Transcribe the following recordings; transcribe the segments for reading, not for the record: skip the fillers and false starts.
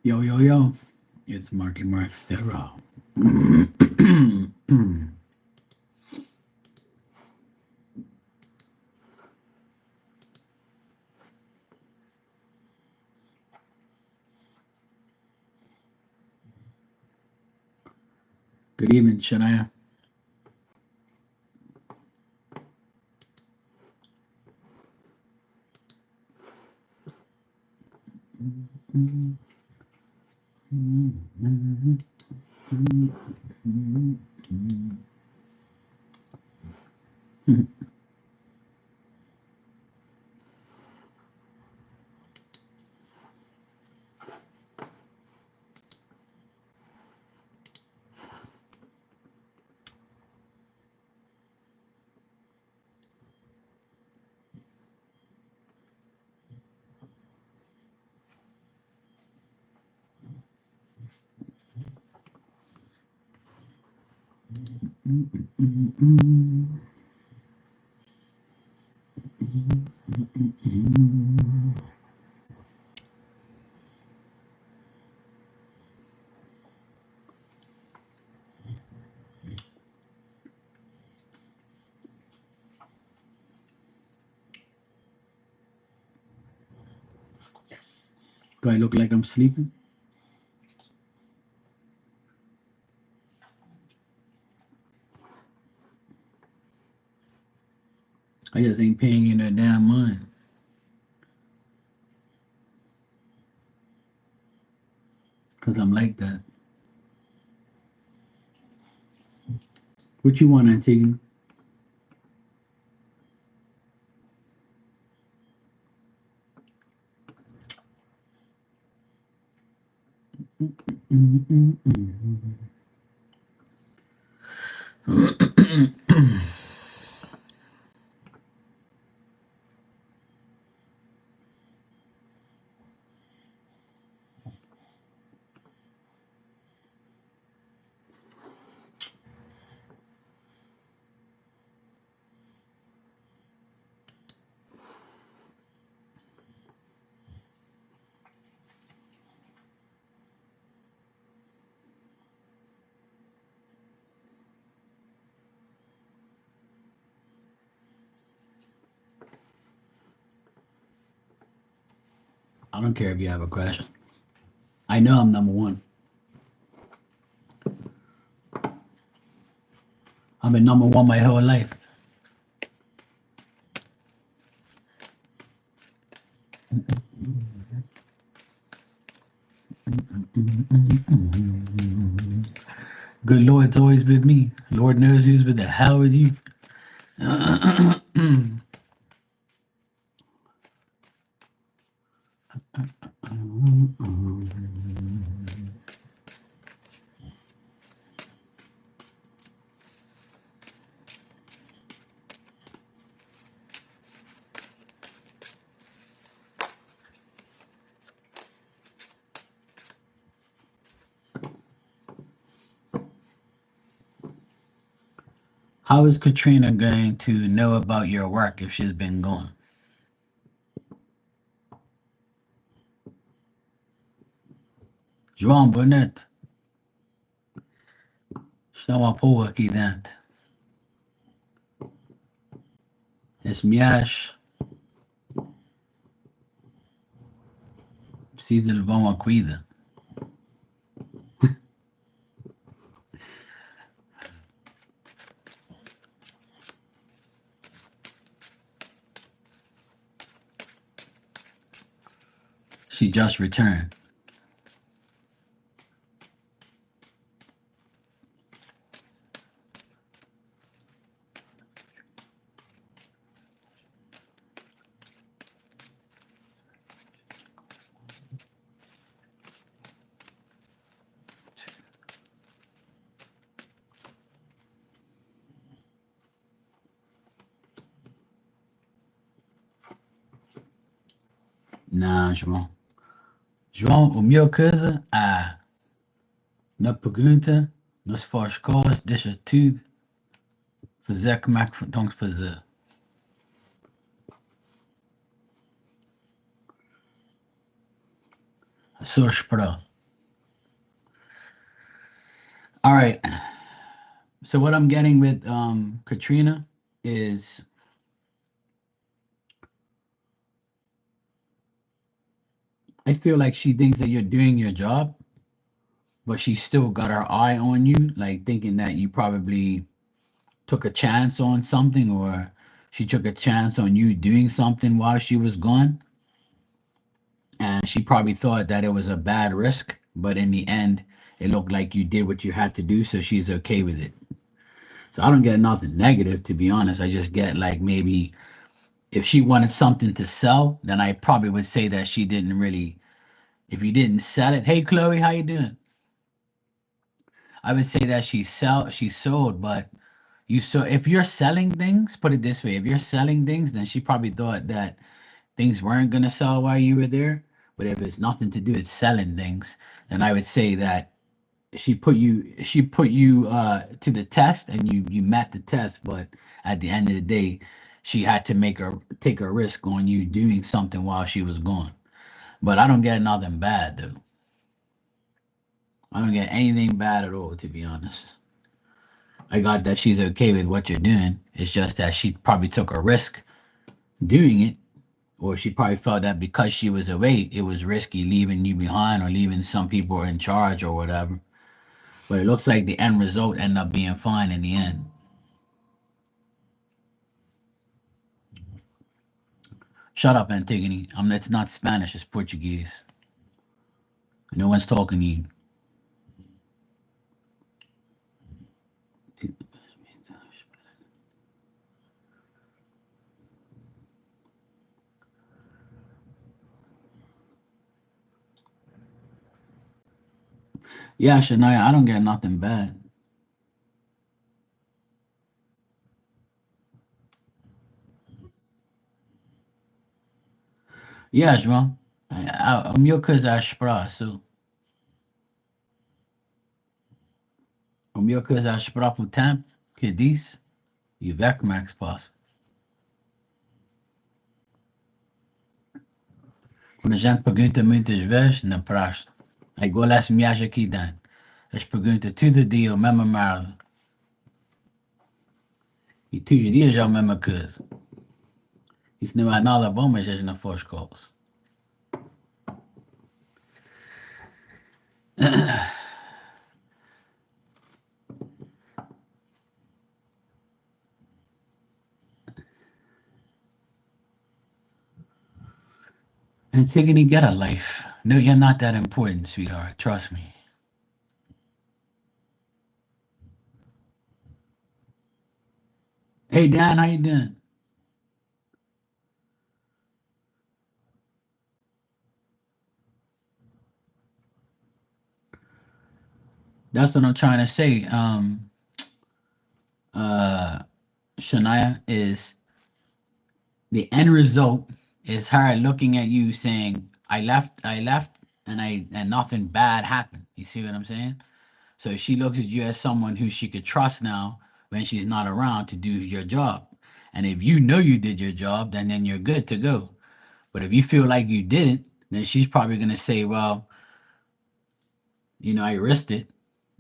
Yo, yo, yo. It's Marky Mark Stero. Good evening, Shania. Do I look like I'm sleeping? I just ain't paying you no damn mind. Because I'm like that. What you want, Antigone? I don't care if you have a question. I know I'm number one. I've been number one my whole life. Good Lord's always with me. Lord knows who's with the hell with you. How is Katrina going to know about your work if she's been gone? João Bonnet. Estão a pôr aqui dentro. Esse miacho precisa levar uma cuida. She just returned. Não, João. João, o meu coisa, na pergunta, não se faz coisas, deixa tudo fazer como é que tem que fazer. É só esperar. All right. So what I'm getting with Katrina is I feel like she thinks that you're doing your job, but she still got her eye on you, like thinking that you probably took a chance on something, or she took a chance on you doing something while she was gone. And she probably thought that it was a bad risk, but in the end, it looked like you did what you had to do, so she's okay with it. So I don't get nothing negative, to be honest. I just get like maybe if she wanted something to sell, then I probably would say that she didn't really. If you didn't sell it, hey Chloe, how you doing? I would say that she sold, but you so if you're selling things, put it this way, if you're selling things, then she probably thought that things weren't gonna sell while you were there. But if it's nothing to do with selling things, then I would say that she put you to the test and you met the test, but at the end of the day, she had to make her take a risk on you doing something while she was gone. But I don't get nothing bad though. I don't get anything bad at all, to be honest. I got that she's okay with what you're doing. It's just that she probably took a risk doing it, or she probably felt that because she was away, it was risky leaving you behind or leaving some people in charge or whatever. But it looks like the end result ended up being fine in the end. Shut up, Antigone. It's not Spanish, it's Portuguese. No one's talking to you. Yeah, Shania, I don't get nothing bad. Yeah, João. O meu caso é esperar, so. O meu caso é esperar pro tempo que disse e ver como é que se passa. Quando a gente pergunta muitas vezes, não presta. É igual essa viagem aqui dentro. Eles perguntam todo dia a mesma merda. E todos os dias é a mesma coisa. Isso não é nada bom, mas eles não fazem escolas. Antigone, get a life. No, you're not that important, sweetheart. Trust me. Hey, Dan, how you doing? That's what I'm trying to say. Uh, Shania, is the end result is her looking at you saying, I left, and nothing bad happened. You see what I'm saying? So she looks at you as someone who she could trust now when she's not around to do your job. And if you know you did your job, then you're good to go. But if you feel like you didn't, then she's probably gonna say, well, I risked it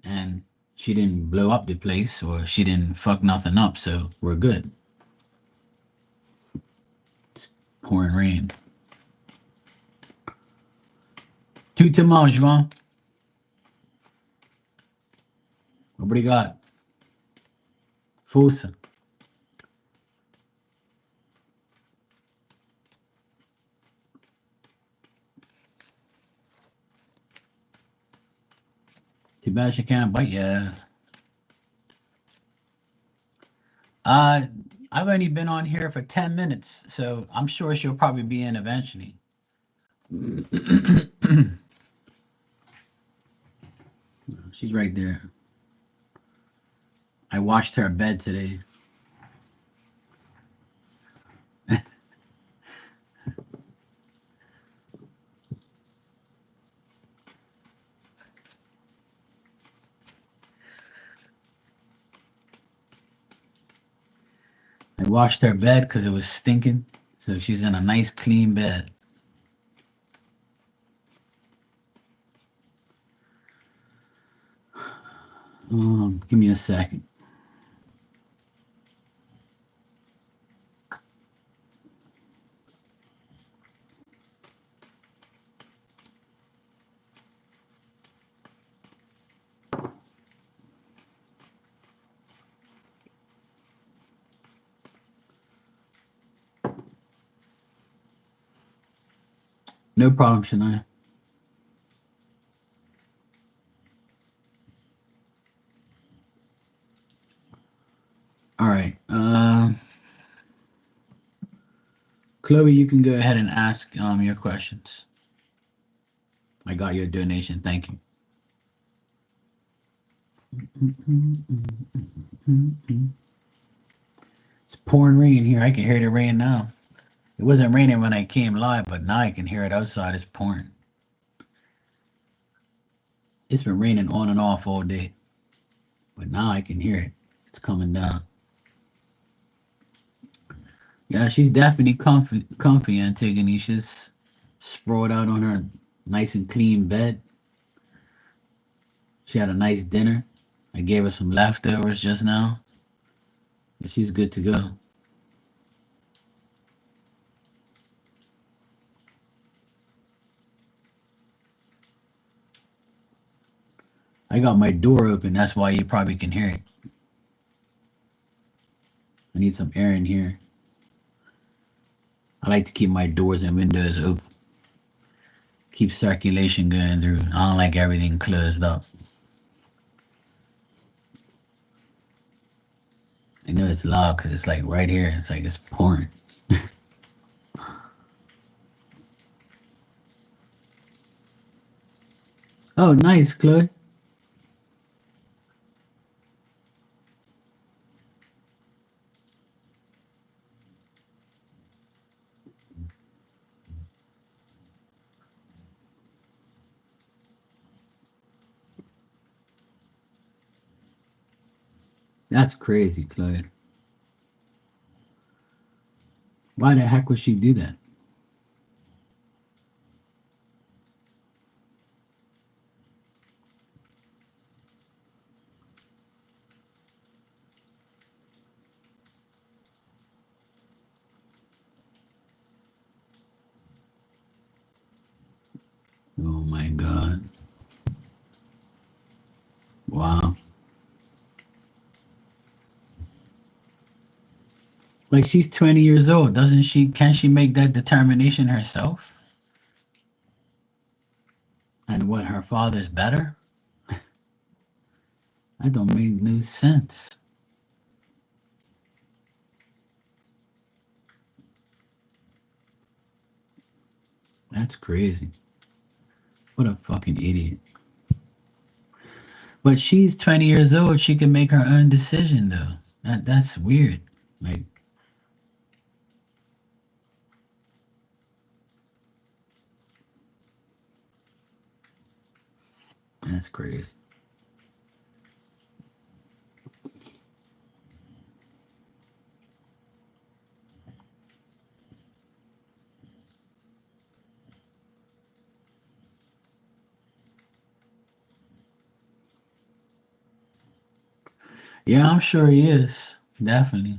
and she didn't blow up the place or she didn't fuck nothing up, so we're good. It's pouring rain. Tudo mal, João. Obrigado. Força. Too bad she can't bite your ass. Uh, I've only been on here for 10 minutes, so I'm sure she'll probably be in eventually. She's right there. I watched her bed today. I washed her bed because it was stinking. So she's in a nice clean bed. Give me a second. No problem, Shania. All right. Chloe, you can go ahead and ask your questions. I got your donation. Thank you. It's pouring rain here. I can hear the rain now. It wasn't raining when I came live, but now I can hear it outside. It's pouring. It's been raining on and off all day, but now I can hear it. It's coming down. Yeah, she's definitely comfy, Antigone. She's sprawled out on her nice and clean bed. She had a nice dinner. I gave her some leftovers just now. And she's good to go. I got my door open. That's why you probably can hear it. I need some air in here. I like to keep my doors and windows open. Keep circulation going through. I don't like everything closed up. I know it's loud because it's like right here. It's like it's pouring. Oh, nice, Chloe. That's crazy, Chloe. Why the heck would she do that? Oh my God. Wow. Like she's 20 years old. Doesn't she? Can she make that determination herself? And what, her father's better? That don't make no sense. That's crazy. What a fucking idiot. But she's 20 years old. She can make her own decision though. That's weird. Like that's crazy. Yeah, I'm sure he is. Definitely.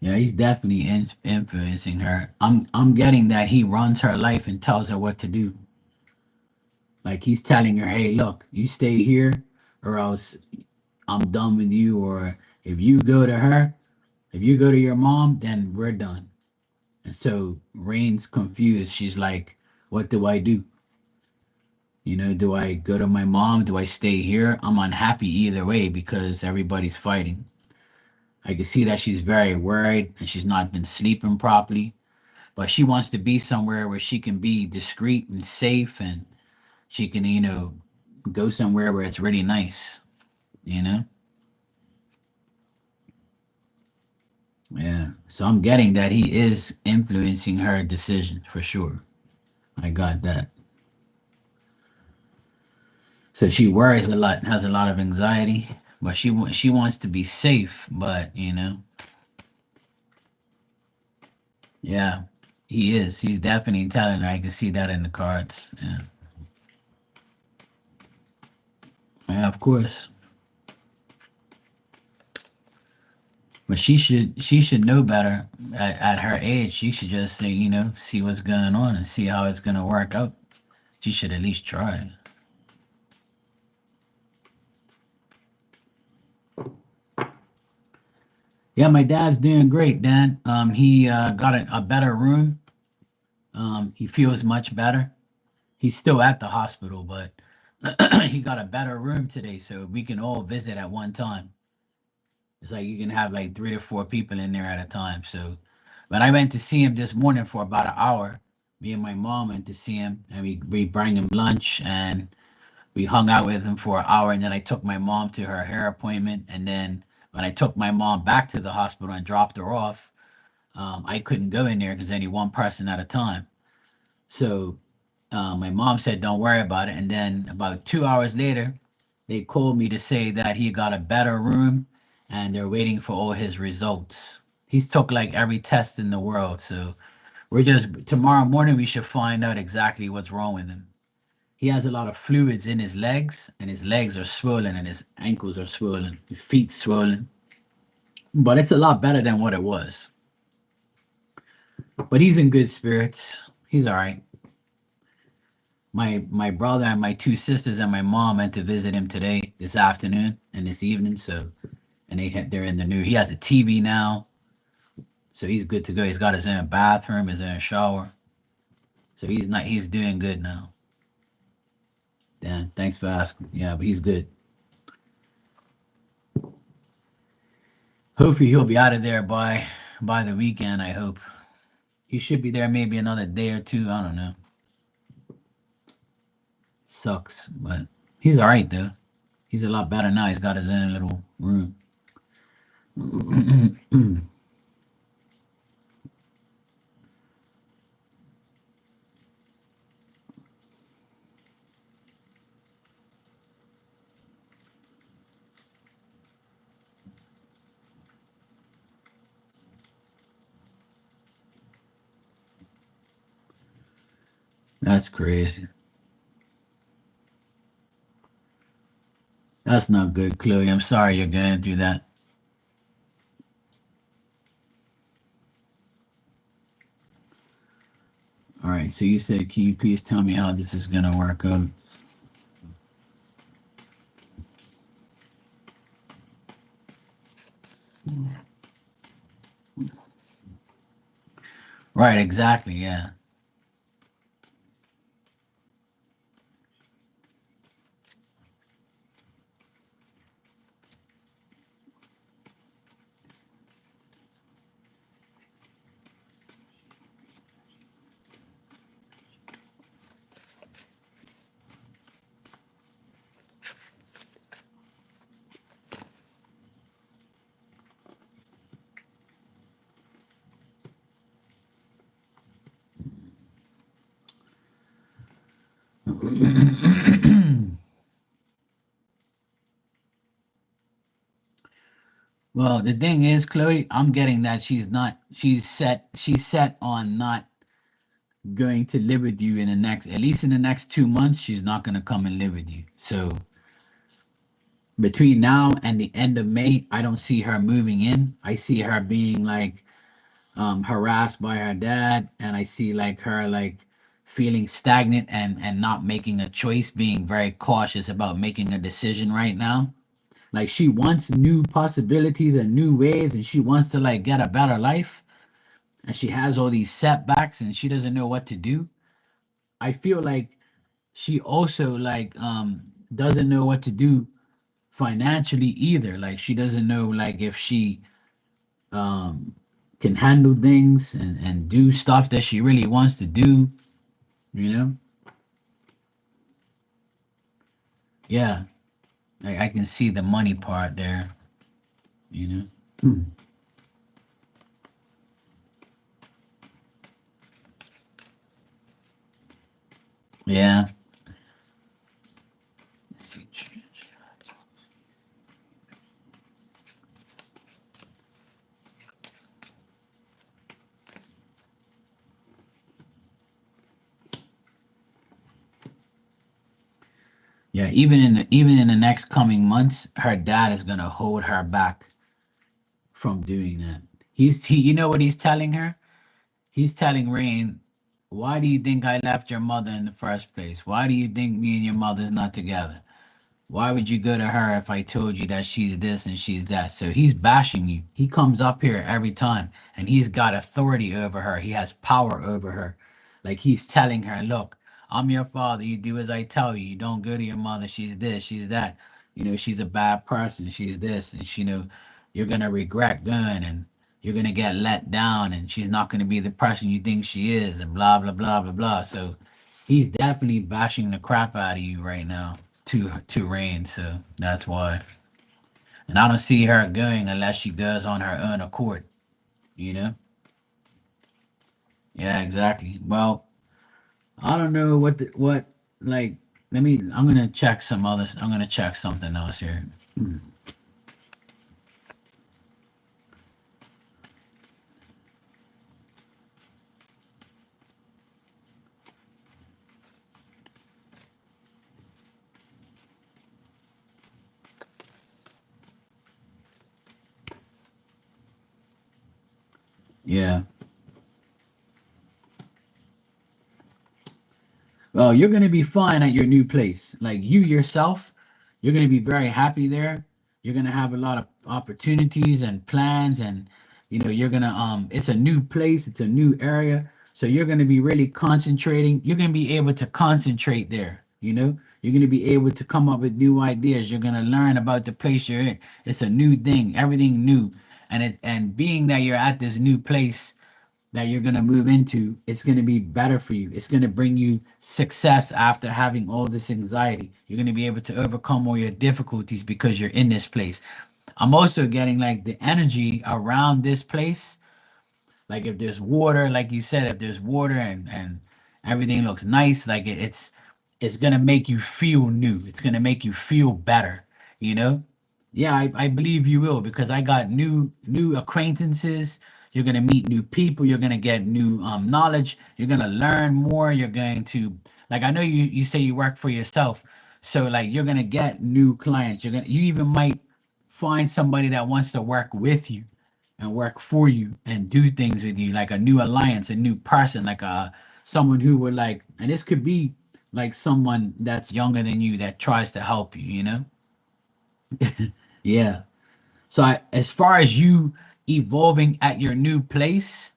Yeah, he's definitely influencing her. I'm getting that he runs her life and tells her what to do. Like he's telling her, "Hey, look, you stay here, or else I'm done with you. Or if you go to her, if you go to your mom, then we're done." And so Rain's confused. She's like, "What do I do? Do I go to my mom? Do I stay here? I'm unhappy either way because everybody's fighting." I can see that she's very worried and she's not been sleeping properly, but she wants to be somewhere where she can be discreet and safe and she can, go somewhere where it's really nice, you know? Yeah. So I'm getting that he is influencing her decision for sure. I got that. So she worries a lot, has a lot of anxiety, but she wants to be safe. But yeah, he is. He's definitely telling her. I can see that in the cards. Yeah, yeah, of course. But she should know better at her age. She should just say, see what's going on and see how it's gonna work out. She should at least try. Yeah, my dad's doing great, Dan. He got a better room. He feels much better. He's still at the hospital, but he got a better room today, so we can all visit at one time. It's like you can have like 3 to 4 people in there at a time. So, but I went to see him this morning for about an hour. Me and my mom went to see him, and we bring him lunch, and we hung out with him for an hour, and then I took my mom to her hair appointment, and then when I took my mom back to the hospital and dropped her off, I couldn't go in there because only one person at a time. So my mom said, "Don't worry about it." And then about 2 hours later, they called me to say that he got a better room, and they're waiting for all his results. He's took like every test in the world, so we're just tomorrow morning we should find out exactly what's wrong with him. He has a lot of fluids in his legs, and his legs are swollen, and his ankles are swollen, his feet swollen. But it's a lot better than what it was. But he's in good spirits. He's all right. My brother and my two sisters and my mom went to visit him today, this afternoon and this evening. So, and they're in the new. He has a TV now, so he's good to go. He's got his own bathroom, his own shower. So he's not. He's doing good now. Dan, thanks for asking. Yeah, but he's good. Hopefully he'll be out of there by the weekend. I hope he should be there maybe another day or two. I don't know. It sucks, but he's all right though. He's a lot better now. He's got his own little room. That's crazy. That's not good, Chloe. I'm sorry you're going through that. All right. So you said, can you please tell me how this is gonna work out? Right. Exactly. Yeah. Well, the thing is, Chloe, I'm getting that she's not. She's set on not going to live with you in the next, at least in the next 2 months. She's not gonna come and live with you. So between now and the end of May, I don't see her moving in. I see her being like harassed by her dad, and I see like her like feeling stagnant and not making a choice, being very cautious about making a decision right now. Like she wants new possibilities and new ways, and she wants to like get a better life, and she has all these setbacks and she doesn't know what to do. I feel like she also like doesn't know what to do financially either. Like she doesn't know like if she um can handle things and do stuff that she really wants to do, you know? Yeah. I can see the money part there, you know? Hmm. Yeah. even in the next coming months, her dad is gonna hold her back from doing that. You know what he's telling her? He's telling Rain, why do you think I left your mother in the first place? Why do you think me and your mother's not together? Why would you go to her if I told you that she's this and she's that? So he's bashing you. He comes up here every time and he's got authority over her. He has power over her. Like he's telling her, look, I'm your father. You do as I tell you. You don't go to your mother. She's this, she's that. You know, she's a bad person. She's this. And she, you're going to regret going and you're going to get let down and she's not going to be the person you think she is and blah, blah, blah, blah, blah. So he's definitely bashing the crap out of you right now to Rain, so that's why. And I don't see her going unless she goes on her own accord, you know? Yeah, exactly. Well, I don't know what like I'm gonna check some others. I'm gonna check something else here. Yeah. Well, you're going to be fine at your new place. Like you yourself, you're going to be very happy there. You're going to have a lot of opportunities and plans and you're going to it's a new place, it's a new area. So you're going to be really concentrating. You're going to be able to concentrate there, you know? You're going to be able to come up with new ideas. You're going to learn about the place you're in. It's a new thing, everything new. And being that you're at this new place, that you're going to move into, it's going to be better for you. It's going to bring you success after having all this anxiety. You're going to be able to overcome all your difficulties because you're in this place. I'm also getting like the energy around this place. Like if there's water, like you said, if there's water and everything looks nice, like it's gonna make you feel new. It's gonna make you feel better, you know? Yeah, I believe you will because I got new acquaintances. You're gonna meet new people. You're gonna get new knowledge. You're gonna learn more. You're going to like I know you say you work for yourself, so like you're gonna get new clients. You even might find somebody that wants to work with you and work for you and do things with you, like a new alliance, a new person, like someone who would like, and this could be like someone that's younger than you that tries to help you, you know? Yeah. So as far as you evolving at your new place,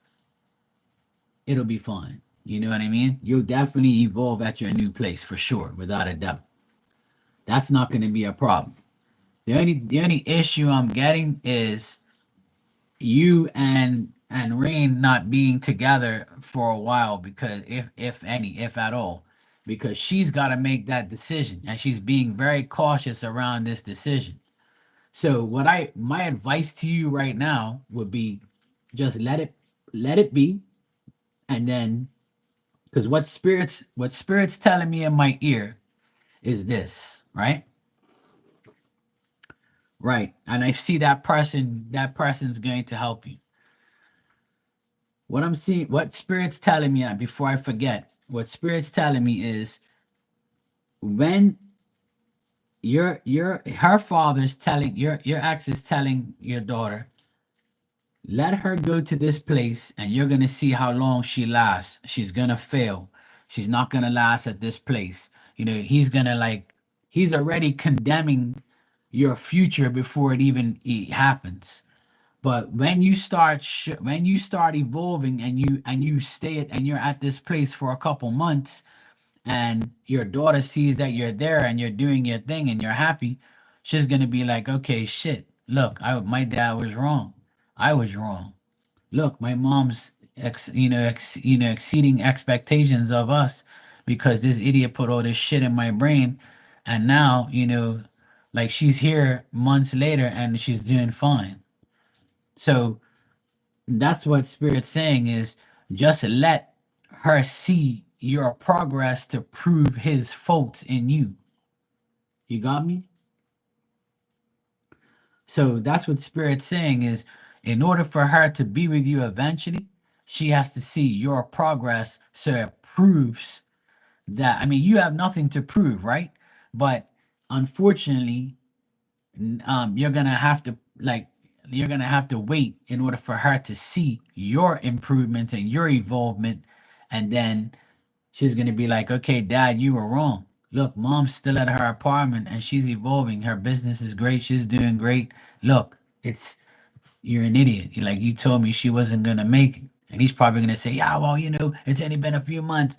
it'll be fine. You know what I mean? You'll definitely evolve at your new place for sure, without a doubt. That's not going to be a problem. The only issue I'm getting is you and Rain not being together for a while because if any, if at all, because she's got to make that decision and she's being very cautious around this decision. So my advice to you right now would be just let it be and then because what spirits telling me in my ear is this, right? Right. And I see that person's going to help you. What I'm seeing, what spirit's telling me, before I forget, what spirit's telling me is when your her father's telling your ex is telling your daughter, let her go to this place and you're gonna see how long she lasts. She's gonna fail. She's not gonna last at this place. He's gonna like he's already condemning your future before it even happens. But when you start evolving and you stay and you're at this place for a couple months and your daughter sees that you're there and you're doing your thing and you're happy, she's gonna be like, okay, shit. Look, my dad was wrong. I was wrong. Look, my mom's exceeding expectations of us because this idiot put all this shit in my brain, and now like she's here months later and she's doing fine. So that's what spirit's saying is just let her see your progress to prove his faults in you. You got me? So that's what spirit's saying is in order for her to be with you eventually, she has to see your progress so it proves that. I mean, you have nothing to prove, right? But unfortunately, you're gonna have to you're gonna have to wait in order for her to see your improvements and your evolvement, and then she's gonna be like, "Okay, Dad, you were wrong. Look, Mom's still at her apartment and she's evolving. Her business is great. She's doing great. Look, it's you're an idiot. Like you told me she wasn't gonna make it." And he's probably gonna say, "Yeah, well, it's only been a few months."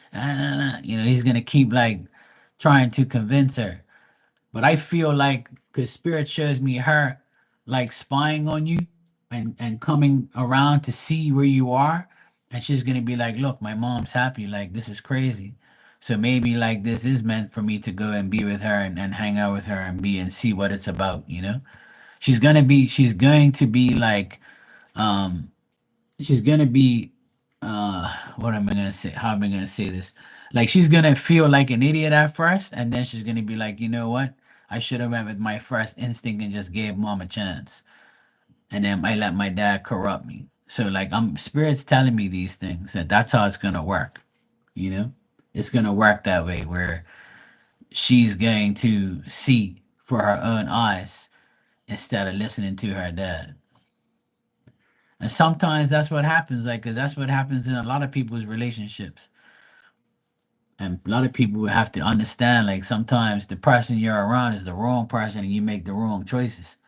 He's gonna keep like trying to convince her. But I feel like because Spirit shows me her like spying on you and coming around to see where you are. And she's gonna be like, "Look, my mom's happy. Like, this is crazy. So maybe like this is meant for me to go and be with her and hang out with her and be and see what it's about. She's going to be like um she's gonna be what am I gonna say? How am I gonna say this? Like she's gonna feel like an idiot at first, and then she's gonna be like, you know what? I should have went with my first instinct and just gave mom a chance. And then I let my dad corrupt me. So like I'm spirits telling me these things that that's how it's gonna work. You know? It's gonna work that way where she's going to see for her own eyes instead of listening to her dad. And sometimes that's what happens, like, because that's what happens in a lot of people's relationships. And a lot of people have to understand, like, sometimes the person you're around is the wrong person and you make the wrong choices.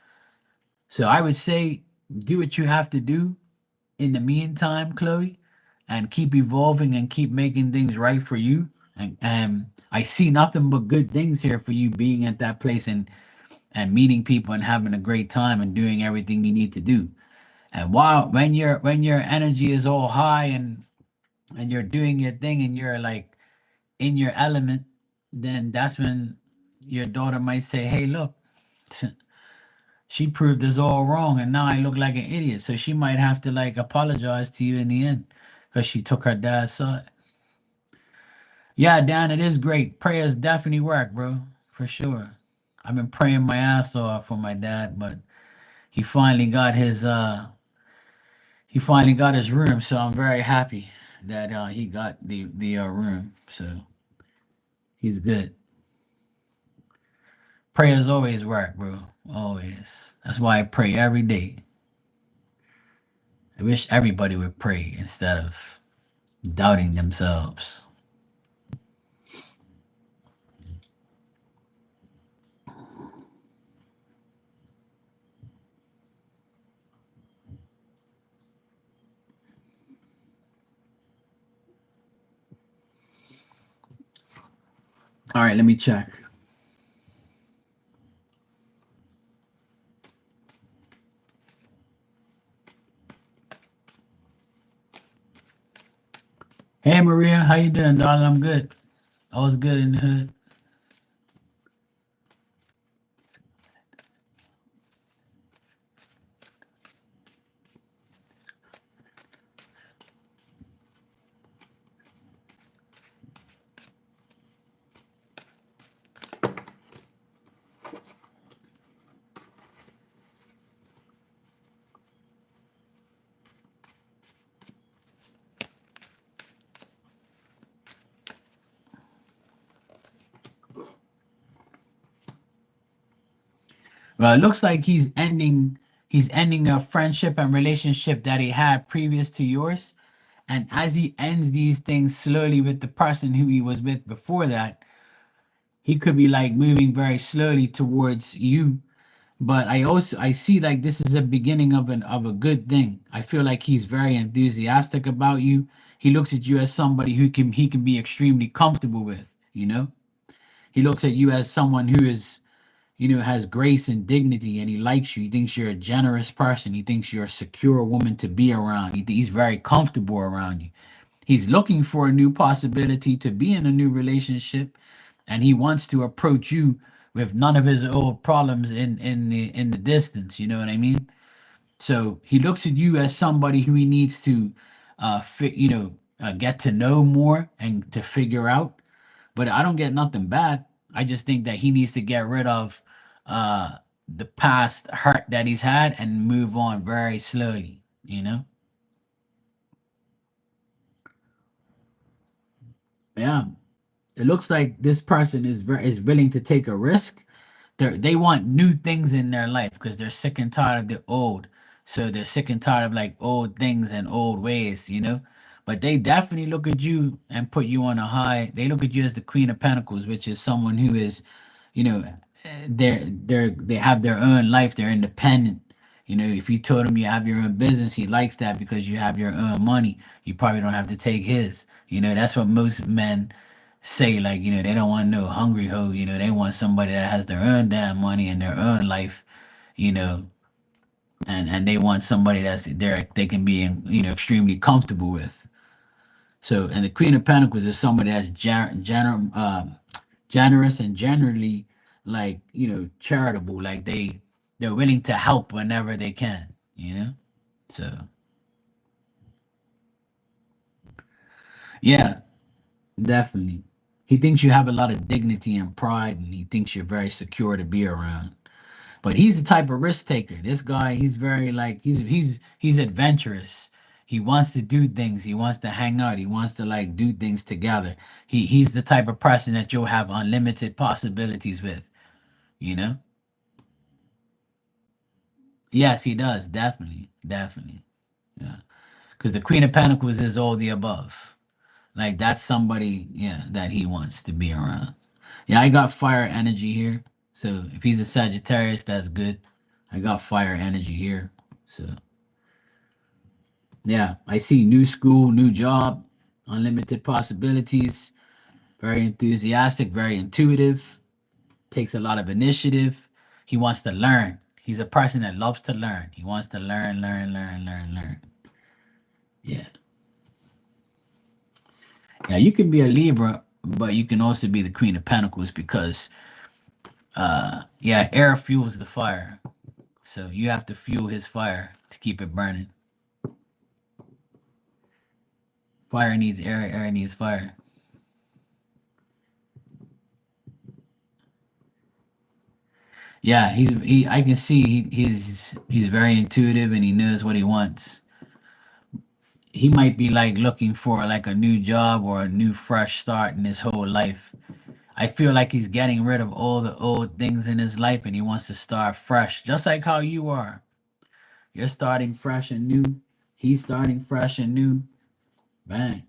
So I would say do what you have to do in the meantime, Chloe, and keep evolving and keep making things right for you. And I see nothing but good things here for you being at that place and meeting people and having a great time and doing everything you need to do. And while when your energy is all high and you're doing your thing and you're like in your element, then that's when your daughter might say, "Hey, look, she proved us all wrong, and now I look like an idiot." So she might have to like apologize to you in the end because she took her dad's side. Yeah, Dan, it is great. Prayers definitely work, bro, for sure. I've been praying my ass off for my dad, but he finally got his room, so I'm very happy that he got the room. So he's good. Prayers always work, bro. Always. That's why I pray every day. I wish everybody would pray instead of doubting themselves. All right, let me check. Hey Maria, how you doing, darling? I'm good. I was good in the hood. Well, it looks like he's ending a friendship and relationship that he had previous to yours. And as he ends these things slowly with the person who he was with before that, he could be like moving very slowly towards you. But I see like this is a beginning of a good thing. I feel like he's very enthusiastic about you. He looks at you as somebody who he can be extremely comfortable with. He looks at you as someone who has grace and dignity, and he likes you. He thinks you're a generous person. He thinks you're a secure woman to be around. He's very comfortable around you. He's looking for a new possibility to be in a new relationship, and he wants to approach you with none of his old problems in the distance. You know what I mean? So he looks at you as somebody who he needs to, get to know more and to figure out. But I don't get nothing bad. I just think that he needs to get rid of uh, the past hurt that he's had and move on very slowly. You know? Yeah. It looks like this person is willing to take a risk, they want new things in their life because they're sick and tired of the old. So they're sick and tired of like old things and old ways, you know. But they definitely look at you and put you on a high. They look at you as the Queen of Pentacles, which is someone who is, you know, they have their own life. They're independent. You know, if you told him you have your own business, he likes that because you have your own money. You probably don't have to take his. You know, that's what most men say. Like, you know, they don't want no hungry hoe. You know, they want somebody that has their own damn money and their own life. You know, and they want somebody that's there they can be, you know, extremely comfortable with. So, and the Queen of Pentacles is somebody that's generous and generally, like, you know, charitable. Like they're willing to help whenever they can, you know. So yeah, definitely. He thinks you have a lot of dignity and pride, and he thinks you're very secure to be around. But he's the type of risk taker. This guy, he's very like he's adventurous. He wants to do things. He wants to hang out. He wants to like do things together. He's the type of person that you'll have unlimited possibilities with, you know? Yes, he does. Definitely. Definitely. Yeah. Because the Queen of Pentacles is all the above. Like that's somebody, yeah, that he wants to be around. Yeah, I got fire energy here. So if he's a Sagittarius, that's good. I got fire energy here. So yeah, I see new school, new job, unlimited possibilities, very enthusiastic, very intuitive, takes a lot of initiative. He wants to learn. He's a person that loves to learn. He wants to learn, learn, learn, learn, learn. Yeah. Yeah, you can be a Libra, but you can also be the Queen of Pentacles because yeah, air fuels the fire. So you have to fuel his fire to keep it burning. Fire needs air, air needs fire. Yeah, I can see he's very intuitive and he knows what he wants. He might be like looking for like a new job or a new fresh start in his whole life. I feel like he's getting rid of all the old things in his life and he wants to start fresh, just like how you are. You're starting fresh and new. He's starting fresh and new. Bang.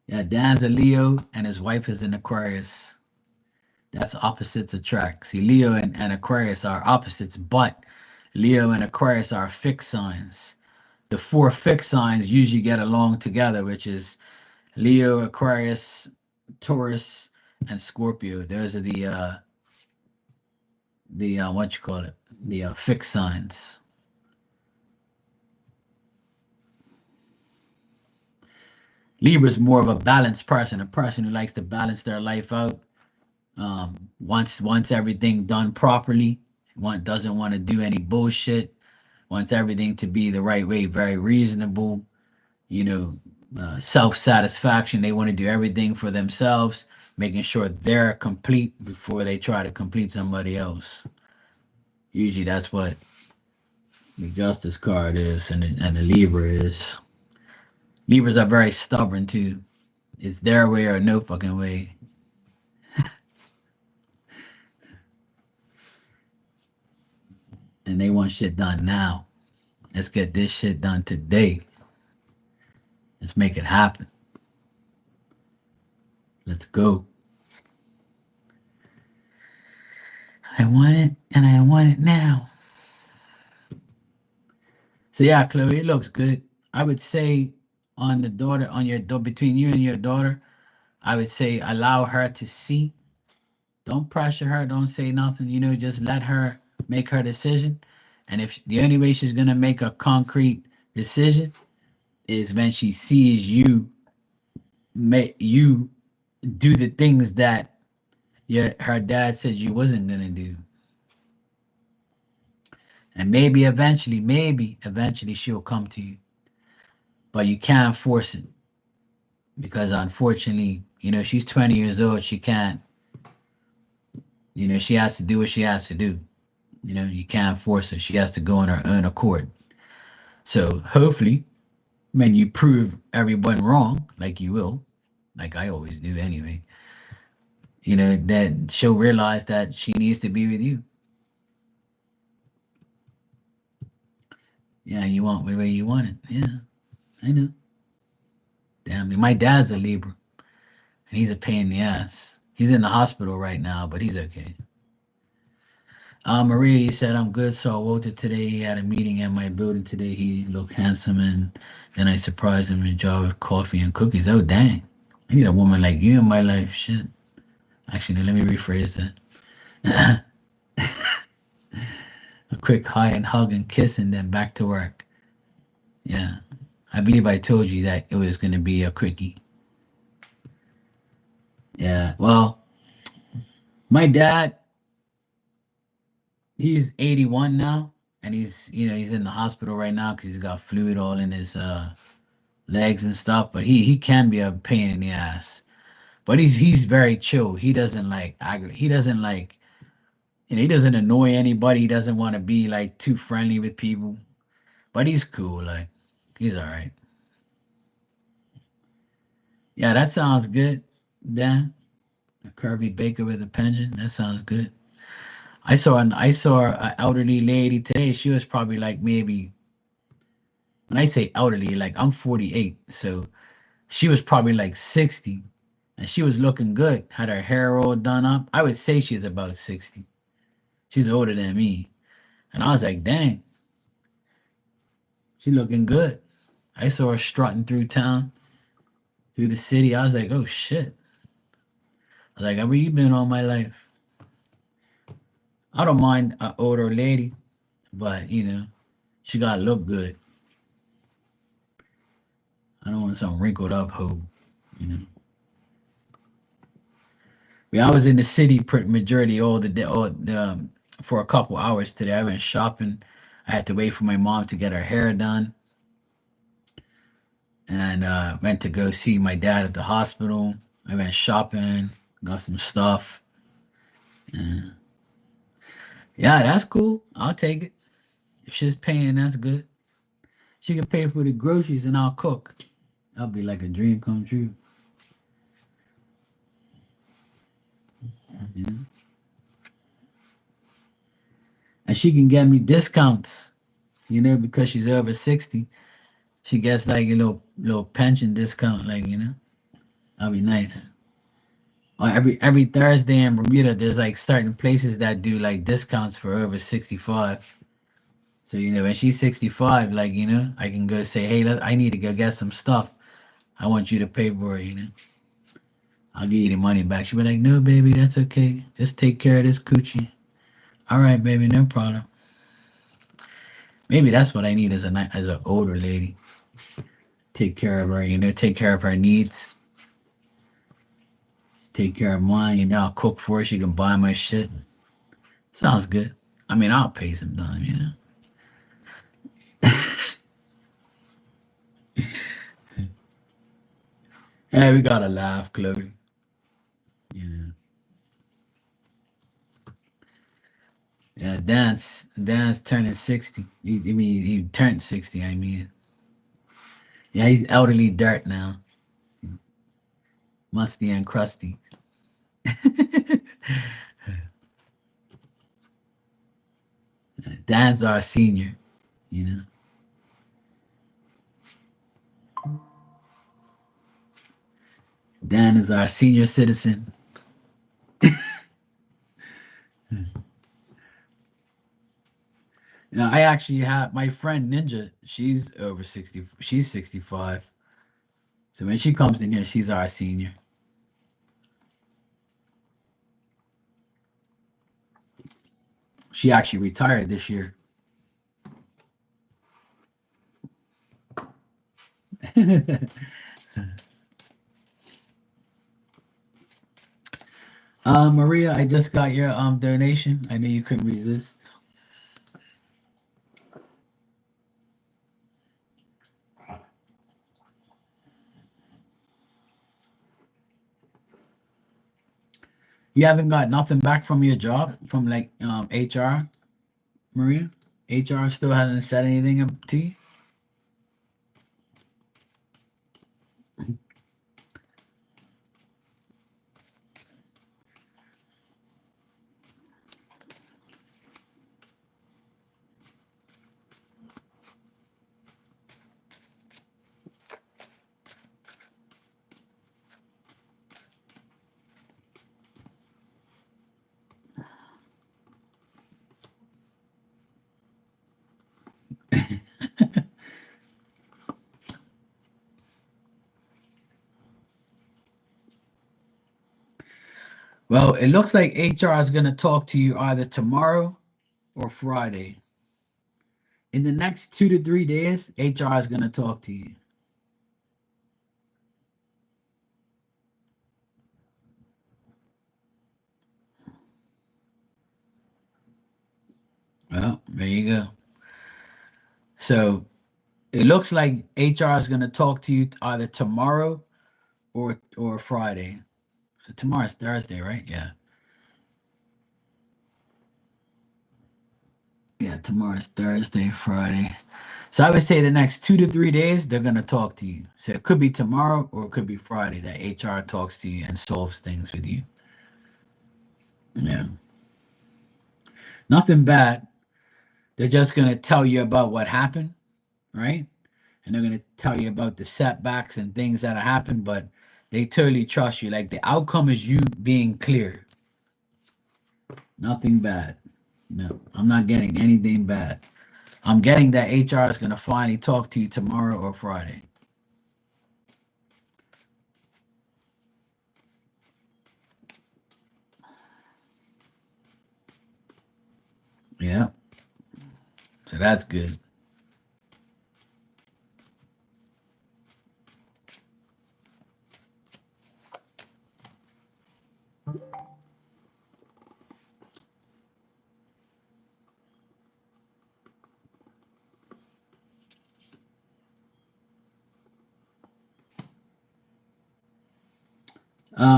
Yeah, Dan's a Leo and his wife is an Aquarius. That's opposites attract. See, Leo and Aquarius are opposites, but Leo and Aquarius are fixed signs. The four fixed signs usually get along together, which is Leo, Aquarius, Taurus, and Scorpio. Those are the what you call it, the fixed signs. Libra is more of a balanced person, a person who likes to balance their life out. Wants everything done properly. Doesn't want to do any bullshit. Wants everything to be the right way. Very reasonable. You know, self satisfaction. They want to do everything for themselves, making sure they're complete before they try to complete somebody else. Usually, that's what the Justice card is, and the Libra is. Libras are very stubborn too. It's their way or no fucking way. And they want shit done now. Let's get this shit done today. Let's make it happen. Let's go. I want it and I want it now. So yeah, Chloe, it looks good. I would say on the daughter, on your between you and your daughter, I would say allow her to see. Don't pressure her. Don't say nothing. You know, just let her make her decision. And if the only way she's gonna make a concrete decision is when she sees you make you do the things that her dad said you wasn't gonna do. And maybe eventually she'll come to you. But you can't force it because unfortunately, you know, she's 20 years old. She can't, you know, she has to do what she has to do. You know, you can't force her. She has to go on her own accord. So hopefully, when you prove everyone wrong, like you will, like I always do anyway. That she'll realize that she needs to be with you. Yeah, you want the way you want it. Yeah, I know. Damn, my dad's a Libra, and he's a pain in the ass. He's in the hospital right now, but he's okay. Maria, he said, I'm good. So Walter today, he had a meeting at my building today. He looked handsome, and then I surprised him with a jar of coffee and cookies. Oh, dang. I need a woman like you in my life. Shit. Actually, let me rephrase that. A quick hi and hug and kiss, and then back to work. Yeah. I believe I told you that it was going to be a quickie. Yeah. Well, my dad, he's 81 now, and he's in the hospital right now because he's got fluid all in his legs and stuff. But he can be a pain in the ass. But he's very chill. He doesn't like he doesn't like he doesn't annoy anybody. He doesn't want to be like too friendly with people. But he's cool. Like he's all right. Yeah, that sounds good. Dan, a Kirby Baker with a pension. That sounds good. I saw an elderly lady today. She was probably like maybe when I say elderly, like I'm 48, so she was probably like 60, and she was looking good. Had her hair all done up. I would say she's about 60. She's older than me, and I was like, dang, she looking good. I saw her strutting through town, through the city. I was like, oh shit. I was like, where you been all my life? I don't mind an older lady, but she gotta look good. I don't want some wrinkled up hoe, you know. I was in the city majority all the day, for a couple hours today. I went shopping. I had to wait for my mom to get her hair done, and went to go see my dad at the hospital. I went shopping, got some stuff. And yeah, that's cool. I'll take it. If she's paying, that's good. She can pay for the groceries, and I'll cook. That'll be like a dream come true. You know? And she can get me discounts, because she's over 60. She gets like a little pension discount, like, that'll be nice. Every Thursday in Bermuda, there's like certain places that do like discounts for over 65. So when she's 65, like I can go say, hey, I need to go get some stuff. I want you to pay for it. I'll give you the money back. She'll be like, no, baby, that's okay. Just take care of this coochie. All right, baby, no problem. Maybe that's what I need as an older lady. Take care of her, take care of her needs. Take care of mine. I'll cook for her. She can buy my shit. Sounds good. I mean, I'll pay some time. Hey, we gotta laugh, Chloe. Yeah. Yeah, Dan's turning 60. He turned 60, I mean. Yeah, he's elderly dirt now. Musty and crusty. Dan's our senior, you know. Dan is our senior citizen. I actually have my friend Ninja. She's over 60. She's 65. So when she comes in here, she's our senior. She actually retired this year. Maria, I just got your donation. I knew you couldn't resist. You haven't got nothing back from your job from like HR, Maria? HR still hasn't said anything to you? Well, it looks like HR is going to talk to you either tomorrow or Friday. In the next 2 to 3 days, HR is going to talk to you. Well, there you go. So it looks like HR is going to talk to you either tomorrow or Friday. So tomorrow's Thursday, right? Yeah. Yeah, tomorrow's Thursday, Friday. So I would say the next 2 to 3 days, they're going to talk to you. So it could be tomorrow or it could be Friday that HR talks to you and solves things with you. Yeah. Nothing bad. They're just going to tell you about what happened, right? And they're going to tell you about the setbacks and things that happened, but they totally trust you. Like the outcome is you being clear. Nothing bad. No, I'm not getting anything bad. I'm getting that HR is going to finally talk to you tomorrow or Friday. Yeah. So that's good.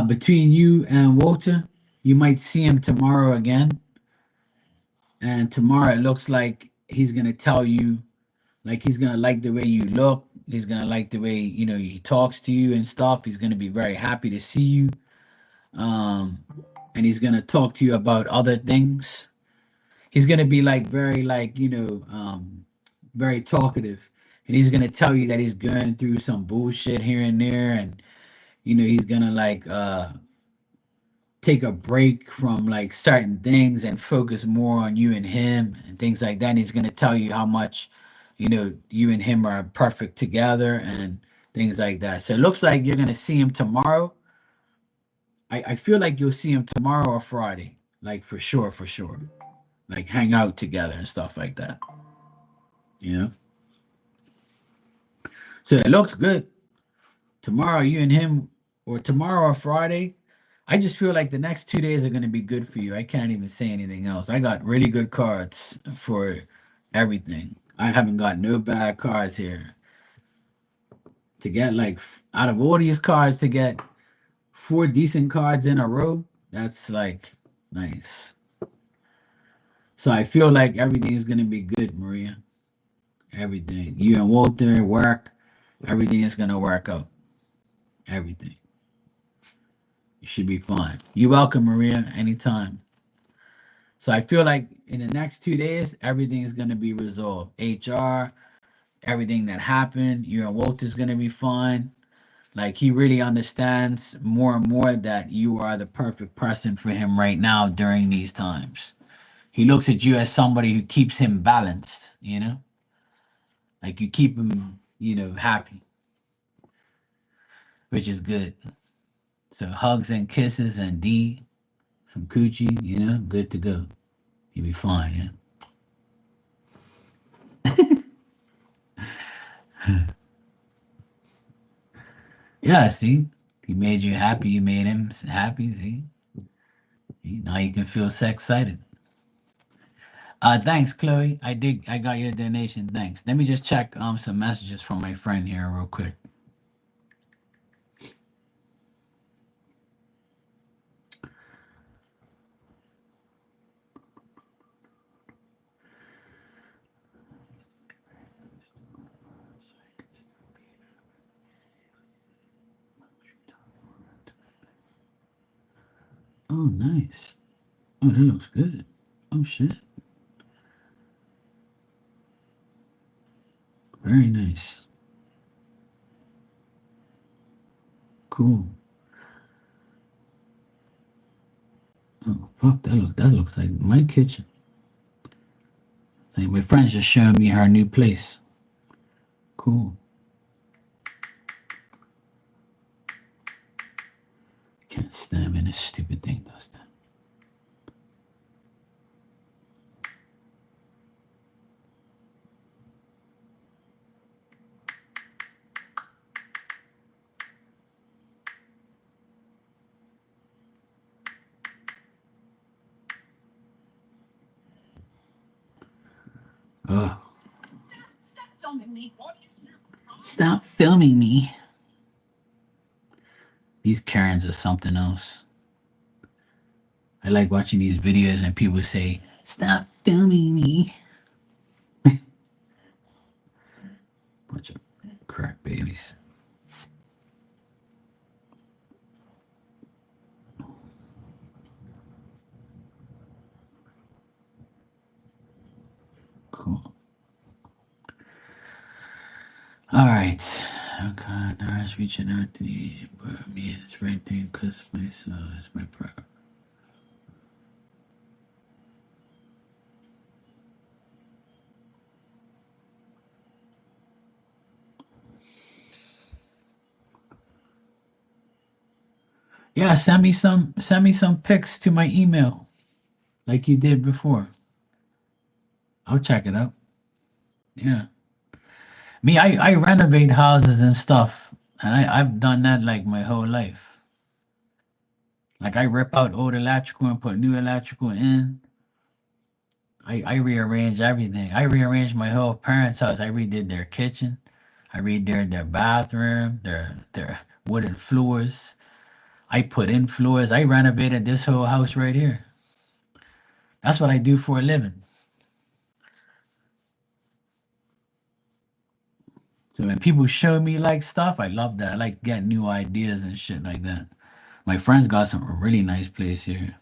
Between you and Walter, you might see him tomorrow again. And tomorrow it looks like he's going to tell you, like, he's going to like the way you look. He's going to like the way, he talks to you and stuff. He's going to be very happy to see you. Um, and he's going to talk to you about other things. He's going to be like very, like, very talkative. And he's going to tell you that he's going through some bullshit here and there. And, he's going to like, take a break from like certain things and focus more on you and him and things like that. And he's going to tell you how much, you and him are perfect together and things like that. So it looks like you're going to see him tomorrow. I feel like you'll see him tomorrow or Friday, like for sure, for sure. Like hang out together and stuff like that. You know? So it looks good. Tomorrow, you and him, or tomorrow or Friday, I just feel like the next 2 days are going to be good for you. I can't even say anything else. I got really good cards for everything. I haven't got no bad cards here. To get like out of all these cards, to get four decent cards in a row, that's like nice. So I feel like everything is going to be good, Maria. Everything. You and Walter, work, everything is going to work out. Everything. You should be fine. You're welcome, Maria, anytime. So I feel like in the next 2 days, everything is going to be resolved. HR, everything that happened, you and Walter's going to be fine. Like he really understands more and more that you are the perfect person for him right now during these times. He looks at you as somebody who keeps him balanced, like you keep him, happy, which is good. So hugs and kisses and D, some coochie, good to go. You'll be fine, yeah. Yeah, see, he made you happy. You made him happy. See, now you can feel sex excited. Thanks, Chloe. I got your donation. Thanks. Let me just check some messages from my friend here real quick. Oh, nice. Oh, that looks good. Oh shit. Very nice. Cool. Oh fuck, that looks like my kitchen. It's like my friend's just showing me her new place. Cool. Can't stand when this stupid thing does that. Oh, stop filming me. These Karens are something else. I like watching these videos and people say, "Stop filming me." Bunch of crack babies. Cool. All right. Okay, now it's reaching out to me, but me it's right there because myself is my problem. Yeah, send me some pics to my email like you did before. I'll check it out. Yeah. Me, I renovate houses and stuff. And I've done that like my whole life. Like I rip out old electrical and put new electrical in. I rearrange everything. I rearranged my whole parents' house. I redid their kitchen. I redid their bathroom, their wooden floors. I put in floors. I renovated this whole house right here. That's what I do for a living. So when people show me like stuff, I love that. I like getting new ideas and shit like that. My friends got some really nice place here.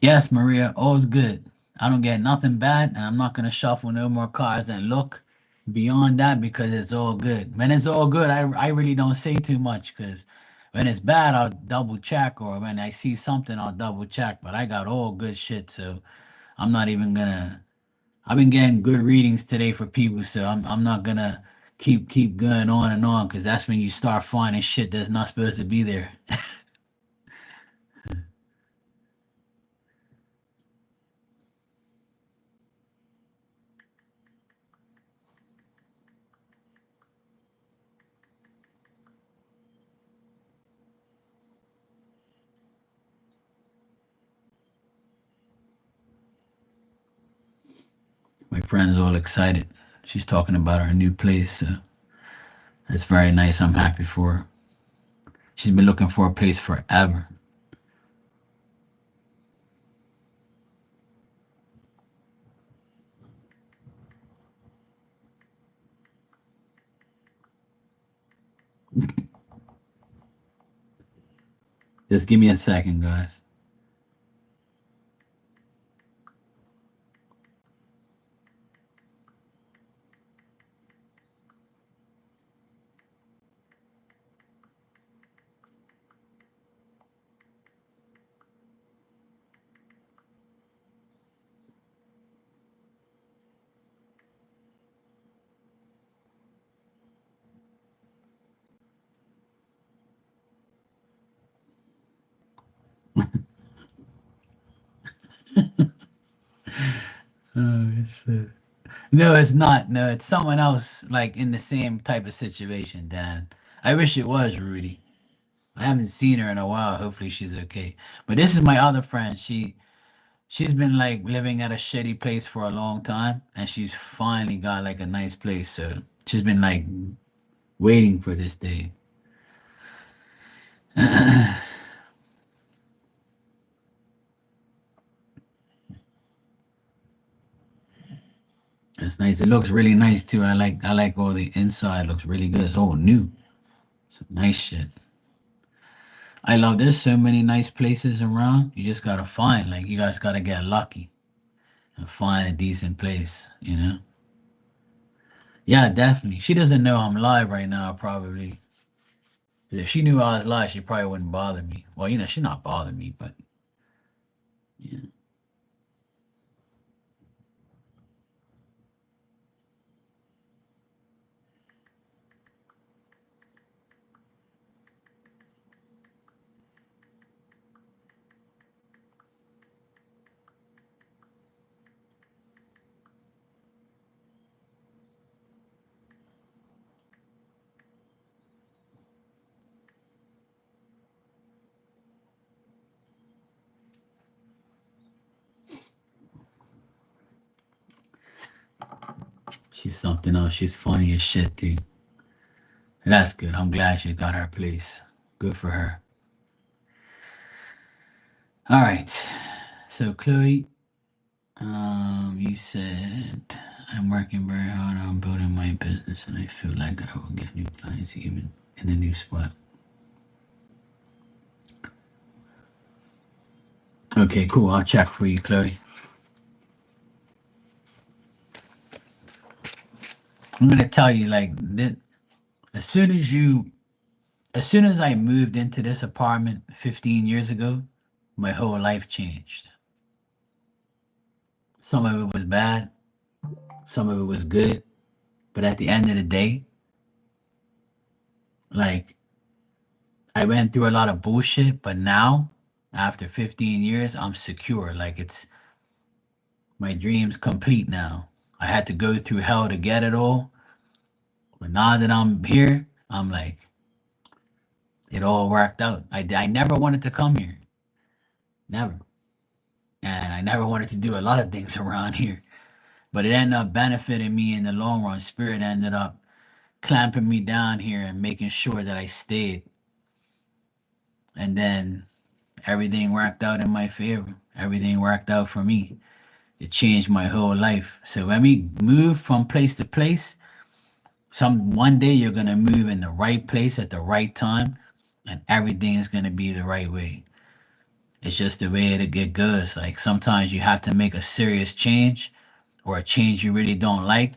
Yes, Maria, all's good. I don't get nothing bad, and I'm not gonna shuffle no more cards and look beyond that because it's all good. When it's all good, I really don't say too much because when it's bad, I'll double check, or when I see something, I'll double check. But I got all good shit, so I'm not even gonna. I've been getting good readings today for people, so I'm not gonna keep going on and on because that's when you start finding shit that's not supposed to be there. My friend's all excited. She's talking about her new place. So it's very nice. I'm happy for her. She's been looking for a place forever. Just give me a second, guys. No, it's not. No, it's someone else like in the same type of situation, Dan. I wish it was Rudy. I haven't seen her in a while. Hopefully she's okay. But this is my other friend. She's been like living at a shitty place for a long time and she's finally got like a nice place. So she's been like waiting for this day. It's nice. It looks really nice too. I like all the inside looks really good. It's all new. Some nice shit. I love there's so many nice places around. You just gotta find like you guys gotta get lucky and find a decent place, you know? Yeah, definitely. She doesn't know I'm live right now, probably. If she knew I was live, she probably wouldn't bother me. Well, she's not bothering me, but yeah. She's something else. She's funny as shit, dude. That's good. I'm glad she got her place. Good for her. All right. So Chloe, you said I'm working very hard on building my business, and I feel like I will get new clients even in the new spot. Okay, cool. I'll check for you, Chloe. I'm gonna tell you like that as soon as you as soon as I moved into this apartment 15 years ago, my whole life changed. Some of it was bad, some of it was good, but at the end of the day, like I went through a lot of bullshit, but now after 15 years, I'm secure. Like it's my dream's complete now. I had to go through hell to get it all, but now that I'm here, I'm like it all worked out. I never wanted to come here. Never. And I never wanted to do a lot of things around here. But it ended up benefiting me in the long run. Spirit ended up clamping me down here and making sure that I stayed. And then everything worked out in my favor. Everything worked out for me. It changed my whole life. So when we move from place to place, one day you're gonna move in the right place at the right time, and everything is gonna be the right way. It's just the way it goes. Like sometimes you have to make a serious change or a change you really don't like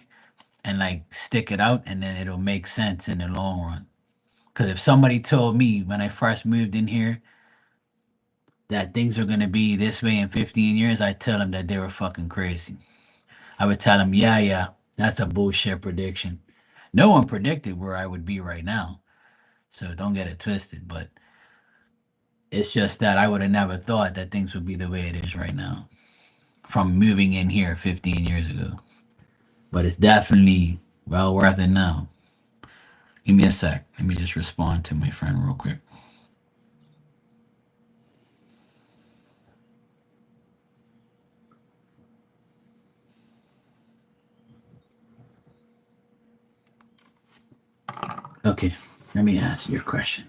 and like stick it out and then it'll make sense in the long run. Because if somebody told me when I first moved in here that things are going to be this way in 15 years, I'd tell them that they were fucking crazy. I would tell them, yeah, yeah, that's a bullshit prediction. No one predicted where I would be right now. So don't get it twisted. But it's just that I would have never thought that things would be the way it is right now from moving in here 15 years ago. But it's definitely well worth it now. Give me a sec. Let me just respond to my friend real quick. Okay, let me answer your question.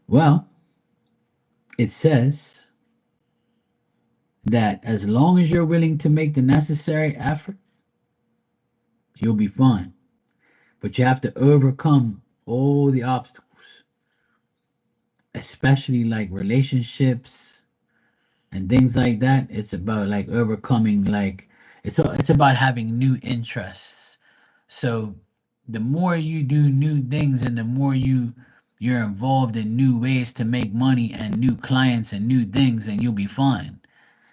Well, it says that as long as you're willing to make the necessary effort, you'll be fine. but you have to overcome all the obstacles, especially like relationships and things like that. It's about like overcoming like it's about having new interests. So the more you do new things and the more you're involved in new ways to make money and new clients and new things, then you'll be fine.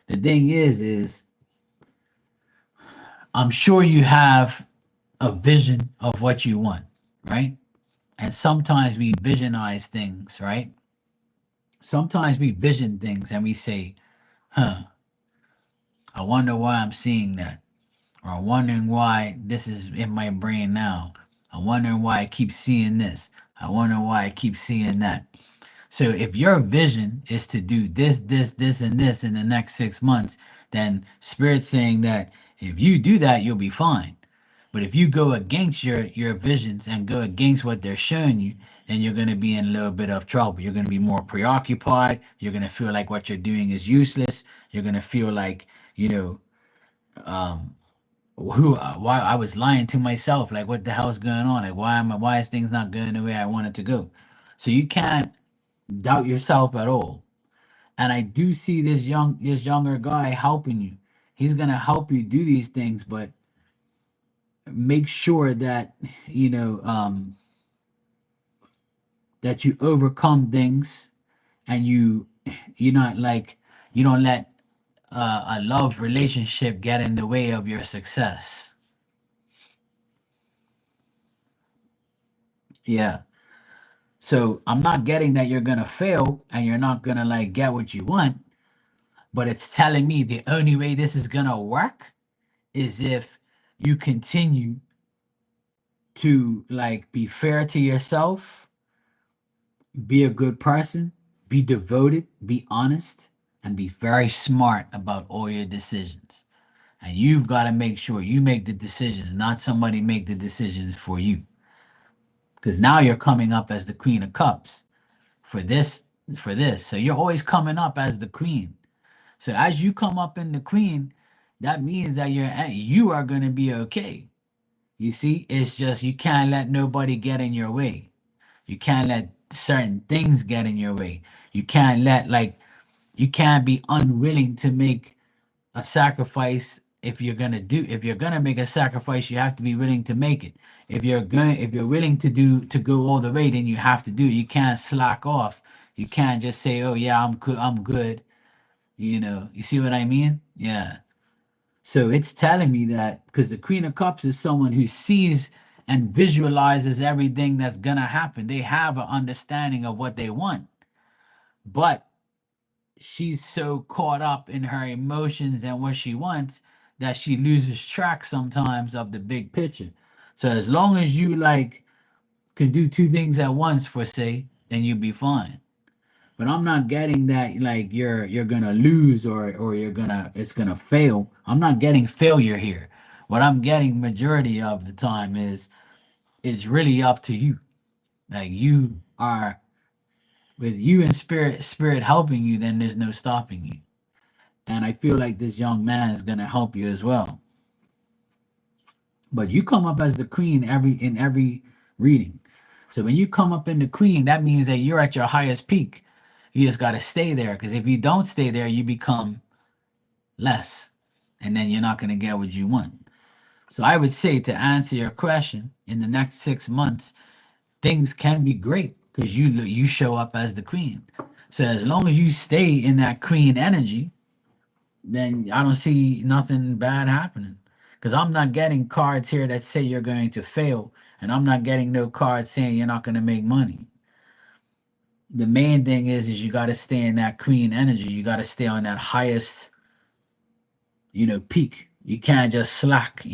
The thing is I'm sure you have a vision of what you want, right? And sometimes we visionize things, right? Sometimes we vision things and we say, huh, I wonder why I'm seeing that. Or I'm wondering why this is in my brain now. I'm wondering why I keep seeing this. I wonder why I keep seeing that. So if your vision is to do this, and this in the next 6 months, then Spirit's saying that if you do that, you'll be fine. But if you go against your visions and go against what they're showing you, then you're going to be in a little bit of trouble. You're going to be more preoccupied. You're going to feel like what you're doing is useless. You're going to feel like, you know, why I was lying to myself. Like, what the hell's going on? Like, why is things not going the way I want it to go? So you can't doubt yourself at all. And I do see this younger guy helping you. He's going to help you do these things, but make sure that you know that you overcome things, and you're not like you don't let a love relationship get in the way of your success. Yeah. So I'm not getting that you're gonna fail and you're not gonna like get what you want, but it's telling me the only way this is gonna work is if you continue to like be fair to yourself, be a good person, be devoted, be honest, and be very smart about all your decisions. And you've got to make sure you make the decisions, not somebody make the decisions for you. Because now you're coming up as the Queen of Cups for this. So you're always coming up as the queen. So as you come up in the queen, that means that you are going to be okay. You see, it's just you can't let nobody get in your way. You can't let certain things get in your way. You can't let like you can't be unwilling to make a sacrifice. If you're gonna make a sacrifice, you have to be willing to make it. If you're willing to go all the way, then you have to do it. You can't slack off. You can't just say, oh yeah, I'm good. You see what I mean? Yeah. So it's telling me that because the Queen of Cups is someone who sees and visualizes everything that's gonna happen. They have an understanding of what they want, but she's so caught up in her emotions and what she wants that she loses track sometimes of the big picture. So as long as you like can do two things at once, for say, then you'll be fine. But I'm not getting that like you're gonna lose or you're gonna it's gonna fail. I'm not getting failure here. What I'm getting majority of the time is it's really up to you. Like you are with you and spirit helping you, then there's no stopping you. And I feel like this young man is gonna help you as well. But you come up as the queen every reading. So when you come up in the queen, that means that you're at your highest peak. You just gotta stay there because if you don't stay there, you become less, and then you're not gonna get what you want. So I would say to answer your question, in the next 6 months, things can be great because you show up as the queen. So as long as you stay in that queen energy, then I don't see nothing bad happening. Because I'm not getting cards here that say you're going to fail, and I'm not getting no cards saying you're not going to make money. The main thing is you got to stay in that queen energy. You got to stay on that highest, peak. You can't just slack.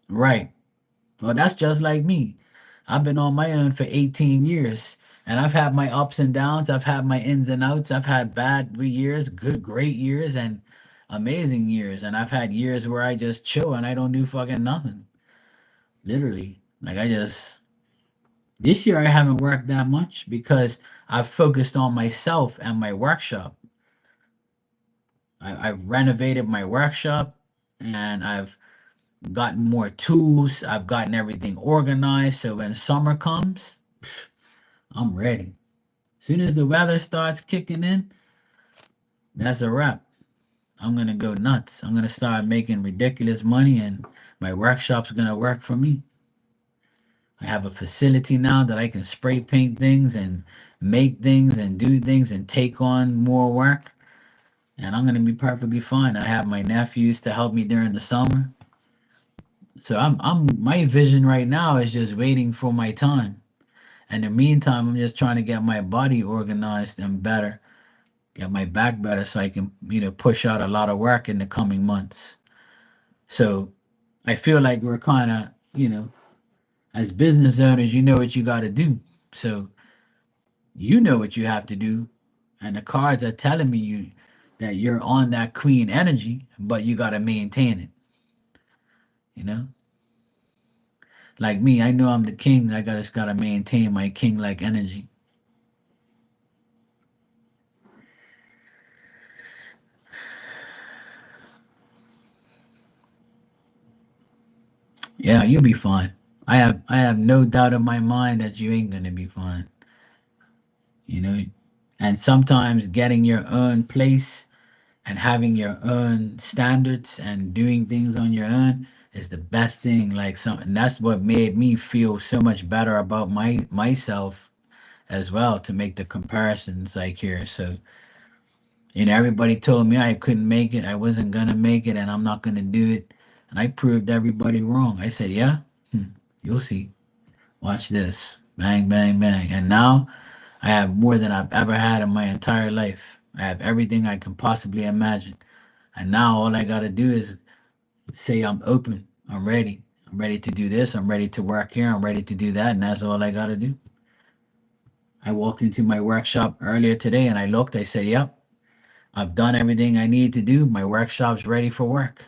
Right. Well, that's just like me. I've been on my own for 18 years and I've had my ups and downs. I've had my ins and outs. I've had bad years, good, great years, and amazing years. And I've had years where I just chill and I don't do fucking nothing. Literally. Like this year I haven't worked that much because I've focused on myself and my workshop. I've renovated my workshop and I've gotten more tools. I've gotten everything organized. So when summer comes, I'm ready. Soon as the weather starts kicking in, that's a wrap. I'm gonna go nuts. I'm gonna start making ridiculous money, and my workshop's gonna work for me. I have a facility now that I can spray paint things and make things and do things and take on more work, and I'm gonna be perfectly fine. I have my nephews to help me during the summer. So I'm my vision right now is just waiting for my time. In the meantime, I'm just trying to get my body organized and better, get my back better so I can, push out a lot of work in the coming months. So I feel like we're kind of, as business owners, you know what you got to do. So you know what you have to do. And the cards are telling me that you're on that queen energy, but you got to maintain it, you know? Like me, I know I'm the king. I just got to maintain my king like energy. Yeah, you'll be fine. I have no doubt in my mind that you ain't going to be fine, you know? And sometimes getting your own place and having your own standards and doing things on your own is the best thing. Like some, and that's what made me feel so much better about myself as well, to make the comparisons like here. So everybody told me I couldn't make it, I wasn't gonna make it, and I'm not gonna do it, and I proved everybody wrong. I said, yeah, you'll see. Watch this, bang, bang, bang, and now I have more than I've ever had in my entire life. I have everything I can possibly imagine. And now all I got to do is say I'm open. I'm ready. I'm ready to do this. I'm ready to work here. I'm ready to do that. And that's all I got to do. I walked into my workshop earlier today and I looked. I said, yep, I've done everything I need to do. My workshop's ready for work.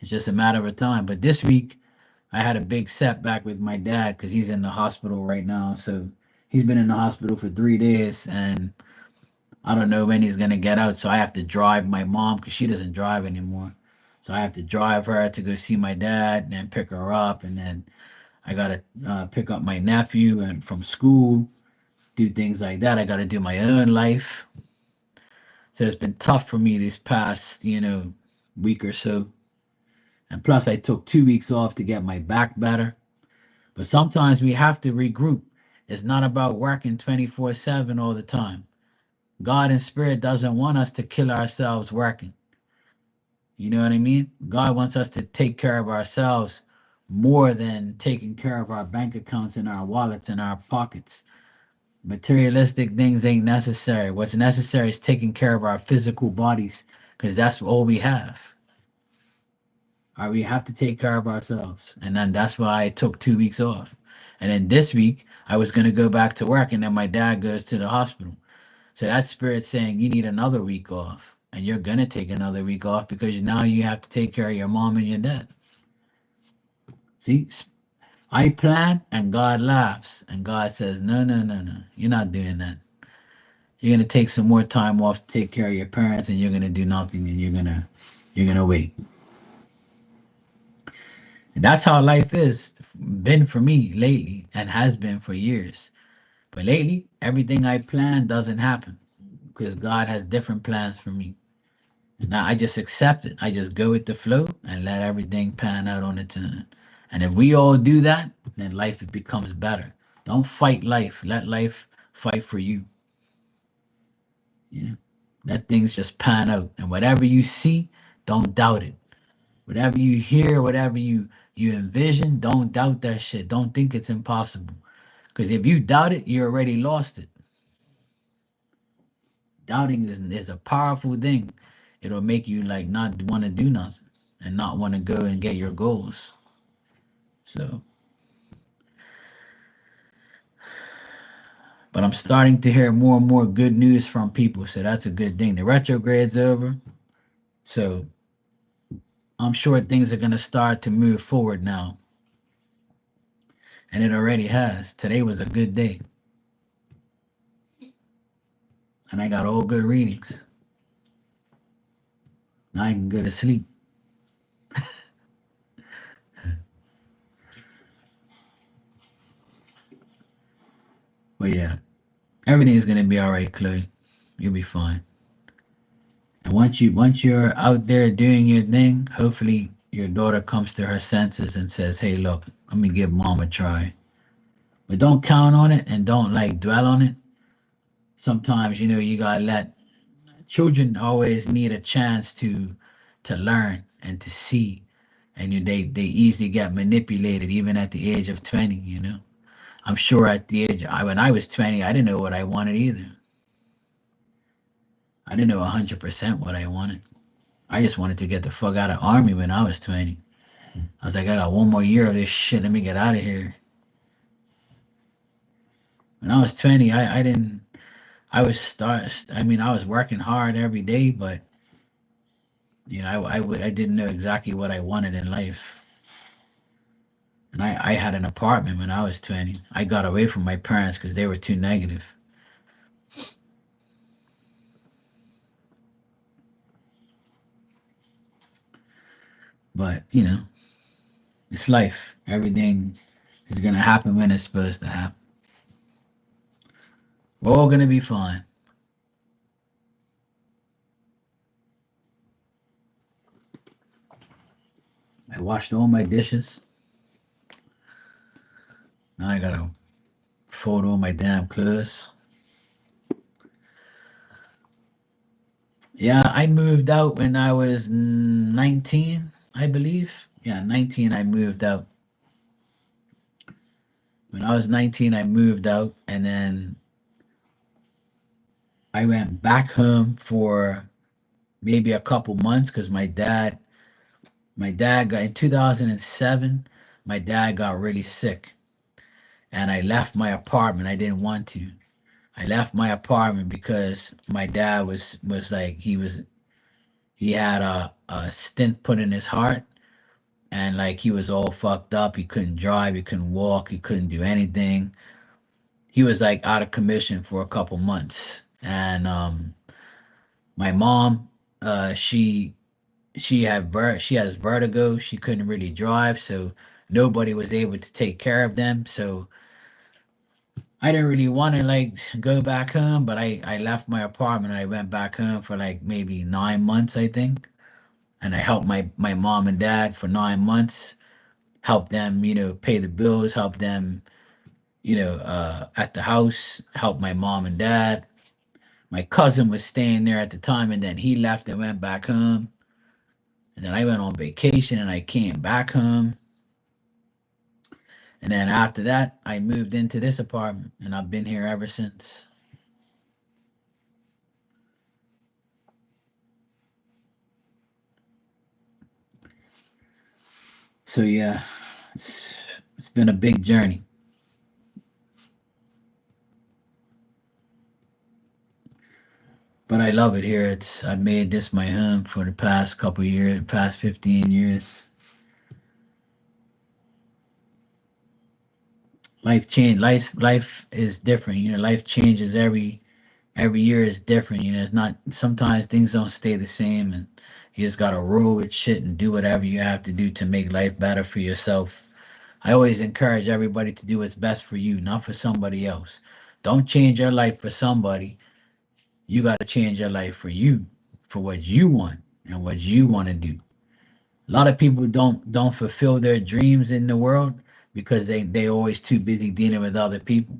It's just a matter of time. But this week, I had a big setback with my dad because he's in the hospital right now. So he's been in the hospital for 3 days and I don't know when he's gonna get out, so I have to drive my mom because she doesn't drive anymore. So I have to drive her to go see my dad and then pick her up, and then I gotta pick up my nephew and from school, do things like that. I gotta do my own life. So it's been tough for me this past, week or so. And plus, I took 2 weeks off to get my back better. But sometimes we have to regroup. It's not about working 24/7 all the time. God and Spirit doesn't want us to kill ourselves working. You know what I mean? God wants us to take care of ourselves more than taking care of our bank accounts and our wallets and our pockets. Materialistic things ain't necessary. What's necessary is taking care of our physical bodies because that's all we have. All right, we have to take care of ourselves. And then that's why I took 2 weeks off. And then this week, I was going to go back to work, and then my dad goes to the hospital. So that spirit saying you need another week off, and you're gonna take another week off because now you have to take care of your mom and your dad. See, I plan and God laughs, and God says, "No, no, no, no, you're not doing that. You're gonna take some more time off to take care of your parents, and you're gonna do nothing, and you're gonna wait." And that's how life is been for me lately, and has been for years. But lately, everything I plan doesn't happen because God has different plans for me. Now I just accept it. I just go with the flow and let everything pan out on its own. And if we all do that, then life becomes better. Don't fight life. Let life fight for you. You know, let things just pan out. And whatever you see, don't doubt it. Whatever you hear, whatever you envision, don't doubt that shit. Don't think it's impossible. Because if you doubt it, you already lost it. Doubting is a powerful thing. It'll make you like not want to do nothing and not want to go and get your goals. So, but I'm starting to hear more and more good news from people. So that's a good thing. The retrograde's over. So I'm sure things are going to start to move forward now. And it already has. Today was a good day. And I got all good readings. Now I can go to sleep. But yeah, everything's gonna be all right, Chloe. You'll be fine. And once you're out there doing your thing, hopefully your daughter comes to her senses and says, "Hey, look, let me give mom a try." But don't count on it and don't like dwell on it. Sometimes you gotta let children always need a chance to learn and to see, and they easily get manipulated even at the age of 20. I'm sure at the age when I was 20, I didn't know what I wanted either. I didn't know 100% what I wanted. I just wanted to get the fuck out of army when I was 20. I was like, I got one more year of this shit. Let me get out of here. When I was 20, I didn't. I was start. I mean, I was working hard every day, but I didn't know exactly what I wanted in life. And I had an apartment when I was 20. I got away from my parents because they were too negative. But it's life. Everything is gonna happen when it's supposed to happen. We're all gonna be fine. I washed all my dishes. Now I gotta fold all my damn clothes. Yeah, I moved out when I was 19, I believe. Yeah, 19, I moved out. When I was 19, I moved out, and then I went back home for maybe a couple months because my dad got in 2007. My dad got really sick, and I left my apartment. I didn't want to. I left my apartment because my dad was like he had a stent put in his heart, and like he was all fucked up. He couldn't drive, he couldn't walk, he couldn't do anything. He was like out of commission for a couple months. And my mom, she has vertigo. She couldn't really drive, so nobody was able to take care of them. So I didn't really want to like go back home, but I left my apartment. I went back home for like maybe 9 months, I think, and I helped my mom and dad for 9 months. Help them, pay the bills. Help them, at the house. Help my mom and dad. My cousin was staying there at the time, and then he left and went back home. And then I went on vacation and I came back home. And then after that, I moved into this apartment and I've been here ever since. So yeah, it's been a big journey, but I love it here. I made this my home for the past couple years, past 15 years. Life is different. Life changes every year is different. It's not sometimes things don't stay the same, and you just gotta roll with shit and do whatever you have to do to make life better for yourself. I always encourage everybody to do what's best for you, not for somebody else. Don't change your life for somebody. You gotta change your life for you, for what you want and what you want to do. A lot of people don't fulfill their dreams in the world because they always too busy dealing with other people.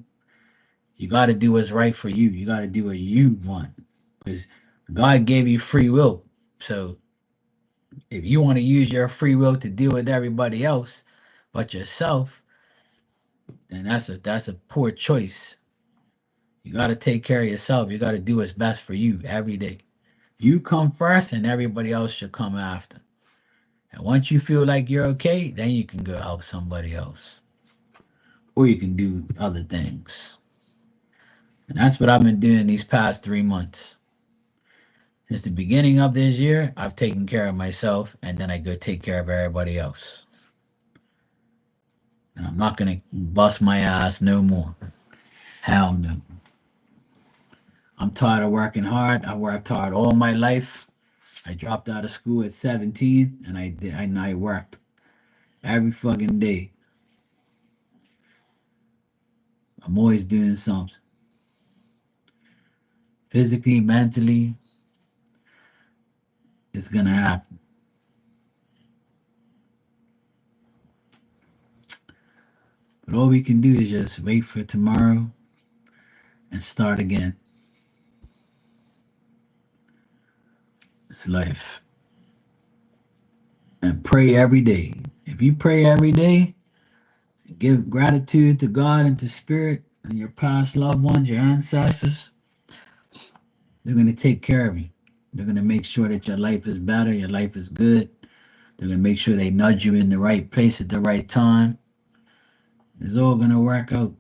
You got to do what's right for you. You got to do what you want because God gave you free will. So if you want to use your free will to deal with everybody else but yourself, then that's a poor choice. You got to take care of yourself. You got to do what's best for you every day. You come first, and everybody else should come after. And once you feel like you're okay, then you can go help somebody else, or you can do other things. And that's what I've been doing these past 3 months. Since the beginning of this year, I've taken care of myself, and then I go take care of everybody else. And I'm not gonna bust my ass no more. Hell no. I'm tired of working hard. I worked hard all my life. I dropped out of school at 17, and I worked every fucking day. I'm always doing something. physically, mentally, it's gonna happen. But all we can do is just wait for tomorrow and start again. It's life. And pray every day. If you pray every day, give gratitude to God and to Spirit and your past loved ones, your ancestors, they're going to take care of you. They're going to make sure that your life is better, your life is good. They're going to make sure they nudge you in the right place at the right time. It's all going to work out.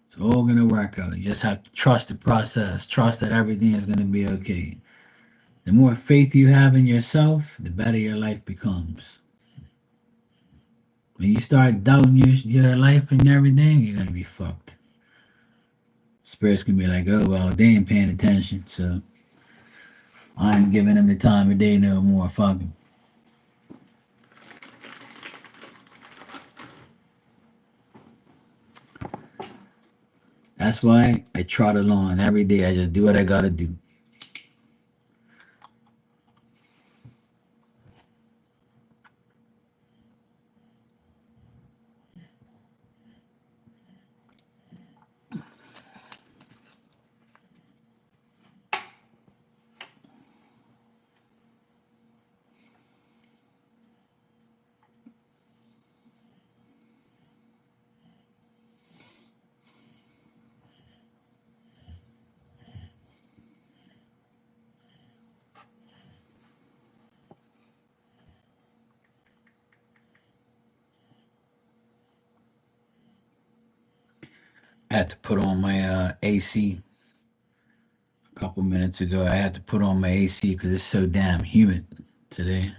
It's all going to work out. You just have to trust the process, trust that everything is going to be okay. The more faith you have in yourself, the better your life becomes. When you start doubting your life and everything, you're going to be fucked. Spirits can be like, oh, well, they ain't paying attention, so I ain't giving them the time of day no more. Fuck 'em. That's why I trot along every day. I just do what I gotta do. I had to put on my AC a couple minutes ago. I had to put on my AC because it's so damn humid today.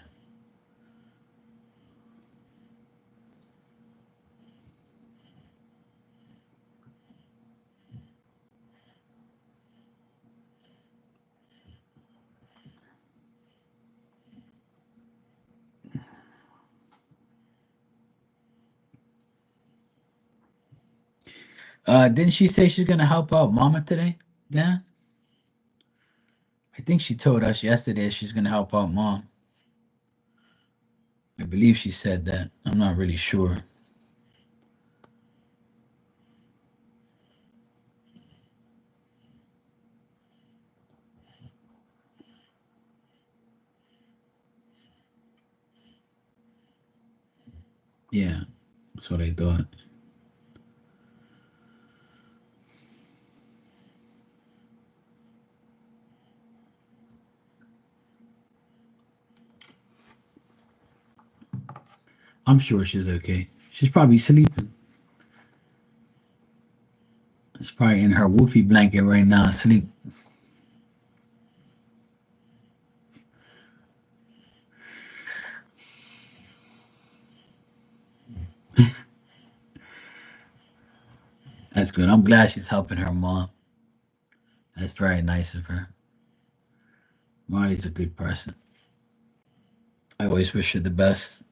Didn't she say she's gonna help out Mama today? Dan? I think she told us yesterday she's gonna help out Mom. I believe she said that. I'm not really sure. Yeah, that's what I thought. I'm sure she's okay. She's probably sleeping. She's probably in her woofy blanket right now, asleep. That's good. I'm glad she's helping her mom. That's very nice of her. Marley's a good person. I always wish her the best.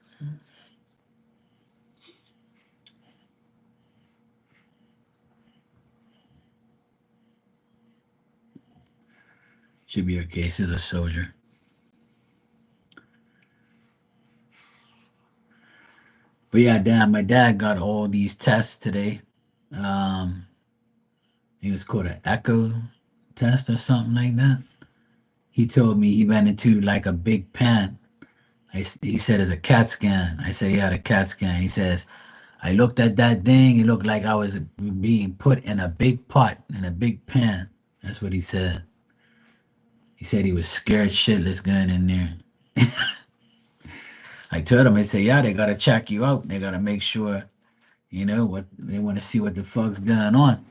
She'll be okay. She's a soldier. But yeah, damn, my dad got all these tests today. Um, it was called an echo test or something like that. He told me he went into like a big pan. He said it's a CAT scan. I said, yeah, the CAT scan. He says, I looked at that thing. It looked like I was being put in a big pot, in a big pan. That's what he said. He said he was scared shitless going in there. I told him, I said, yeah, they got to check you out. They got to make sure, what they want to see what the fuck's going on.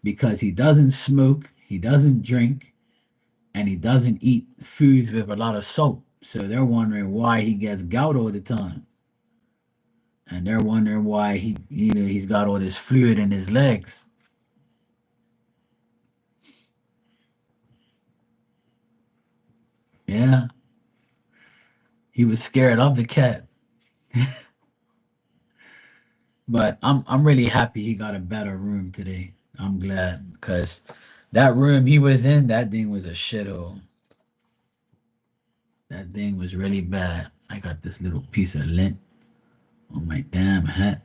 Because he doesn't smoke, he doesn't drink, and he doesn't eat foods with a lot of salt. So they're wondering why he gets gout all the time. And they're wondering why he's got all this fluid in his legs. Yeah, he was scared of the cat. But I'm really happy he got a better room today. I'm glad because that room he was in, that thing was a shithole. That thing was really bad. I got this little piece of lint on my damn hat,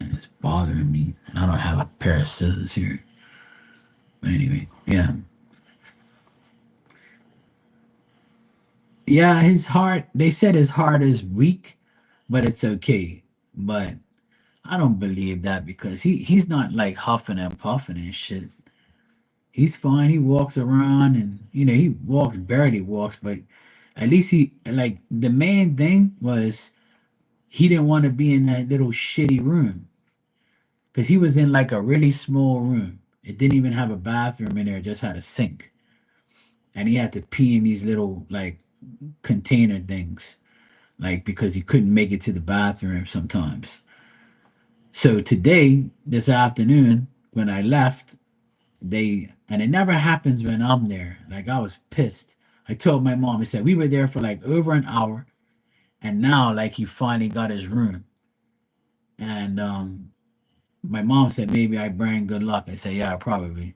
and it's bothering me. And I don't have a pair of scissors here. But anyway, yeah, yeah. His heart. They said his heart is weak, but it's okay. But I don't believe that because he's not like huffing and puffing and shit. He's fine. He walks around and he walks barely walks, but at least he like the main thing was he didn't want to be in that little shitty room because he was in like a really small room. It didn't even have a bathroom in there; it just had a sink, and he had to pee in these little like container things, like because he couldn't make it to the bathroom sometimes. So today, this afternoon, when I left, and it never happens when I'm there. Like I was pissed. I told my mom, I said, we were there for like over an hour, and now like he finally got his room. And my mom said maybe I bring good luck. I said, yeah, probably.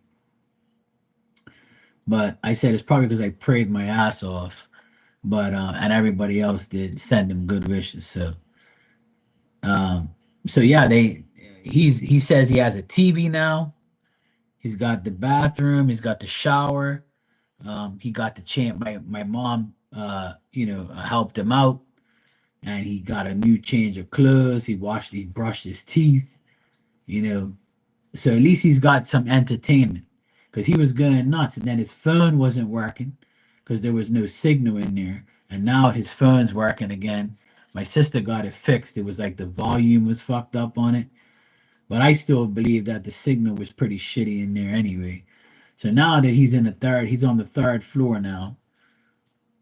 But I said it's probably because I prayed my ass off. But and everybody else did send him good wishes. Um so yeah, he says he has a TV now. He's got the bathroom, he's got the shower. He got the chance. My mom, helped him out, and he got a new change of clothes. He brushed his teeth. You know, so at least he's got some entertainment because he was going nuts, and then his phone wasn't working because there was no signal in there, and now his phone's working again. My sister got it fixed. It was like the volume was fucked up on it, but I still believe that the signal was pretty shitty in there anyway. So now that he's on the third floor now,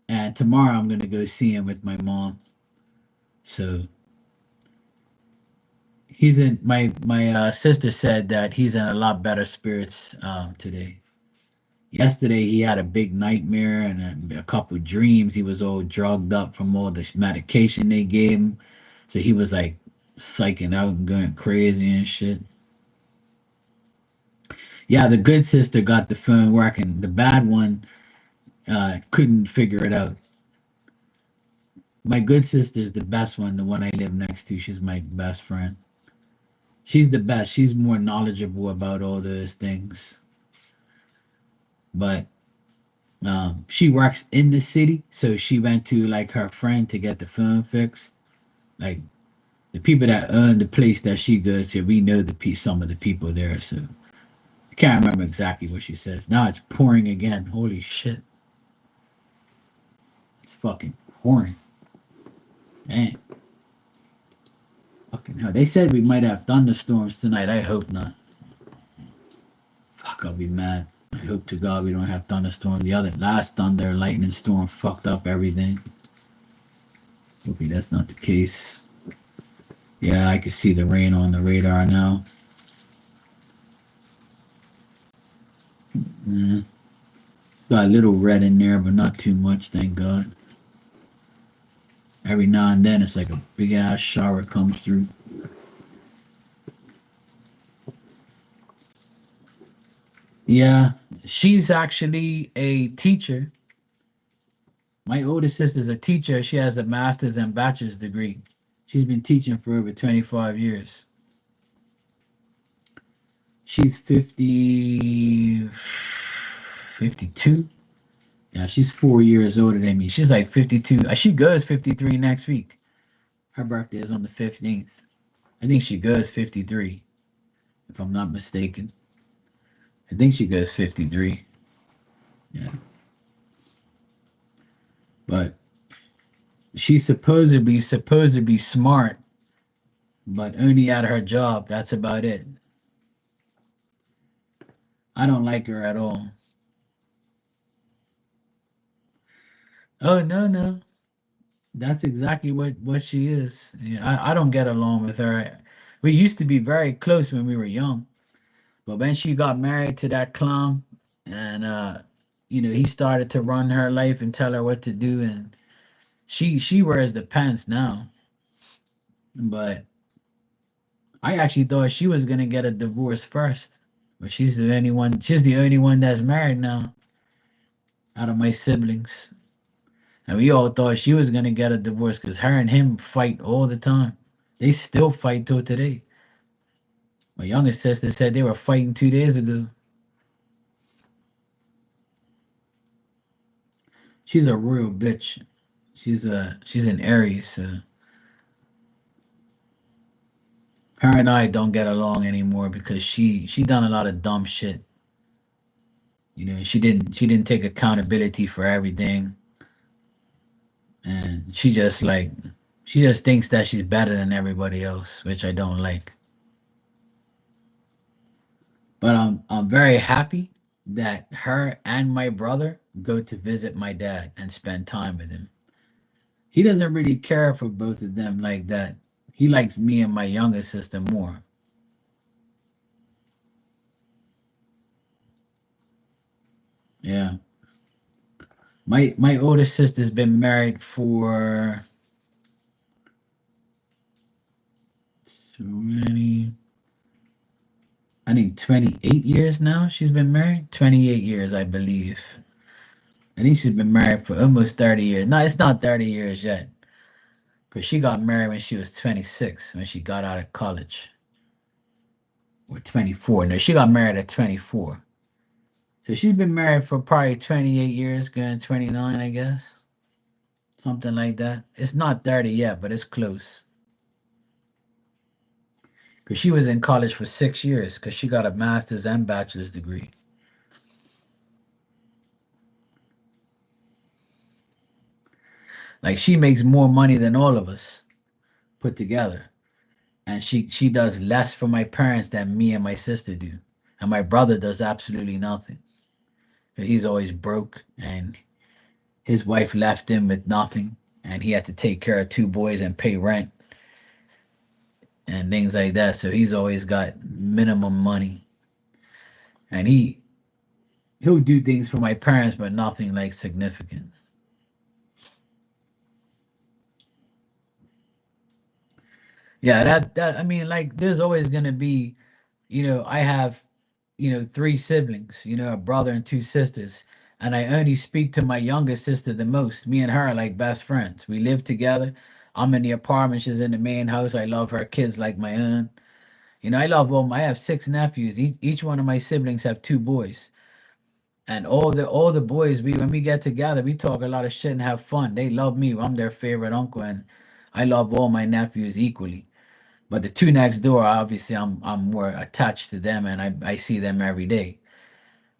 and tomorrow I'm gonna go see him with my mom. So he's in my sister said that he's in a lot better spirits today. Yesterday he had a big nightmare and a couple dreams. He was all drugged up from all this medication they gave him, so he was like psyching out and going crazy and shit. Yeah, the good sister got the phone working. The bad one couldn't figure it out. My good sister's the best one, the one I live next to. She's my best friend. She's the best. She's more knowledgeable about all those things. But she works in the city, so she went to like her friend to get the phone fixed. Like the people that own the place that she goes to, we know some of the people there. So I can't remember exactly what she says. Now it's pouring again. Holy shit! It's fucking pouring. Man, fucking hell. They said we might have thunderstorms tonight. I hope not. Fuck, I'll be mad. I hope to God we don't have thunderstorm. The other last thunder and lightning storm fucked up everything. Hopefully that's not the case. Yeah, I can see the rain on the radar now. Mm. Got a little red in there, but not too much, thank God. Every now and then it's like a big ass shower comes through. Yeah, she's actually a teacher. My oldest sister's a teacher. She has a master's and bachelor's degree. She's been teaching for over 25 years. She's 52. Yeah, she's 4 years older than me. She's like 52. She goes 53 next week. Her birthday is on the 15th. I think she goes 53, if I'm not mistaken. I think she goes 53. Yeah. But she's supposed to be smart, but only at her job. That's about it. I don't like her at all. Oh no, no. That's exactly what she is. Yeah, I don't get along with her. We used to be very close when we were young, but when she got married to that clown, and he started to run her life and tell her what to do, and she wears the pants now. But I actually thought she was gonna get a divorce first, but she's the only one. She's the only one that's married now out of my siblings. And we all thought she was gonna get a divorce because her and him fight all the time. They still fight till today. My youngest sister said they were fighting 2 days ago. She's a royal bitch. She's an Aries, so her and I don't get along anymore because she done a lot of dumb shit. You know, she didn't take accountability for everything, and she just thinks that she's better than everybody else, which I don't like. But I'm very happy that her and my brother go to visit my dad and spend time with him. He doesn't really care for both of them like that. He likes me and my younger sister more. Yeah. My oldest sister's been married for so many, I think 28 years now. She's been married 28 years, I believe. I think she's been married for almost 30 years. No, it's not 30 years yet. Because she got married when she was 26, when she got out of college. Or 24. No, she got married at 24. So she's been married for probably 28 years, going 29, I guess. Something like that. It's not 30 yet, but it's close. Because she was in college for 6 years, because she got a master's and bachelor's degree. Like she makes more money than all of us put together. And she does less for my parents than me and my sister do. And my brother does absolutely nothing. He's always broke, and his wife left him with nothing, and he had to take care of two boys and pay rent and things like that. So he's always got minimum money, and he'll do things for my parents, but nothing like significant. Yeah, that I mean, like, there's always gonna be, I have, three siblings, a brother and two sisters, and I only speak to my youngest sister the most. Me and her are like best friends. We live together. I'm in the apartment. She's in the main house. I love her kids like my own. I love all. I have six nephews. Each one of my siblings have two boys, and all the boys. We When we get together, we talk a lot of shit and have fun. They love me. I'm their favorite uncle, and I love all my nephews equally. But the two next door, obviously, I'm more attached to them, and I see them every day,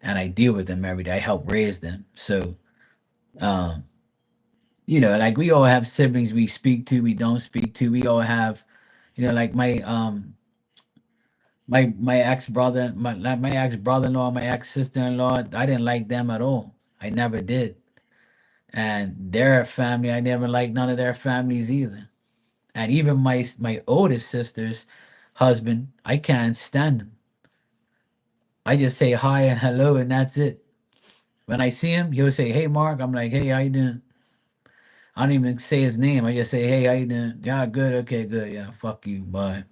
and I deal with them every day. I help raise them. So, um, like we all have siblings we speak to, we don't speak to. We all have, like my ex brother, my ex brother in law, my ex sister in law. I didn't like them at all. I never did. And their family, I never liked none of their families either. And even my oldest sister's husband, I can't stand him. I just say hi and hello, and that's it. When I see him, he'll say, "Hey, Mark." I'm like, "Hey, how you doing?" I don't even say his name. I just say, "Hey, how you doing?" "Yeah, good. Okay, good. Yeah, fuck you. Bye."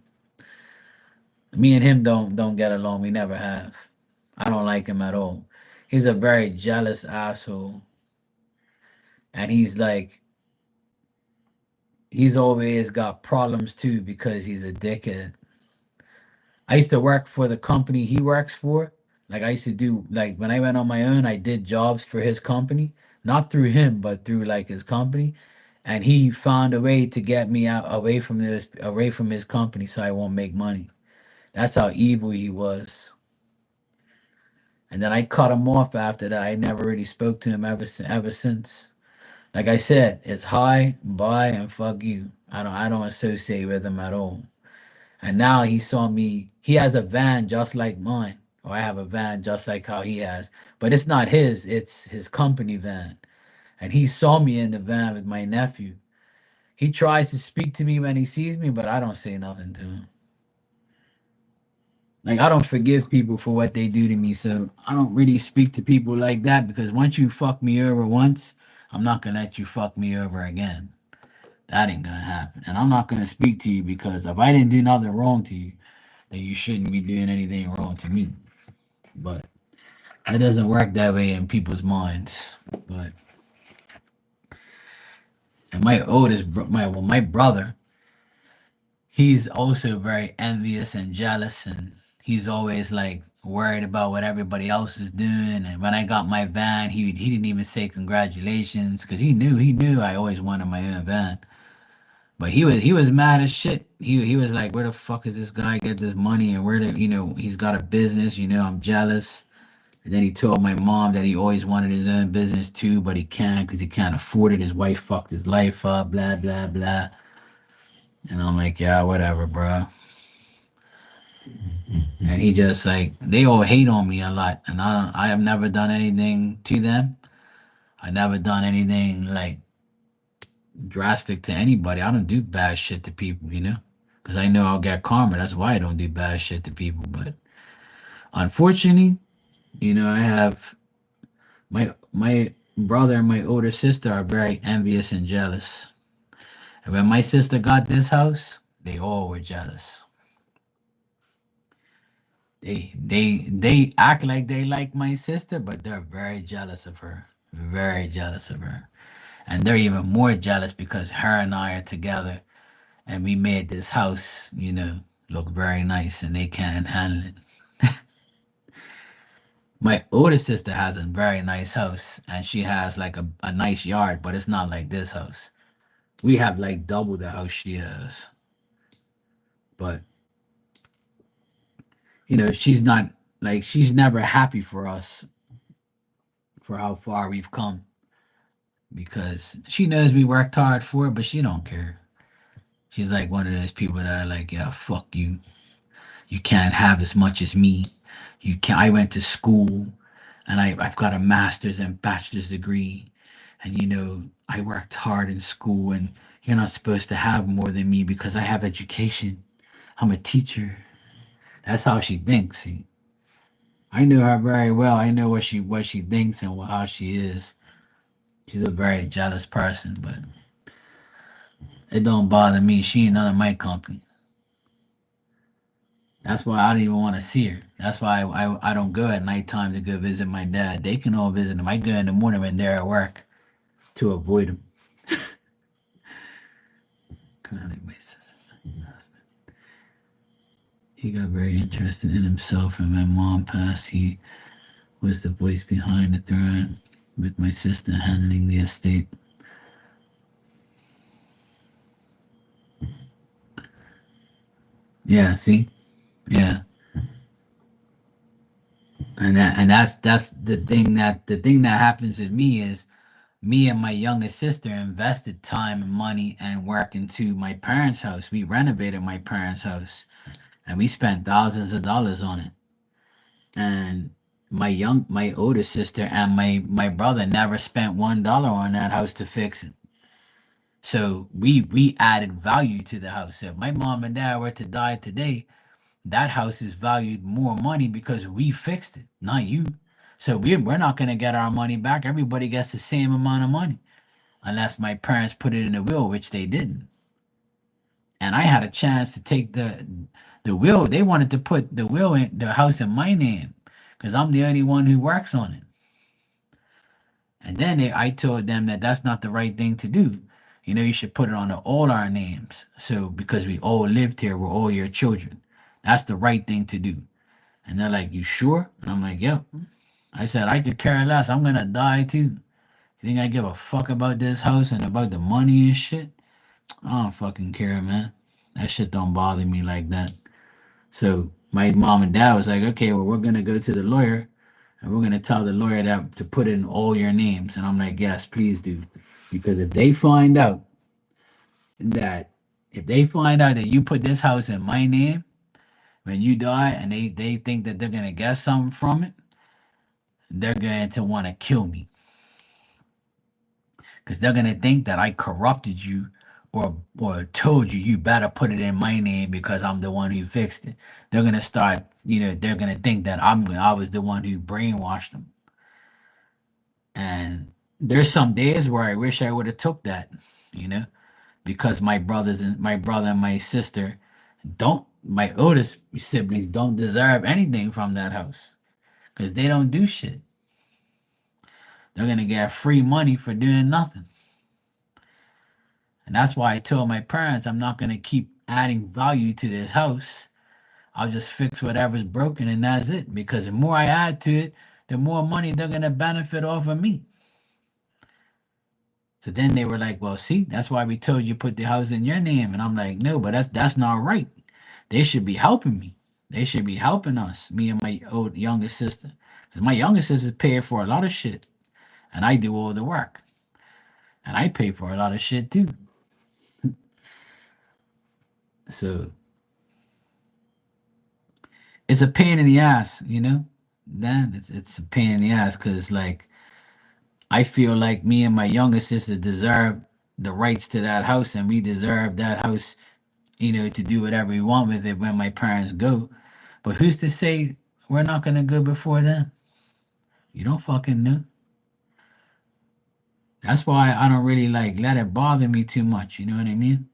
Me and him don't get along. We never have. I don't like him at all. He's a very jealous asshole, and he's always got problems too because he's a dickhead. I used to work for the company he works for. Like I used to do like when I went on my own, I did jobs for his company, not through him, but through like his company. And he found a way to get me out away from his company so I won't make money. That's how evil he was. And then I cut him off after that. I never really spoke to him ever since. Like I said, it's hi, bye, and fuck you. I don't associate with him at all. And now he saw me. He has a van just like mine, or I have a van just like how he has. But it's not his. It's his company van. And he saw me in the van with my nephew. He tries to speak to me when he sees me, but I don't say nothing to him. Like I don't forgive people for what they do to me, so I don't really speak to people like that because once you fuck me over once, I'm not gonna let you fuck me over again. That ain't gonna happen. And I'm not gonna speak to you because if I didn't do nothing wrong to you, that you shouldn't be doing anything wrong to me. But it doesn't work that way in people's minds. But and my oldest, my brother, he's also very envious and jealous, and he's always like worried about what everybody else is doing. And when I got my van, he didn't even say congratulations because he knew I always wanted my own van. But he was mad as shit. He was like, where the fuck is this guy get this money, and where the he's got a business. I'm jealous. And then he told my mom that he always wanted his own business too, but he can't because he can't afford it. His wife fucked his life up, blah blah blah. And I'm like, yeah, whatever, bro. And he just like they all hate on me a lot, and I have never done anything to them. I never done anything like drastic to anybody. I don't do bad shit to people, because I know I'll get karma. That's why I don't do bad shit to people. But unfortunately, I have my brother and my older sister are very envious and jealous. And when my sister got this house, they all were jealous. They act like they like my sister, but they're very jealous of her. Very jealous of her. And they're even more jealous because her and I are together and we made this house, look very nice and they can't handle it. My older sister has a very nice house and she has like a nice yard, but it's not like this house. We have like double the house she has. But she's not like she's never happy for us for how far we've come because she knows we worked hard for it, but she don't care. She's like one of those people that are like, yeah, fuck you. You can't have as much as me. You can I went to school and I've got a master's and bachelor's degree. And I worked hard in school and you're not supposed to have more than me because I have education. I'm a teacher. That's how she thinks. See, I knew her very well. I know what she thinks and how she is. She's a very jealous person, but it don't bother me. She ain't none of my company. That's why I don't even want to see her. That's why I don't go at nighttime to go visit my dad. They can all visit him. I go in the morning when they're at work to avoid him. He got very interested in himself, and when mom passed, he was the voice behind the throne, with my sister handling the estate. Yeah, see? Yeah. And that's the thing that happens with me is me and my youngest sister invested time and money and work into my parents' house. We renovated my parents' house and we spent thousands of dollars on it. And my older sister and my brother never spent $1 on that house to fix it. So we added value to the house. If my mom and dad were to die today, that house is valued more money because we fixed it, not you. So we're not gonna get our money back. Everybody gets the same amount of money, unless my parents put it in a will, which they didn't. And I had a chance to take the will. They wanted to put the house in my name, because I'm the only one who works on it. And then I told them that that's not the right thing to do. You should put it on all our names. So because we all lived here, we're all your children. That's the right thing to do. And they're like, "You sure?" And I'm like, "Yep." I said, "I could care less. I'm gonna die too. You think I give a fuck about this house and about the money and shit? I don't fucking care, man. That shit don't bother me like that." So my mom and dad was like, "Okay, well, we're gonna go to the lawyer and we're gonna tell the lawyer that to put in all your names." And I'm like, "Yes, please do." Because that if they find out that you put this house in my name when you die and they think that they're gonna get something from it, they're going to want to kill me because they're going to think that I corrupted you or told you better put it in my name because I'm the one who fixed it. They're going to start, they're going to think that I was the one who brainwashed them. And there's some days where I wish I would have took that, you know, because my brother and my sister don't my oldest siblings don't deserve anything from that house because they don't do shit. They're gonna get free money for doing nothing. And that's why I told my parents I'm not gonna keep adding value to this house. I'll just fix whatever's broken and that's it. Because the more I add to it, the more money they're gonna benefit off of me. So then they were like, "Well, see, that's why we told you put the house in your name." And I'm like, "No, but that's not right. They should be helping me. They should be helping us, me and my old youngest sister. Because my youngest sister's paid for a lot of shit, and I do all the work, and I pay for a lot of shit too. So it's a pain in the ass, you know. Then it's a pain in the ass because like I feel like me and my youngest sister deserve the rights to that house, and we deserve that house, to do whatever we want with it when my parents go. But who's to say we're not gonna go before them? You don't fucking know. That's why I don't really like let it bother me too much. You know what I mean?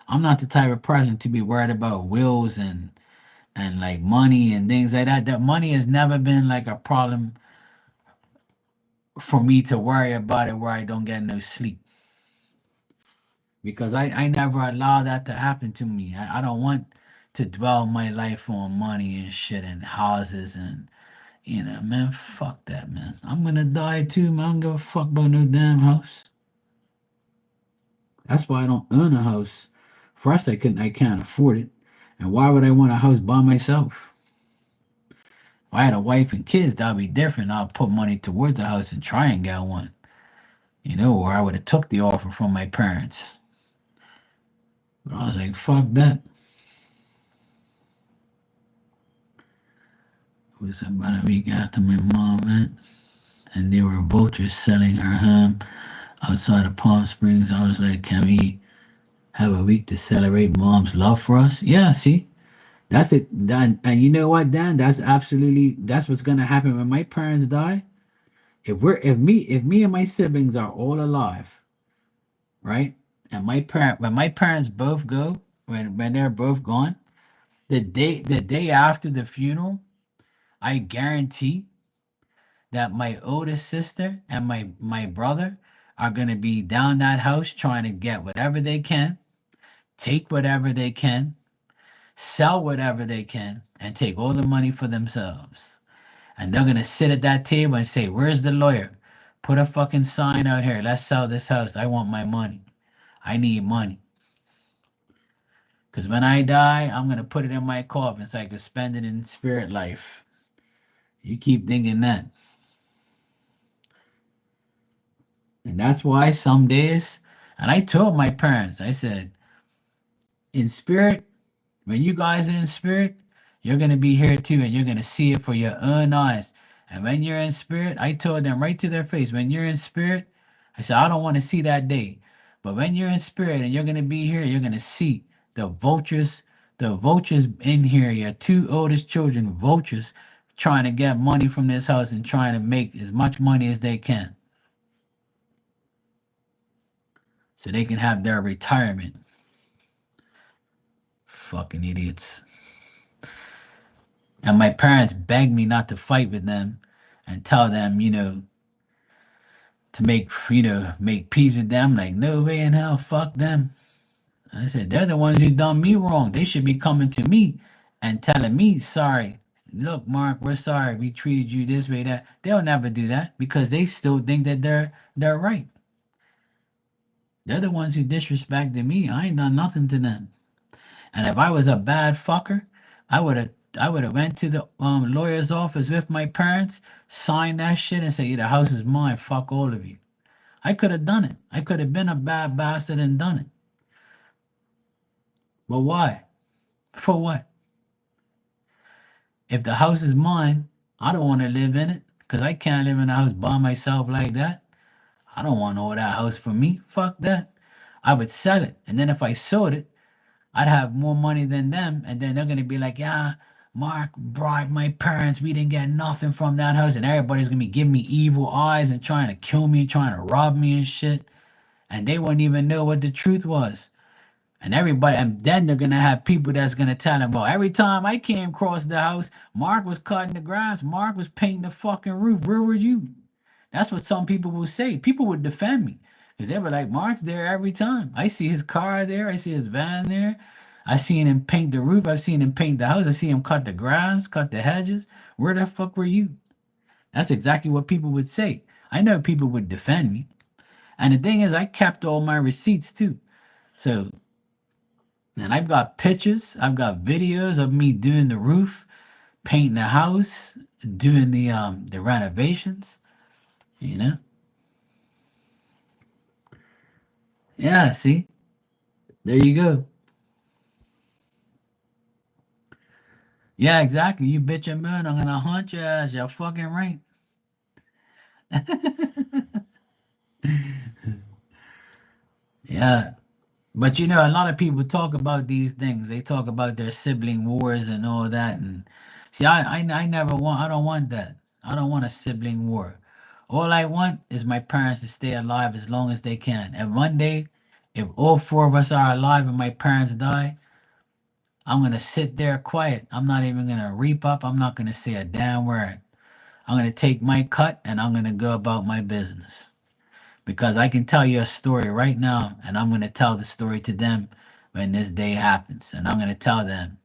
I'm not the type of person to be worried about wills and like money and things like that. That money has never been like a problem for me to worry about it where I don't get no sleep. Because I never allow that to happen to me. I don't want to dwell my life on money and shit and houses and man, fuck that, man. I'm gonna die too, man. I don't give a fuck about no damn house. That's why I don't own a house. First, I can't afford it, and why would I want a house by myself? If I had a wife and kids, that'd be different. I'll put money towards a house and try and get one, or I would have took the offer from my parents. But I was like, fuck that. It was about a week after my mom went, and there were vultures selling her home outside of Palm Springs. I was like, can we have a week to celebrate mom's love for us? Yeah, see, that's it. And you know what, Dan? That's what's gonna happen when my parents die. If me and my siblings are all alive, right? And when my parents both go, when they're both gone, the day after the funeral, I guarantee that my oldest sister and my brother are gonna be down that house trying to get whatever they can, take whatever they can, sell whatever they can, and take all the money for themselves. And they're gonna sit at that table and say, "Where's the lawyer? Put a fucking sign out here. Let's sell this house. I want my money. I need money." Because when I die, I'm gonna put it in my coffin so I can spend it in spirit life. You keep thinking that. And that's why some days, and I told my parents, I said, in spirit, when you guys are in spirit, you're going to be here too, and you're going to see it for your own eyes. And when you're in spirit, I told them right to their face, when you're in spirit, I said, I don't want to see that day. But when you're in spirit and you're going to be here, you're going to see the vultures in here, your two oldest children, vultures, trying to get money from this house and trying to make as much money as they can so they can have their retirement. Fucking idiots. And my parents begged me not to fight with them and tell them, to make peace with them. Like, no way in hell, fuck them. I said, they're the ones who done me wrong. They should be coming to me and telling me, sorry. Look, Mark, we're sorry. We treated you this way, that. They'll never do that because they still think that they're right. They're the ones who disrespected me. I ain't done nothing to them. And if I was a bad fucker, I would have went to the lawyer's office with my parents, signed that shit, and said, "Yeah, the house is mine. Fuck all of you." I could have done it. I could have been a bad bastard and done it. But why? For what? If the house is mine, I don't want to live in it because I can't live in a house by myself like that. I don't want all that house for me. Fuck that. I would sell it, and then if I sold it, I'd have more money than them, and then they're gonna be like, "Yeah, Mark bribed my parents. We didn't get nothing from that house," and everybody's gonna be giving me evil eyes and trying to kill me, trying to rob me and shit, and they wouldn't even know what the truth was. And everybody, and then they're gonna have people that's gonna tell them, well, every time I came across the house, Mark was cutting the grass, Mark was painting the fucking roof. Where were you? That's what some people will say. People would defend me because they were like, Mark's there every time. I see his car there, I see his van there. I seen him paint the roof, I've seen him paint the house, I see him cut the grass, cut the hedges. Where the fuck were you? That's exactly what people would say. I know people would defend me. And the thing is, I kept all my receipts too. So, and I've got pictures, I've got videos of me doing the roof, painting the house, doing the renovations, you know? Yeah, see? There you go. Yeah, exactly. You bitch and moan, I'm gonna haunt your ass. You're fucking right. Yeah. But you know, a lot of people talk about these things. They talk about their sibling wars and all that. And see, I never want, I don't want that. I don't want a sibling war. All I want is my parents to stay alive as long as they can. And one day, if all four of us are alive and my parents die, I'm going to sit there quiet. I'm not even going to reap up. I'm not going to say a damn word. I'm going to take my cut and I'm going to go about my business. Because I can tell you a story right now, and I'm going to tell the story to them when this day happens. And I'm going to tell them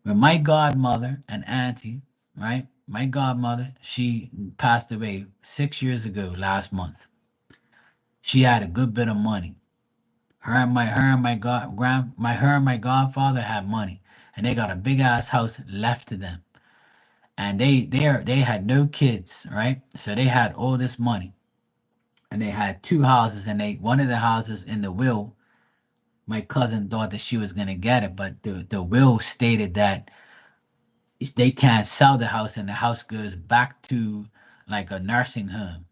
when my godmother and auntie, right? My godmother, she passed away 6 years ago last month. She had a good bit of money. Her and my godfather had money, and they got a big ass house left to them. And they had no kids, right? So they had all this money, and they had two houses, and they one of the houses in the will, my cousin thought that she was gonna get it, but the will stated that they can't sell the house, and the house goes back to like a nursing home.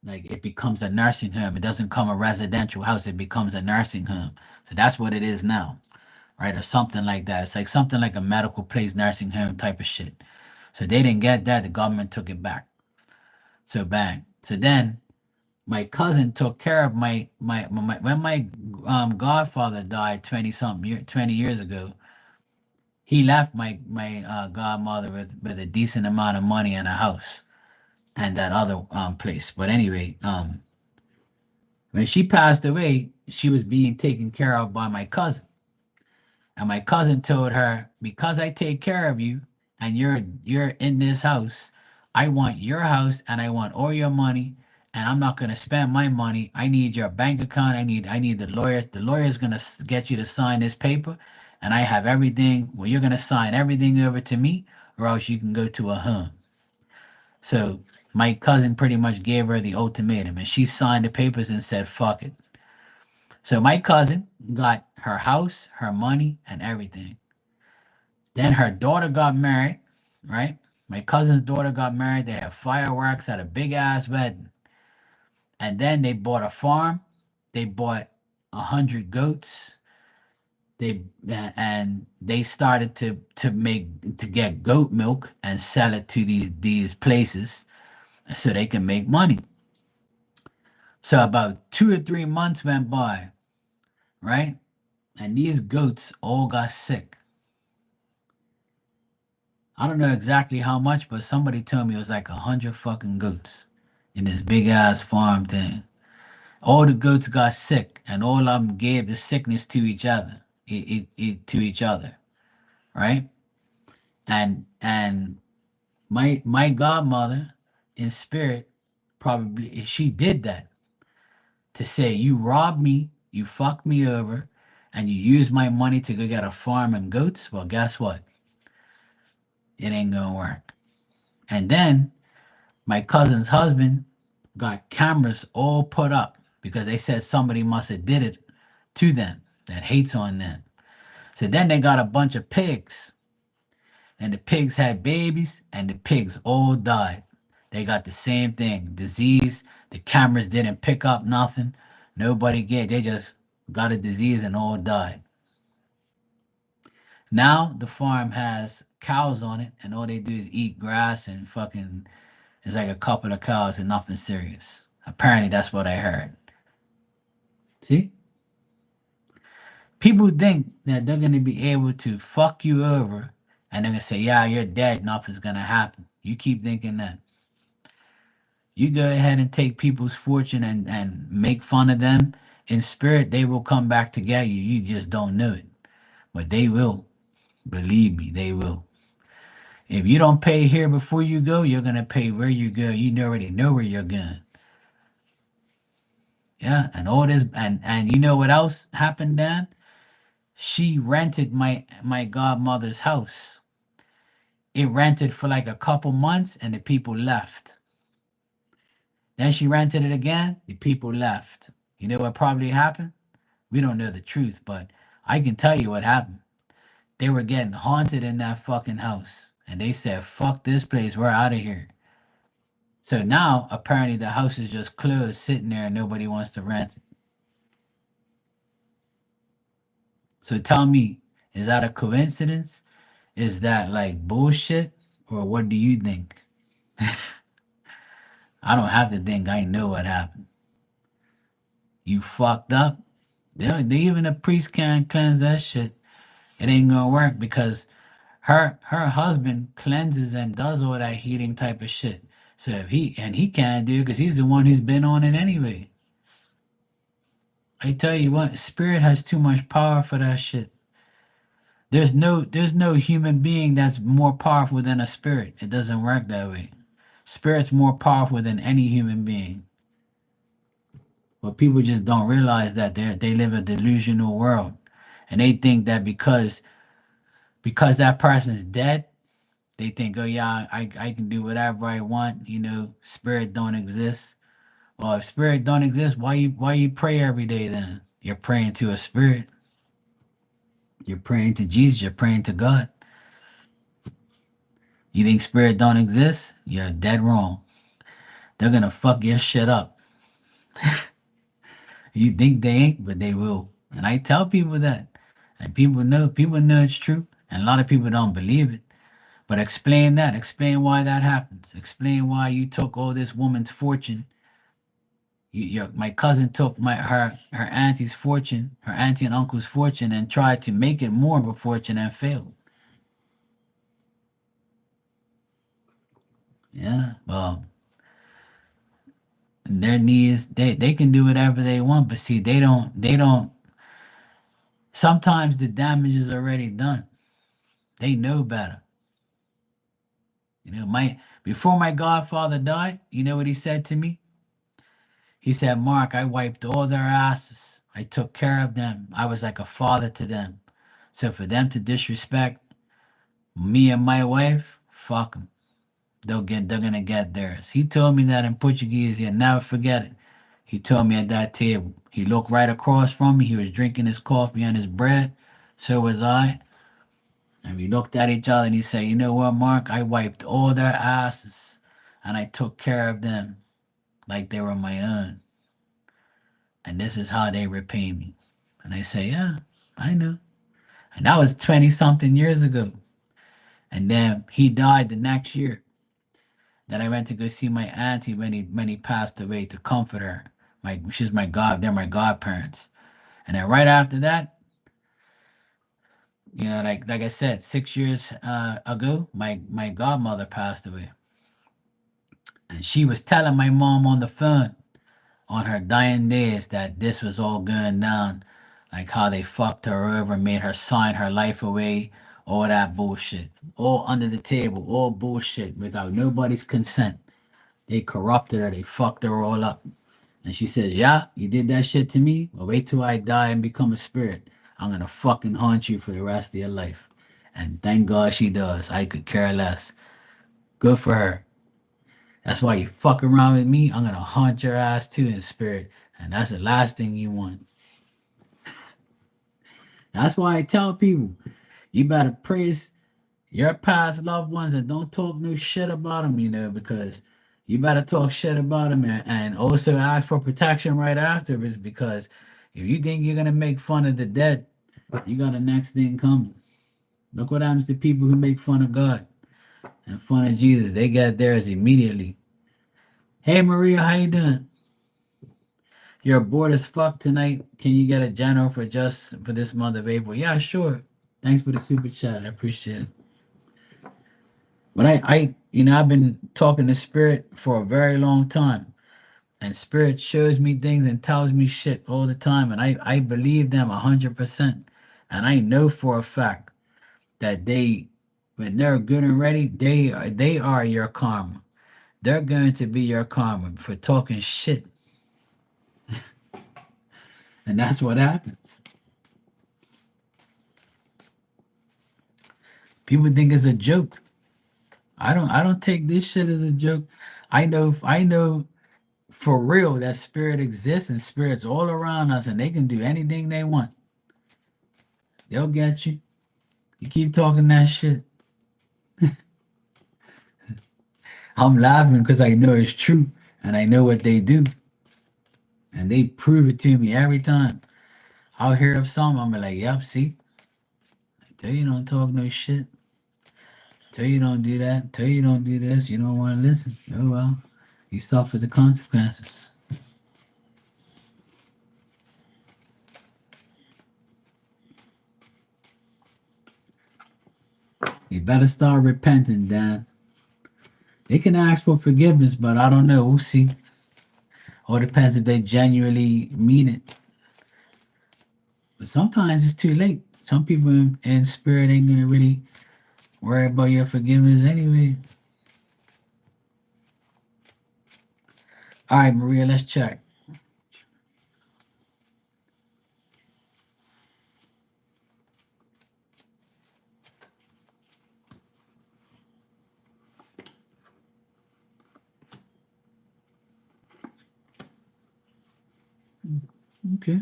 Like it becomes a nursing home. It doesn't come a residential house. It becomes a nursing home. So that's what it is now, right? Or something like that. It's like something like a medical place, nursing home type of shit. So they didn't get that. The government took it back. So bang. So then my cousin took care of my when my godfather died 20 years ago. He left my godmother with a decent amount of money and a house and that other place. But anyway, when she passed away, she was being taken care of by my cousin. And my cousin told her, because I take care of you and you're in this house, I want your house and I want all your money, and I'm not going to spend my money. I need your bank account. I need the lawyer. The lawyer is going to get you to sign this paper, and I have everything. Well, you're going to sign everything over to me, or else you can go to a home. So my cousin pretty much gave her the ultimatum, and she signed the papers and said, "Fuck it." So my cousin got her house, her money, and everything. Then her daughter got married, right? My cousin's daughter got married. They had fireworks, had a big ass wedding. And then they bought a farm. They bought 100 goats. And they started to get goat milk and sell it to these places so they can make money. So about 2 or 3 months went by, right? And these goats all got sick. I don't know exactly how much, but somebody told me it was like 100 fucking goats in this big ass farm thing. All the goats got sick, and all of them gave the sickness to each other, to each other, right? And my godmother, in spirit, probably she did that to say, you robbed me, you fucked me over, and you used my money to go get a farm and goats. Well, guess what? It ain't gonna work. And then my cousin's husband got cameras all put up because they said somebody must have did it to them that hates on them. So then they got a bunch of pigs, and the pigs had babies, and the pigs all died. They got the same thing, disease. The cameras didn't pick up nothing. Nobody get. They just got a disease and all died. Now the farm has cows on it, and all they do is eat grass and fucking. It's like a couple of cows and nothing serious. Apparently, that's what I heard. See? People think that they're gonna be able to fuck you over and they're gonna say, yeah, you're dead, nothing's gonna happen. You keep thinking that. You go ahead and take people's fortune and make fun of them. In spirit, they will come back to get you. You just don't know it. But they will. Believe me, they will. If you don't pay here before you go, you're gonna pay where you go. You already know where you're going. Yeah, and all this and you know what else happened, Dan? She rented my godmother's house. It rented for like a couple months and the people left. Then she rented it again, the people left. You know what probably happened? We don't know the truth, but I can tell you what happened. They were getting haunted in that fucking house. And they said, fuck this place, we're out of here. So now apparently the house is just closed, sitting there, and nobody wants to rent it. So tell me, is that a coincidence? Is that like bullshit? Or what do you think? I don't have to think, I know what happened. You fucked up. Even a priest can't cleanse that shit. It ain't gonna work because her husband cleanses and does all that heating type of shit. So if he can't do it because he's the one who's been on it anyway. I tell you what, spirit has too much power for that shit. There's no human being that's more powerful than a spirit. It doesn't work that way. Spirit's more powerful than any human being. But people just don't realize that they live a delusional world. And they think that because that person's dead, they think, oh yeah, I can do whatever I want, spirit don't exist. Well, if spirit don't exist, why you pray every day then? You're praying to a spirit. You're praying to Jesus, you're praying to God. You think spirit don't exist? You're dead wrong. They're gonna fuck your shit up. You think they ain't, but they will. And I tell people that. And people know it's true. And a lot of people don't believe it. But explain that. Explain why that happens. Explain why you took all this woman's fortune. My cousin took her auntie's fortune, her auntie and uncle's fortune, and tried to make it more of a fortune and failed. Yeah, well, their needs, they can do whatever they want, but see, they don't. Sometimes the damage is already done. They know better. My before my godfather died, you know what he said to me? He said, Mark, I wiped all their asses. I took care of them. I was like a father to them. So for them to disrespect me and my wife, fuck them. They're gonna get theirs. He told me that in Portuguese. He'll never forget it. He told me at that table. He looked right across from me. He was drinking his coffee and his bread. So was I. And we looked at each other and he said, you know what, Mark? I wiped all their asses and I took care of them like they were my own. And this is how they repay me. And I say, yeah, I know. And that was 20 something years ago. And then he died the next year. Then I went to go see my auntie when he passed away to comfort her. She's my they're my godparents. And then right after that, like I said, 6 years ago, my godmother passed away. And she was telling my mom on the phone on her dying days that this was all going down, like how they fucked her over, made her sign her life away, all that bullshit, all under the table, all bullshit without nobody's consent. They corrupted her, they fucked her all up. And she says, yeah, you did that shit to me? Well, wait till I die and become a spirit. I'm gonna fucking haunt you for the rest of your life. And thank God she does. I could care less. Good for her. That's why you fuck around with me. I'm gonna haunt your ass too in spirit. And that's the last thing you want. That's why I tell people, you better praise your past loved ones and don't talk no shit about them, because you better talk shit about them and also ask for protection right afterwards because if you think you're gonna make fun of the dead, you got the next thing coming. Look what happens to people who make fun of God and fun of Jesus. They get theirs immediately. Hey Maria, how you doing? You're bored as fuck tonight. Can you get a general for just for this month of April? Yeah, sure. Thanks for the super chat. I appreciate it. But I've been talking to Spirit for a very long time, and Spirit shows me things and tells me shit all the time, and I believe them 100%, and I know for a fact that when they're good and ready, they are your karma. They're going to be your karma for talking shit, and that's what happens. People think it's a joke. I don't take this shit as a joke. I know for real that spirit exists and spirits all around us and they can do anything they want. They'll get you. You keep talking that shit. I'm laughing because I know it's true and I know what they do. And they prove it to me every time. I'll hear of some, I'm like, yep, see? I tell you don't talk no shit. Tell you don't do that. Tell you don't do this. You don't want to listen. Oh well. You suffer the consequences. You better start repenting, Dan. They can ask for forgiveness, but I don't know. We'll see. All depends if they genuinely mean it. But sometimes it's too late. Some people in spirit ain't gonna really worry about your forgiveness anyway. All right, Maria, let's check. Okay.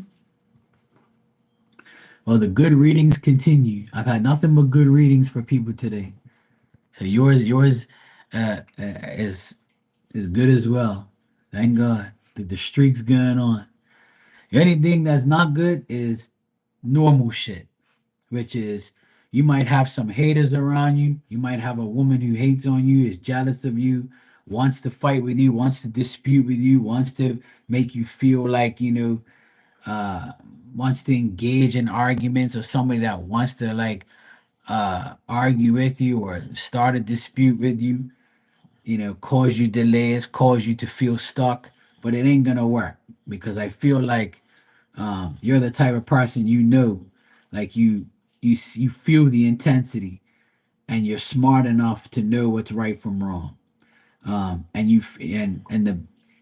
Well, the good readings continue. I've had nothing but good readings for people today. So yours, is good as well. Thank God. The streak's going on. Anything that's not good is normal shit, which is you might have some haters around you. You might have a woman who hates on you, is jealous of you, wants to fight with you, wants to dispute with you, wants to make you feel like, uh, wants to engage in arguments, or somebody that wants to like argue with you or start a dispute with you, cause you delays, cause you to feel stuck, but it ain't gonna work because I feel like you're the type of person, like you feel the intensity and you're smart enough to know what's right from wrong. And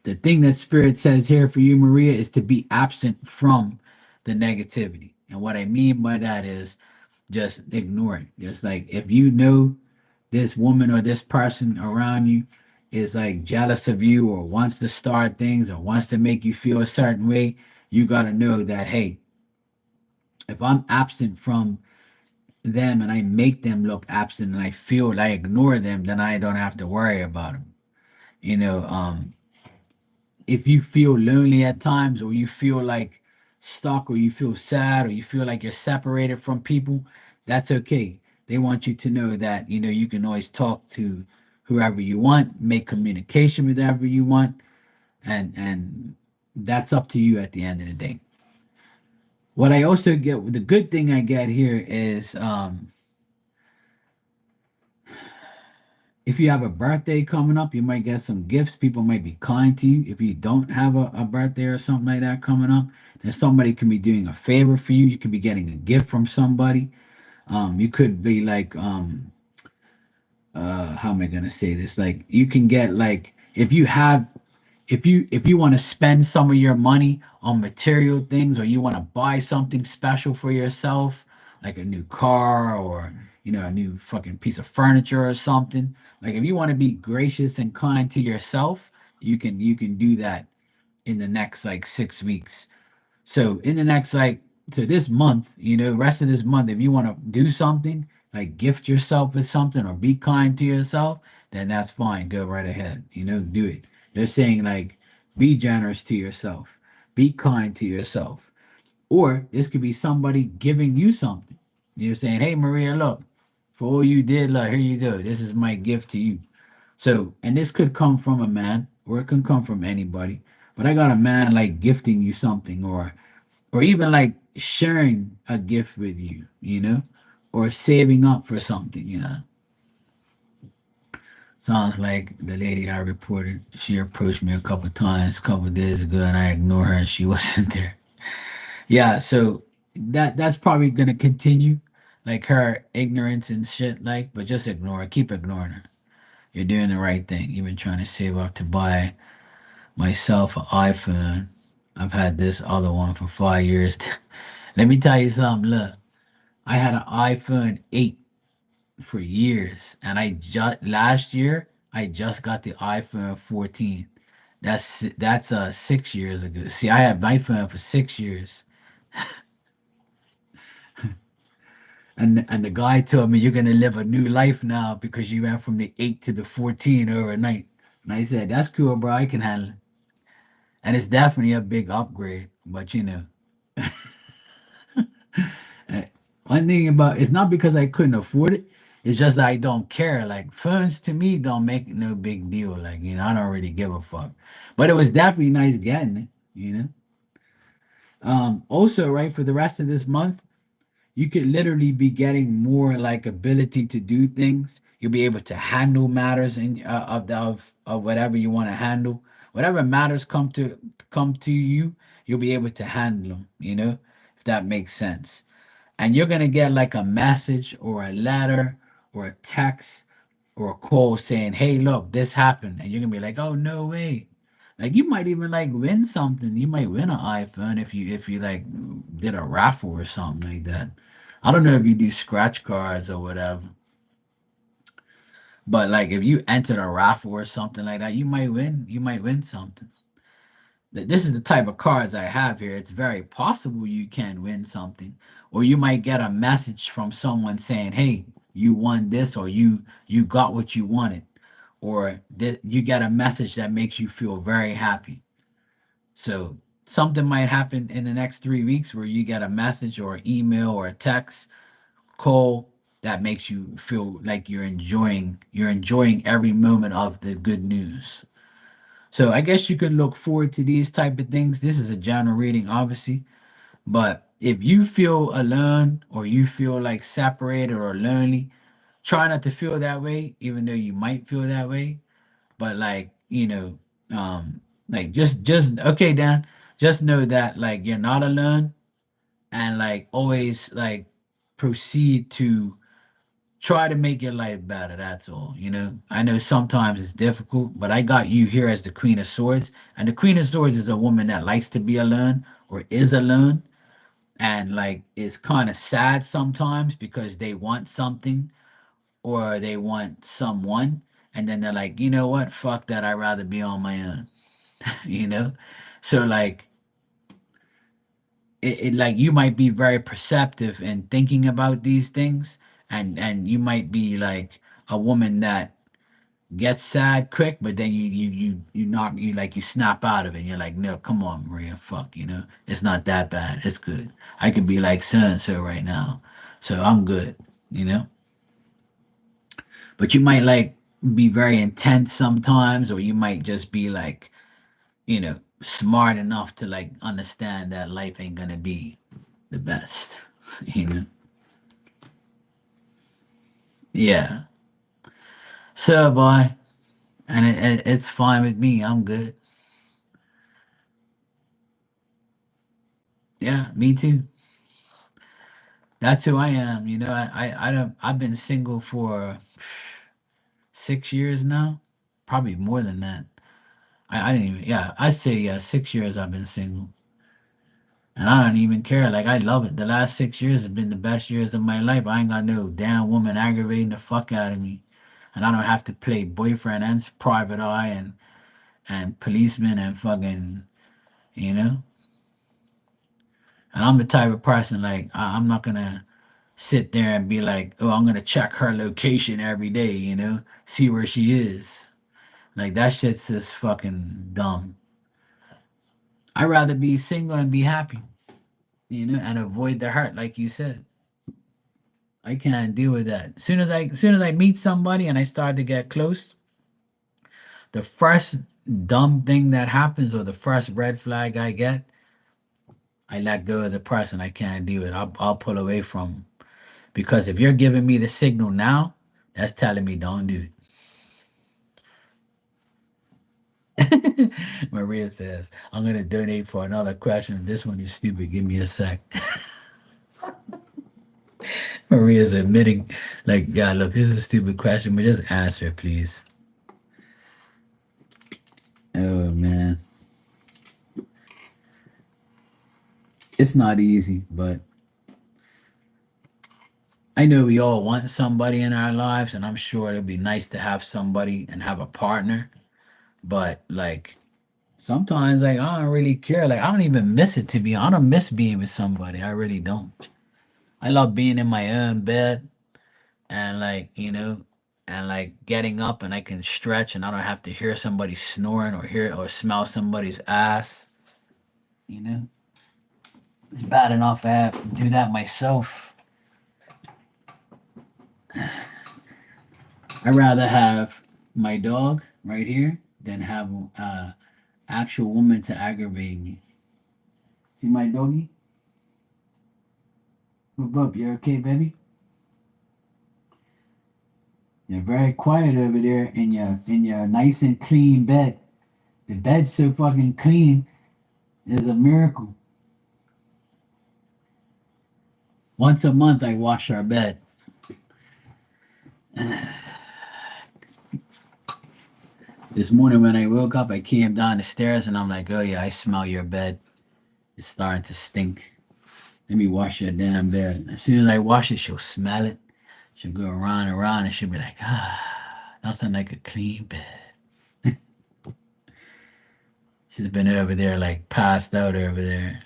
the thing that spirit says here for you, Maria, is to be absent from the negativity. And what I mean by that is just ignore it. Just like if you know this woman or this person around you is like jealous of you or wants to start things or wants to make you feel a certain way, you got to know that, hey, if I'm absent from them and I make them look absent and I feel I ignore them, then I don't have to worry about them. You know, if you feel lonely at times or you feel like stuck or you feel sad or you feel like you're separated from people, that's okay. They want you to know that, you can always talk to whoever you want, make communication with whoever you want, and that's up to you at the end of the day. What I also get, the good thing I get here is if you have a birthday coming up, you might get some gifts. People might be kind to you. If you don't have a birthday or something like that coming up, then somebody can be doing a favor for you. You could be getting a gift from somebody. You could be like, how am I gonna say this? Like you can get like if you want to spend some of your money on material things or you want to buy something special for yourself, like a new car or a new fucking piece of furniture or something. Like if you want to be gracious and kind to yourself, you can do that in the next like 6 weeks. So in the next so this month, rest of this month, if you want to do something, like gift yourself with something or be kind to yourself, then that's fine. Go right ahead. Do it. They're saying like be generous to yourself, be kind to yourself. Or this could be somebody giving you something. You're saying, hey Maria, look, for all you did, look, here you go. This is my gift to you. So, and this could come from a man or it can come from anybody. But I got a man like gifting you something, or even like sharing a gift with you, or saving up for something, Sounds like the lady I reported. She approached me a couple times, a couple days ago, and I ignored her, and she wasn't there. Yeah, so that's probably gonna continue, like her ignorance and shit. Like, but just ignore her. Keep ignoring her. You're doing the right thing. You've been trying to save up to buy myself an iPhone. I've had this other one for 5 years. Let me tell you something. Look, I had an iPhone 8 for years, and I just last year I just got the iPhone 14. That's 6 years ago. See, I had my phone for 6 years, and the guy told me you're gonna live a new life now because you went from the 8 to the 14 overnight. And I said, that's cool, bro. I can handle it. And it's definitely a big upgrade. But uh, one thing about it's not because I couldn't afford it. It's just I don't care. Like phones to me don't make no big deal. Like, I don't really give a fuck. But it was definitely nice getting it. Also, right, for the rest of this month, you could literally be getting more like ability to do things. You'll be able to handle matters in of whatever you want to handle. Whatever matters come to you, you'll be able to handle them. If that makes sense. And you're gonna get like a message or a letter or a text or a call saying, "Hey, look, this happened," and you're gonna be like, "Oh, no way!" Like you might even like win something. You might win an iPhone if you like did a raffle or something like that. I don't know if you do scratch cards or whatever, but like if you entered a raffle or something like that, you might win. You might win something. This is the type of cards I have here. It's very possible you can win something, or you might get a message from someone saying, "Hey, you won this," or you got what you wanted, or you get a message that makes you feel very happy. So something might happen in the next 3 weeks where you get a message or an email or a text call that makes you feel like you're enjoying every moment of the good news. So I guess you could look forward to these type of things. This is a general reading, obviously, but if you feel alone or you feel like separated or lonely, try not to feel that way, even though you might feel that way. But like, like just okay, Dan, just know that like you're not alone, and like always like proceed to try to make your life better. That's all. I know sometimes it's difficult, but I got you here as the Queen of Swords. And the Queen of Swords is a woman that likes to be alone or is alone and like is kind of sad sometimes because they want something or they want someone. And then they're like, you know what? Fuck that. I'd rather be on my own, you know? So, like, like you might be very perceptive in thinking about these things. And you might be like a woman that gets sad quick, but then you snap out of it. And you're like, no, come on, Maria, fuck, it's not that bad. It's good. I could be like so and so right now, so I'm good, you know. But you might like be very intense sometimes, or you might just be like, smart enough to like understand that life ain't gonna be the best, you know. Yeah. So, boy, and it's fine with me. I'm good. Yeah, me too. That's who I am. I don't. I've been single for 6 years now, probably more than that. I didn't even. Yeah, I say yeah. 6 years I've been single, and I don't even care. Like I love it. The last 6 years have been the best years of my life. I ain't got no damn woman aggravating the fuck out of me, and I don't have to play boyfriend and private eye and policeman and fucking you know. And I'm the type of person like I'm not gonna sit there and be like, oh, I'm gonna check her location every day, see where she is. Like that shit's just fucking dumb. I'd rather be single and be happy, and avoid the hurt, like you said. I can't deal with that. As soon as I meet somebody and I start to get close, the first dumb thing that happens or the first red flag I get, I let go of the person. I can't do it. I'll pull away from, because if you're giving me the signal now, that's telling me don't do it. Maria says, I'm gonna donate for another question. This one is stupid. Give me a sec. Maria's admitting, like, yeah, look, this is a stupid question, but just answer it, please. Oh man. It's not easy, but I know we all want somebody in our lives, and I'm sure it'd be nice to have somebody and have a partner. But like sometimes, like I don't really care. Like I don't even miss it to be. I don't miss being with somebody. I really don't. I love being in my own bed and like and like getting up and I can stretch and I don't have to hear somebody snoring or hear or smell somebody's ass. You know, it's bad enough I have to do that myself. I'd rather have my dog right here than have actual woman to aggravate me. See my doggy? What's up? You okay, baby? You're very quiet over there in your nice and clean bed. The bed's so fucking clean. It's a miracle. Once a month, I wash our bed. This morning when I woke up, I came down the stairs and I'm like, oh yeah, I smell your bed. It's starting to stink. Let me wash your damn bed. As soon as I wash it, she'll smell it. She'll go around and around and she'll be like, nothing like a clean bed. She's been over there like passed out over there.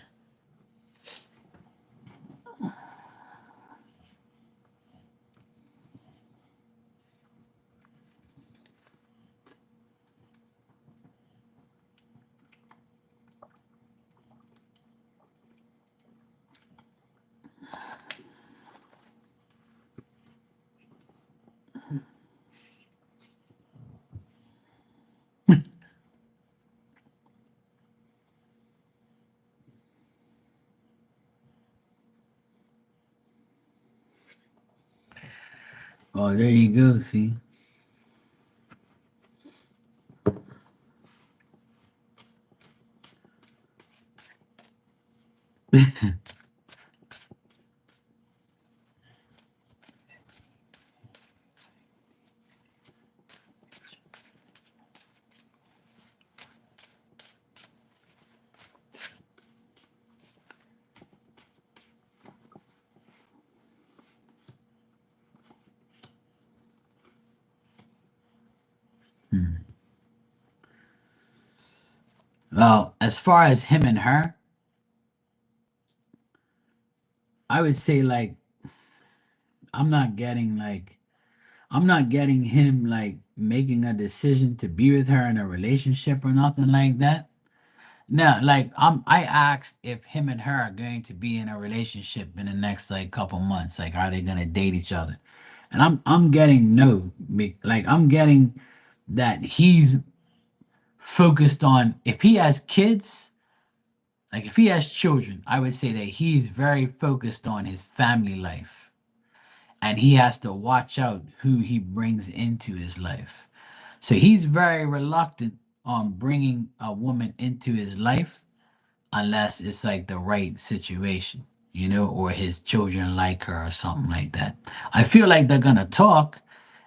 Oh, there you go. See. Hmm. Well, as far as him and her, I would say like I'm not getting like I'm not getting him like making a decision to be with her in a relationship or nothing like that. No, like I asked if him and her are going to be in a relationship in the next like couple months. Like are they gonna date each other? And I'm getting no. Like I'm getting that he's focused on if he has kids, like if he has children, I would say that he's very focused on his family life. And he has to watch out who he brings into his life. So he's very reluctant on bringing a woman into his life unless it's like the right situation, or his children like her or something like that. I feel like they're gonna talk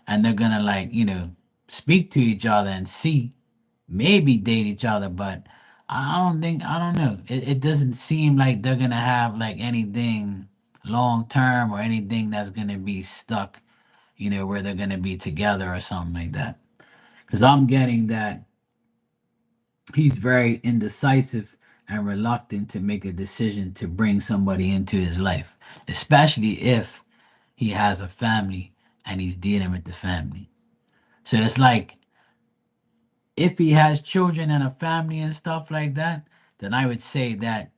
and they're gonna like, speak to each other and see, maybe date each other, but I don't know. It doesn't seem like they're gonna have like anything long term or anything that's gonna be stuck, where they're gonna be together or something like that. Because I'm getting that he's very indecisive and reluctant to make a decision to bring somebody into his life, especially if he has a family and he's dealing with the family. So it's like if he has children and a family and stuff like that, then I would say that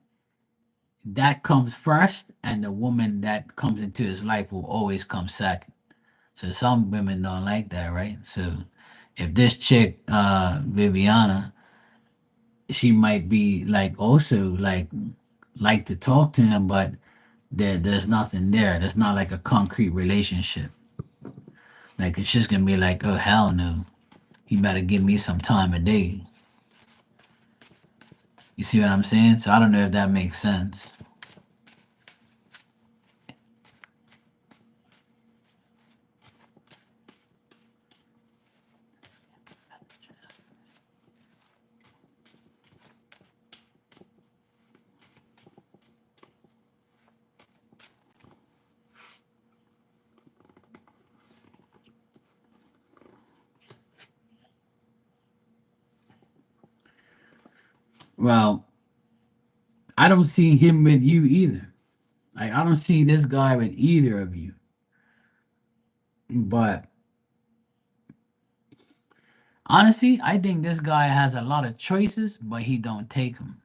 that comes first and the woman that comes into his life will always come second. So some women don't like that, right? So if this chick, Viviana, she might be like also like to talk to him, but there's nothing there. There's not like a concrete relationship. Like it's just gonna be like, oh hell no, you better give me some time a day. You see what I'm saying? So I don't know if that makes sense. Well, I don't see him with you either. Like I don't see this guy with either of you. But honestly, I think this guy has a lot of choices, but he don't take them.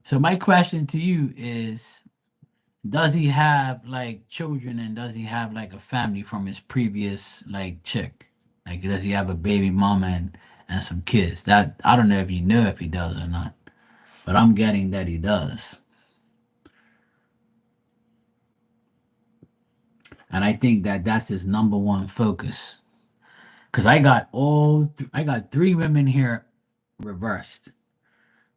So my question to you is, does he have like children and does he have like a family from his previous like chick? Like does he have a baby mama and some kids? That I don't know if you know if he does or not, but I'm getting that he does. And I think that that's his number one focus. Cause I got three women here reversed.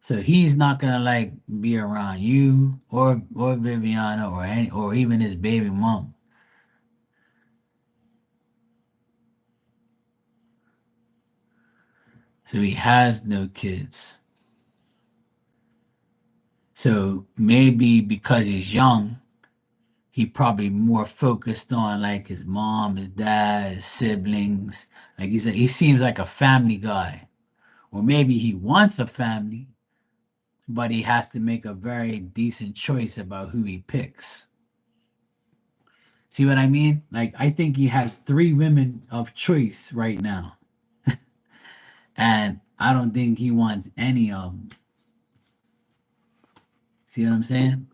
So he's not gonna like be around you or Viviana or any or even his baby mom. So he has no kids. So maybe because he's young, he probably more focused on like his mom, his dad, his siblings. Like he seems like a family guy. Or maybe he wants a family, but he has to make a very decent choice about who he picks. See what I mean? Like I think he has three women of choice right now. And I don't think he wants any of them. See what I'm saying?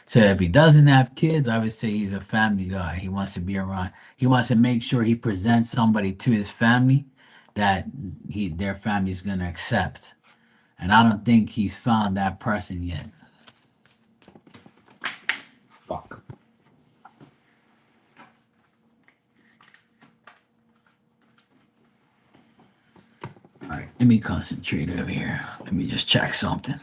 So if he doesn't have kids, I would say he's a family guy. He wants to be around. He wants to make sure he presents somebody to his family that their family's gonna accept. And I don't think he's found that person yet. Fuck. All right, let me concentrate over here. Let me just check something.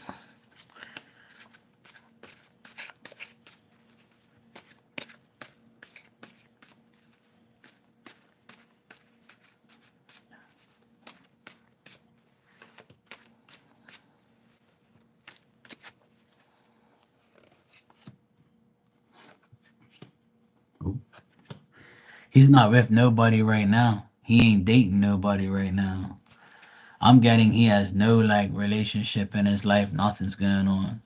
He's not with nobody right now. He ain't dating nobody right now. I'm getting he has no like relationship in his life. Nothing's going on.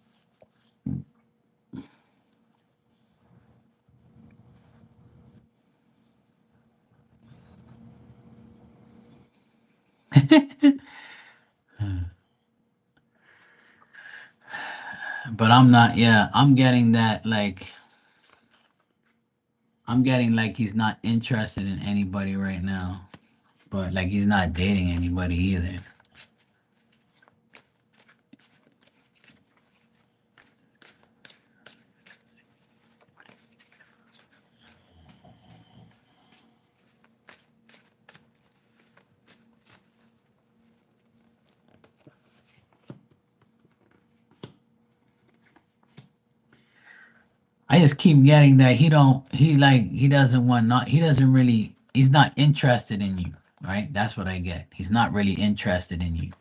But I'm not. Yeah, I'm getting that. Like I'm getting like he's not interested in anybody right now. But like he's not dating anybody either. I just keep getting that he don't. He like he doesn't want not. He doesn't really. He's not interested in you. Right. That's what I get. He's not really interested in you.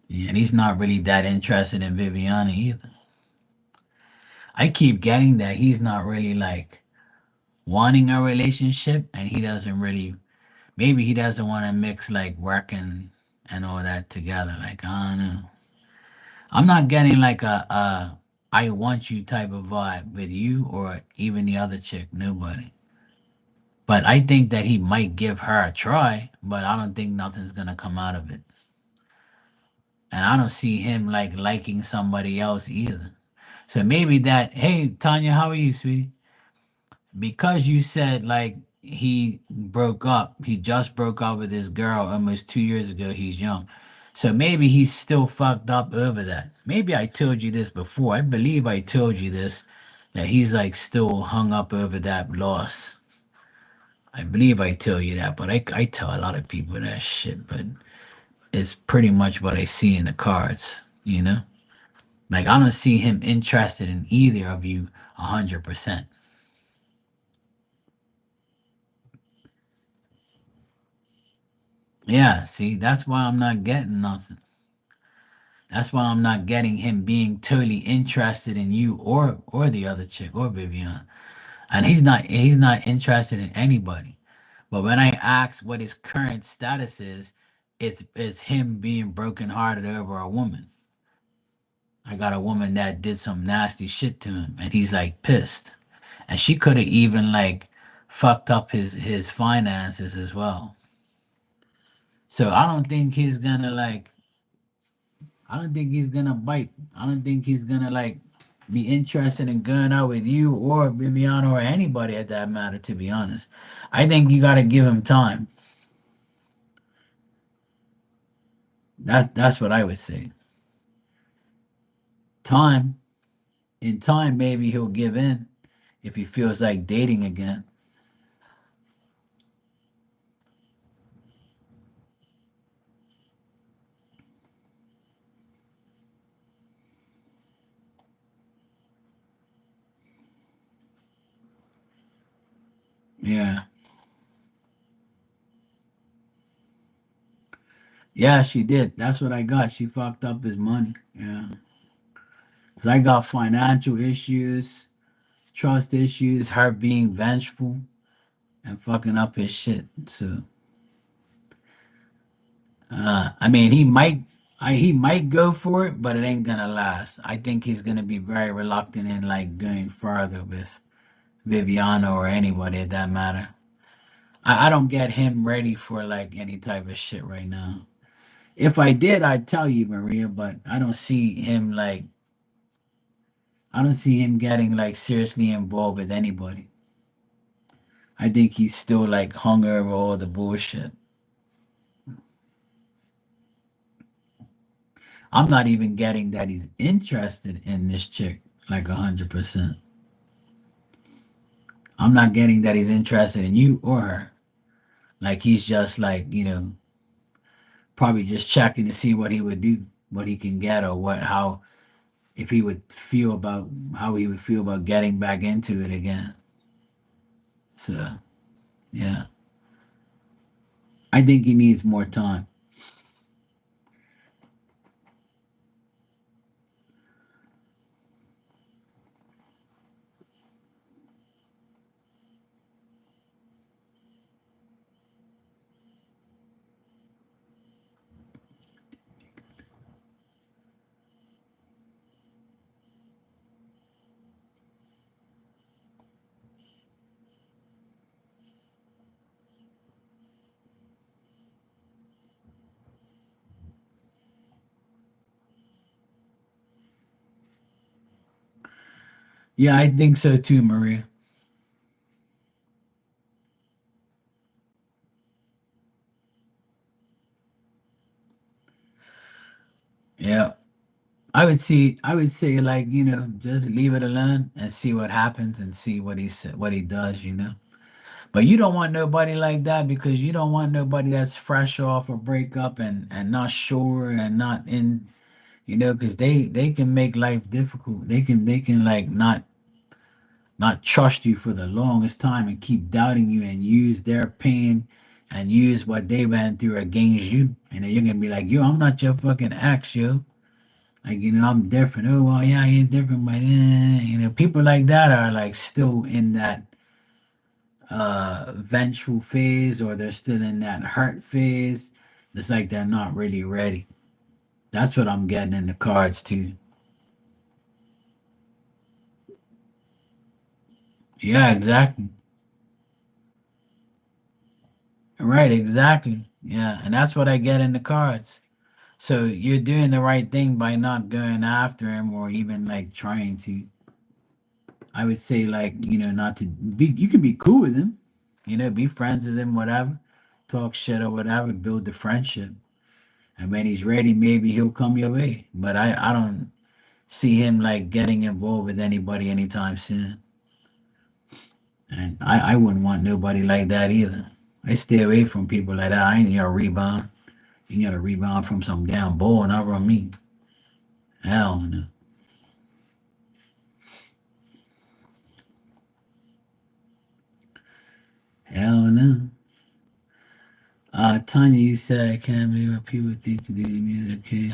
Yeah, and he's not really that interested in Viviana either. I keep getting that he's not really like wanting a relationship and he doesn't really maybe he doesn't want to mix like working and all that together. Like I don't know. I'm not getting like a I want you type of vibe with you or even the other chick. Nobody. But I think that he might give her a try, but I don't think nothing's gonna come out of it. And I don't see him like liking somebody else either. So maybe that, hey Tanya, how are you, sweetie? Because you said like he just broke up with his girl almost 2 years ago. He's young. So maybe he's still fucked up over that. Maybe I told you this before. I believe I told you this, that he's like still hung up over that loss. I believe I tell you that, but I tell a lot of people that shit, but it's pretty much what I see in the cards, you know? Like I don't see him interested in either of you 100%. Yeah, see, that's why I'm not getting nothing. That's why I'm not getting him being totally interested in you or the other chick or Vivian. And he's not interested in anybody. But when I ask what his current status is, it's him being brokenhearted over a woman. I got a woman that did some nasty shit to him and he's like pissed. And she could have even like fucked up his finances as well. So I don't think he's gonna bite. I don't think he's gonna like be interested in going out with you or Viviana or anybody at that matter, to be honest. I think you gotta give him time. That's what I would say. Time. In time maybe he'll give in if he feels like dating again. Yeah. Yeah, she did. That's what I got. She fucked up his money. Yeah. 'Cause I got financial issues, trust issues, her being vengeful and fucking up his shit. So I mean, he might go for it, but it ain't gonna last. I think he's gonna be very reluctant in like going further with Viviana or anybody at that matter. I don't get him ready for like any type of shit right now. If I did, I'd tell you, Maria, but I don't see him getting like seriously involved with anybody. I think he's still like hung over all the bullshit. I'm not even getting that he's interested in this chick like 100%. I'm not getting that he's interested in you or her. Like he's just like, probably just checking to see what he would do, what he can get or if he would feel about how he would feel about getting back into it again. So, yeah. I think he needs more time. Yeah, I think so too, Maria. Yeah. I would say like, just leave it alone and see what happens and see what he does. But you don't want nobody like that because you don't want nobody that's fresh off a breakup and not sure and not in, because they can make life difficult. They can like not trust you for the longest time and keep doubting you and use their pain and use what they went through against you. And then you're gonna be like, yo, I'm not your fucking ex, yo. Like, I'm different. Oh, well, yeah, he's different, but people like that are like still in that vengeful phase or they're still in that hurt phase. It's like they're not really ready. That's what I'm getting in the cards too. Yeah, exactly. Right, exactly. Yeah, and that's what I get in the cards. So you're doing the right thing by not going after him or even like trying to. I would say like, not to be you can be cool with him, be friends with him, whatever, talk shit or whatever, build the friendship. And when he's ready, maybe he'll come your way. But I don't see him like getting involved with anybody anytime soon. And I wouldn't want nobody like that either. I stay away from people like that. I ain't gonna rebound. You gotta rebound from some damn bull, not from me. Hell no. Hell no. Tanya, you said I can't believe what people think to do to music. Okay.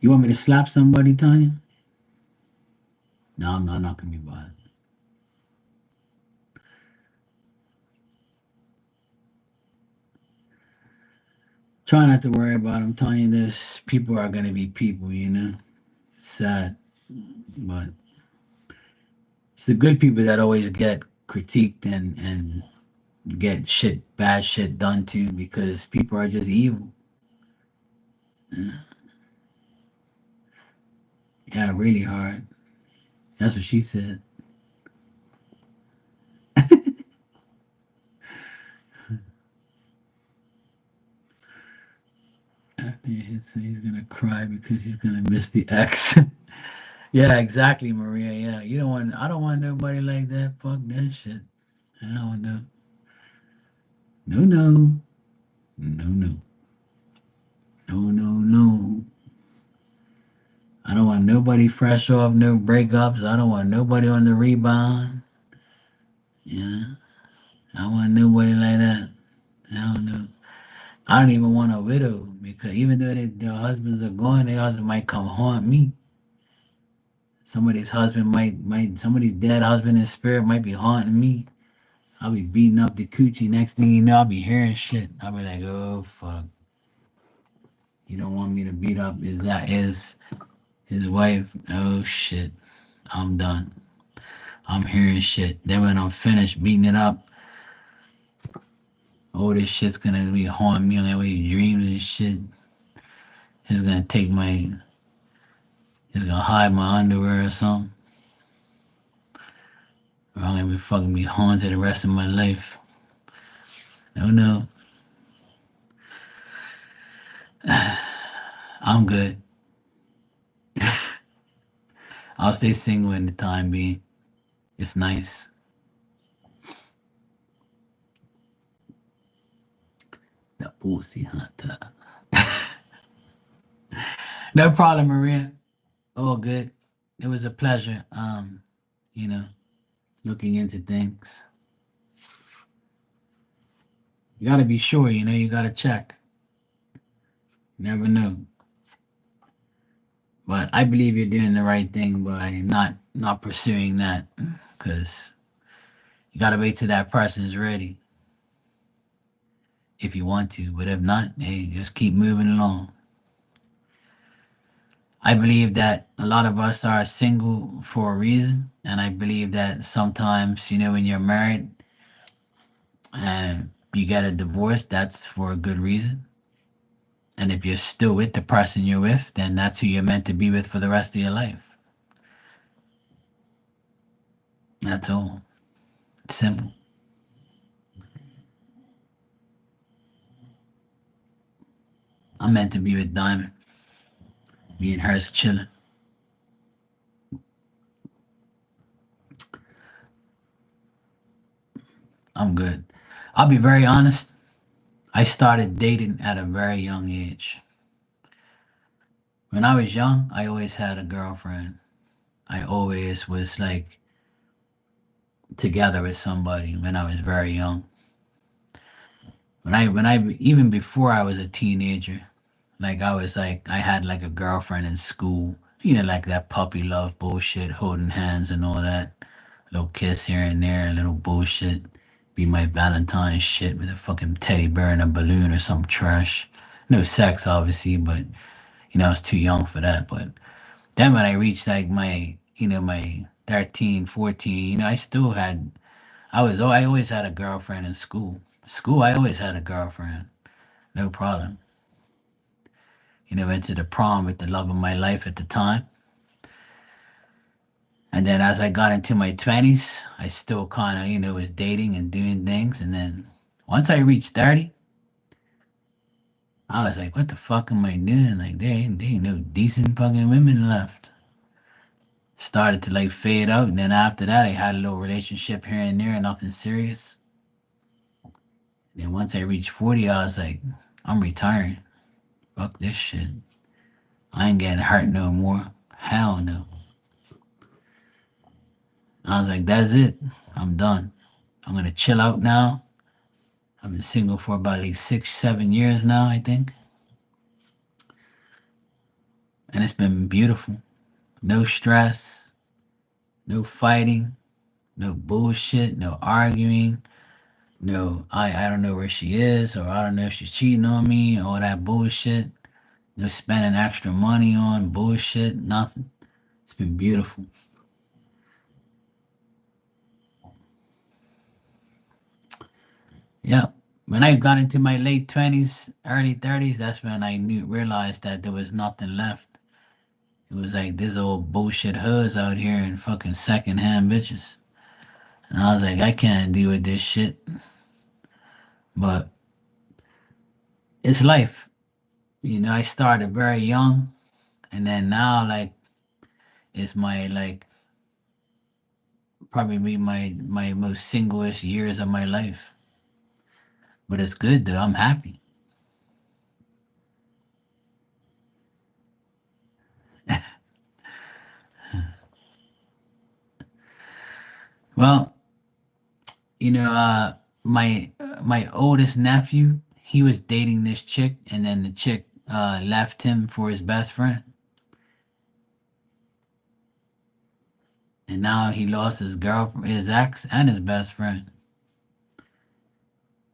You want me to slap somebody, Tanya? No, I'm not gonna be violent. Try not to worry about them, Tanya. This people are gonna be people. It's sad, but it's the good people that always get critiqued and get bad shit done to because people are just evil. Yeah, really hard. That's what she said. After he hits him, he's gonna cry because he's gonna miss the ex. Yeah, exactly, Maria. Yeah, you don't want. I don't want nobody like that. Fuck that shit. I don't know. No, no, no, no, no, no, no. I don't want nobody fresh off no breakups. I don't want nobody on the rebound. Yeah, I don't want nobody like that. I don't know. I don't even want a widow because even though their husbands are gone, their husband might come haunt me. Somebody's husband somebody's dead husband in spirit might be haunting me. I'll be beating up the coochie. Next thing you know, I'll be hearing shit. I'll be like, oh fuck. You don't want me to beat up his wife? Oh shit. I'm done. I'm hearing shit. Then when I'm finished beating it up, all this shit's gonna be haunting me on that way dreams and shit. He's gonna take my he's gonna hide my underwear or something. Or I'm gonna be fucking be haunted the rest of my life. No, no. I'm good. I'll stay single in the time being. It's nice. The pussy hunter. No problem, Maria. All good. It was a pleasure. You know, looking into things. You gotta be sure, you gotta check. Never know. But I believe you're doing the right thing by not pursuing that, because you gotta wait till that person's ready if you want to. But if not, hey, just keep moving along. I believe that a lot of us are single for a reason, and I believe that sometimes, when you're married and you get a divorce, that's for a good reason. And if you're still with the person you're with, then that's who you're meant to be with for the rest of your life. That's all. It's simple. I'm meant to be with Diamond. Me and her's chilling. I'm good. I'll be very honest. I started dating at a very young age. When I was young, I always had a girlfriend. I always was like together with somebody when I was very young. When I even before I was a teenager, like I had like a girlfriend in school, like that puppy love bullshit, holding hands and all that. Little kiss here and there, a little bullshit. Be my Valentine's shit with a fucking teddy bear and a balloon or some trash. No sex, obviously, but I was too young for that. But then when I reached like my 13, 14, I still had, I always had a girlfriend in school. School, I always had a girlfriend. No problem. Went to the prom with the love of my life at the time. And then as I got into my 20s, I still kind of, was dating and doing things. And then once I reached 30, I was like, what the fuck am I doing? Like, there ain't no decent fucking women left. Started to like fade out. And then after that, I had a little relationship here and there, nothing serious. Then once I reached 40, I was like, I'm retiring. Fuck this shit. I ain't getting hurt no more. Hell no. I was like, that's it. I'm done. I'm gonna chill out now. I've been single for about like 6, 7 years now, I think. And it's been beautiful. No stress, no fighting, no bullshit, no arguing, no, I don't know where she is, or I don't know if she's cheating on me, all that bullshit. No spending extra money on bullshit, nothing. It's been beautiful. Yeah. When I got into my late 20s, early 30s, that's when I realized that there was nothing left. It was like this old bullshit hoods out here and fucking secondhand bitches. And I was like, I can't deal with this shit. But it's life. I started very young, and then now like it's my like probably my most singlest years of my life. But it's good though. I'm happy. Well, you know, uh, my oldest nephew, he was dating this chick, and then the chick left him for his best friend, and now he lost his girlfriend, his ex, and his best friend.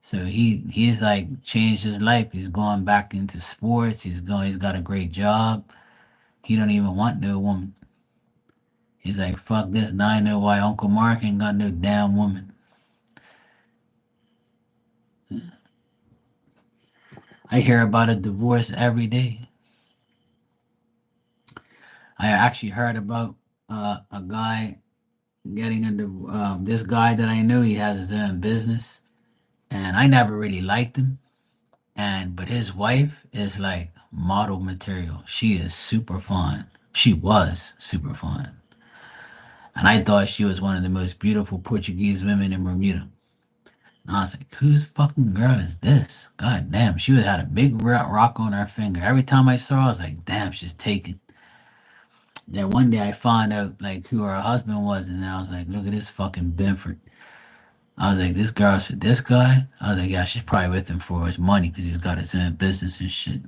So he's like changed his life. He's going back into sports. He's got a great job. He don't even want no woman. He's like, fuck this. Now I know why Uncle Mark ain't got no damn woman. I hear about a divorce every day. I actually heard about a guy getting into this guy that I know. He has his own business, and I never really liked him. And but his wife is like model material. She is super fine. She was super fine. And I thought she was one of the most beautiful Portuguese women in Bermuda. And I was like, whose fucking girl is this? God damn, she had a big rock on her finger. Every time I saw her, I was like, damn, she's taken. Then one day I found out like who her husband was, and I was like, look at this fucking Benford. I was like, this girl's for this guy? I was like, yeah, she's probably with him for his money because he's got his own business and shit.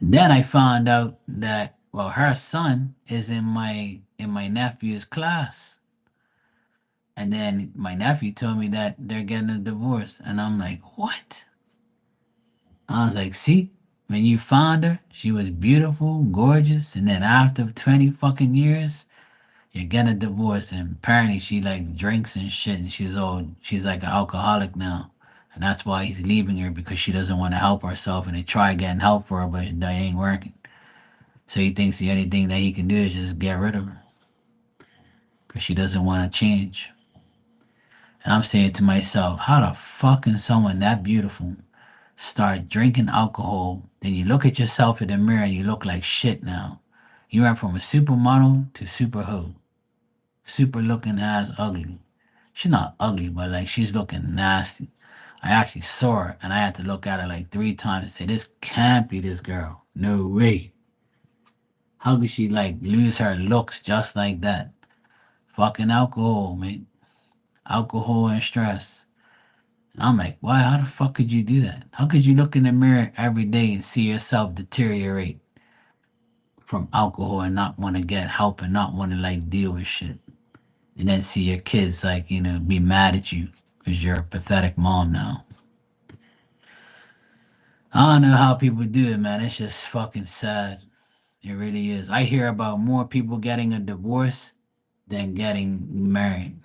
Then I found out that well, her son is in my nephew's class. And then my nephew told me that they're getting a divorce. And I'm like, what? I was like, see, when you found her, she was beautiful, gorgeous. And then after 20 fucking years, you're getting a divorce. And apparently she like drinks and shit. And she's like an alcoholic now. And that's why he's leaving her because she doesn't want to help herself. And they try getting help for her, but that ain't working. So he thinks the only thing that he can do is just get rid of her because she doesn't want to change. And I'm saying to myself, how the fuck can someone that beautiful start drinking alcohol? Then you look at yourself in the mirror and you look like shit now. You went from a supermodel to super hoe. Super looking ass ugly. She's not ugly, but like she's looking nasty. I actually saw her and I had to look at her like 3 times and say, this can't be this girl. No way. How could she like lose her looks just like that? Fucking alcohol, man. Alcohol and stress. And I'm like, why? How the fuck could you do that? How could you look in the mirror every day and see yourself deteriorate from alcohol and not want to get help and not want to like deal with shit? and then see your kids like, be mad at you because you're a pathetic mom now. I don't know how people do it, man. It's just fucking sad. It really is. I hear about more people getting a divorce than getting married.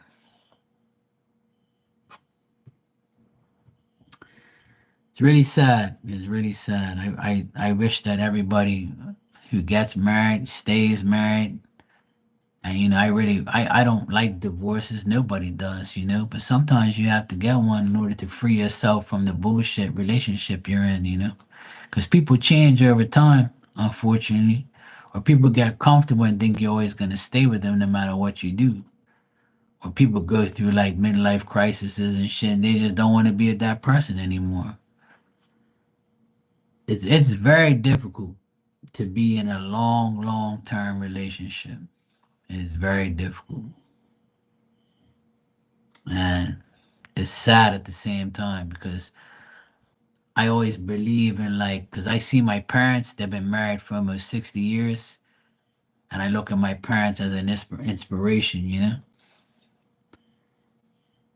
It's really sad. It's really sad. I wish that everybody who gets married stays married. And I don't like divorces. Nobody does, but sometimes you have to get one in order to free yourself from the bullshit relationship you're in. Because people change over time, unfortunately. Or people get comfortable and think you're always going to stay with them no matter what you do. Or people go through like midlife crises and shit, and they just don't want to be with that person anymore. It's very difficult to be in a long term relationship. It's very difficult. And it's sad at the same time because I always believe in like, because I see my parents, they've been married for almost 60 years. And I look at my parents as an inspiration.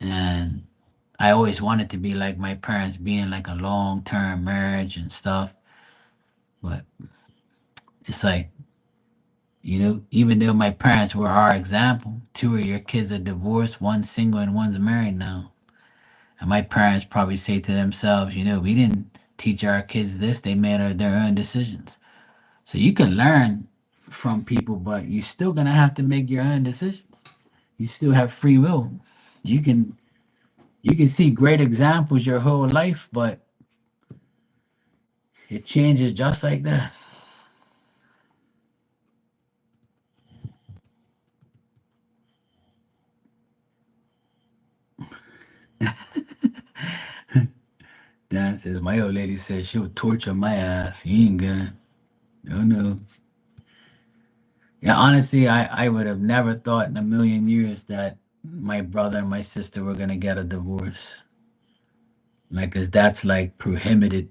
And I always wanted to be like my parents, being like a long term marriage and stuff. But it's like, even though my parents were our example, two of your kids are divorced, one's single and one's married now. And my parents probably say to themselves, we didn't teach our kids this, they made their own decisions. So you can learn from people, but you're still gonna have to make your own decisions. You still have free will. You can you can see great examples your whole life, but it changes just like that. Dan says my old lady said she'll torture my ass. You ain't gonna. No, no. Yeah, honestly, I would have never thought in a million years that my brother and my sister were gonna get a divorce. Like, 'cause that's like prohibited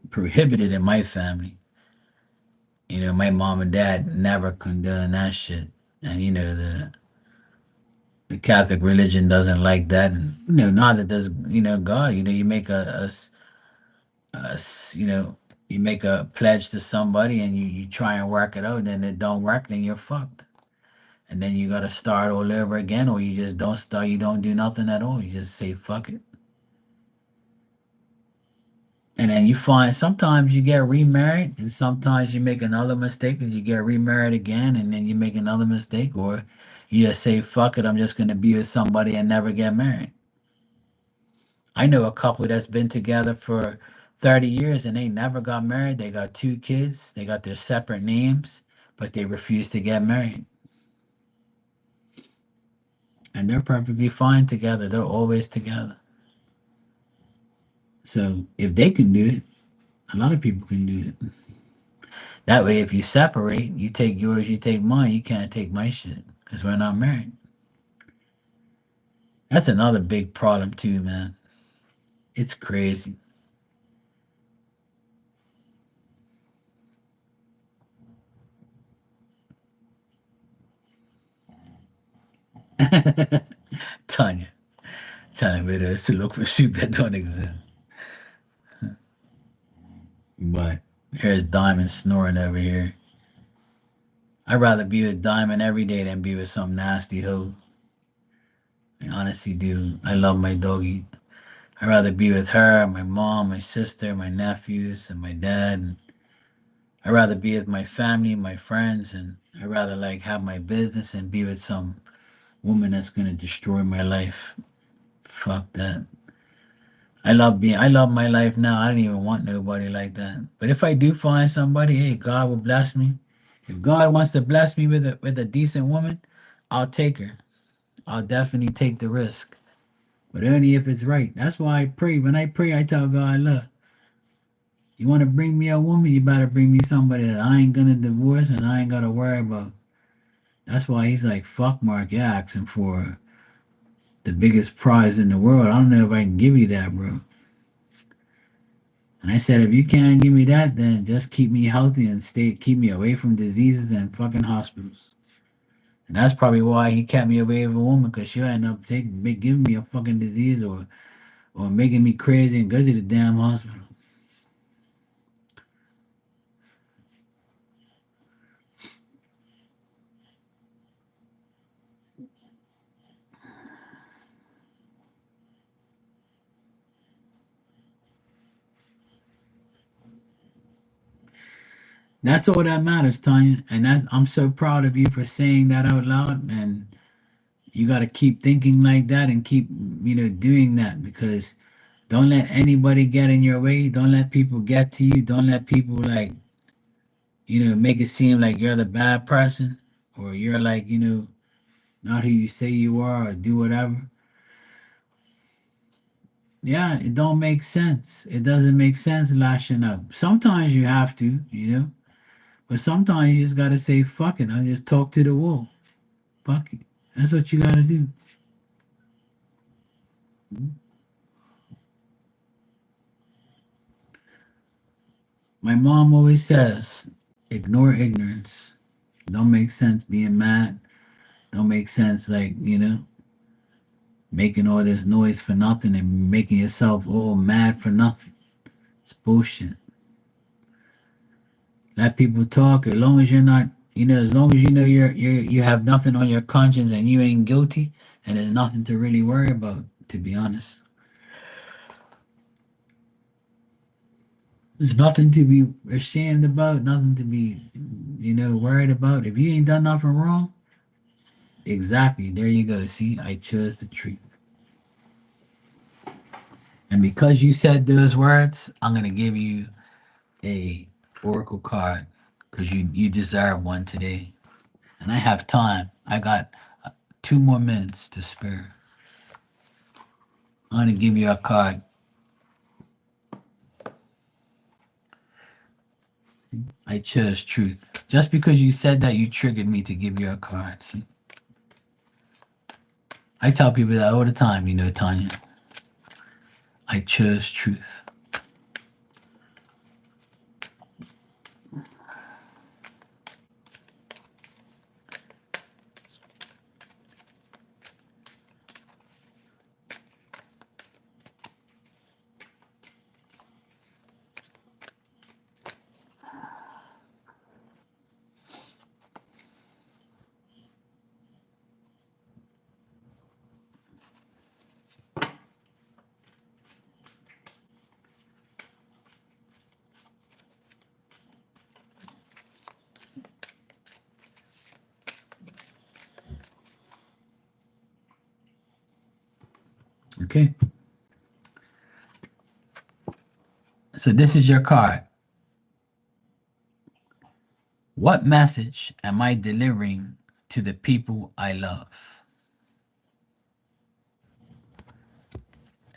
in my family. My mom and dad never condone that shit. And the Catholic religion doesn't like that. And neither does God. You make a s- you know you make a pledge to somebody and you try and work it out, then it don't work, then you're fucked. And then you gotta start all over again, or you just don't start, you don't do nothing at all. You just say fuck it. And then you find sometimes you get remarried, and sometimes you make another mistake and you get remarried again, and then you make another mistake, or you just say, fuck it, I'm just going to be with somebody and never get married. I know a couple that's been together for 30 years and they never got married. They got two kids, they got their separate names, but they refuse to get married. And they're perfectly fine together, they're always together. So if they can do it, a lot of people can do it. That way, if you separate, you take yours, you take mine. You can't take my shit because we're not married. That's another big problem too, man. It's crazy. Tanya, telling me to look for sheep that don't exist. But here's Diamond snoring over here. I'd rather be with Diamond every day than be with some nasty hoe. I honestly do. I love my doggy. I'd rather be with her, my mom, my sister, my nephews, and my dad. And I'd rather be with my family, my friends, and I'd rather like have my business and be with some woman that's gonna destroy my life. Fuck that. I love my life now. I don't even want nobody like that. But if I do find somebody, hey, God will bless me. If God wants to bless me with a decent woman, I'll take her. I'll definitely take the risk. But only if it's right. That's why I pray. When I pray, I tell God, look, you want to bring me a woman, you better bring me somebody that I ain't gonna divorce and I ain't gotta worry about. That's why he's like, fuck Mark, you're asking for the biggest prize in the world. I don't know if I can give you that, bro. And I said, if you can't give me that, then just keep me healthy and keep me away from diseases and fucking hospitals. And that's probably why he kept me away from a woman, because she'll end up giving me a fucking disease or making me crazy and go to the damn hospital. That's all that matters, Tanya. And I'm so proud of you for saying that out loud. And you got to keep thinking like that and keep, doing that, because don't let anybody get in your way. Don't let people get to you. Don't let people like, make it seem like you're the bad person, or you're like, not who you say you are, or do whatever. Yeah, it don't make sense. It doesn't make sense lashing up. Sometimes you have to, but sometimes you just gotta say fuck it. I just talk to the wall. Fuck it. That's what you gotta do. My mom always says, ignore ignorance. Don't make sense being mad. Don't make sense like, making all this noise for nothing and making yourself all mad for nothing. It's bullshit. Let people talk as long as you're not, as long as you have nothing on your conscience and you ain't guilty, and there's nothing to really worry about, to be honest. There's nothing to be ashamed about, nothing to be, worried about. If you ain't done nothing wrong, exactly. There you go. See, I chose the truth. And because you said those words, I'm gonna give you a oracle card, because you deserve one today. And I have time. I got 2 more minutes to spare. I'm gonna give you a card. I chose truth. Just because you said that, you triggered me to give you a card. See? I tell people that all the time, Tanya. I chose truth. Okay. So this is your card. What message am I delivering to the people I love?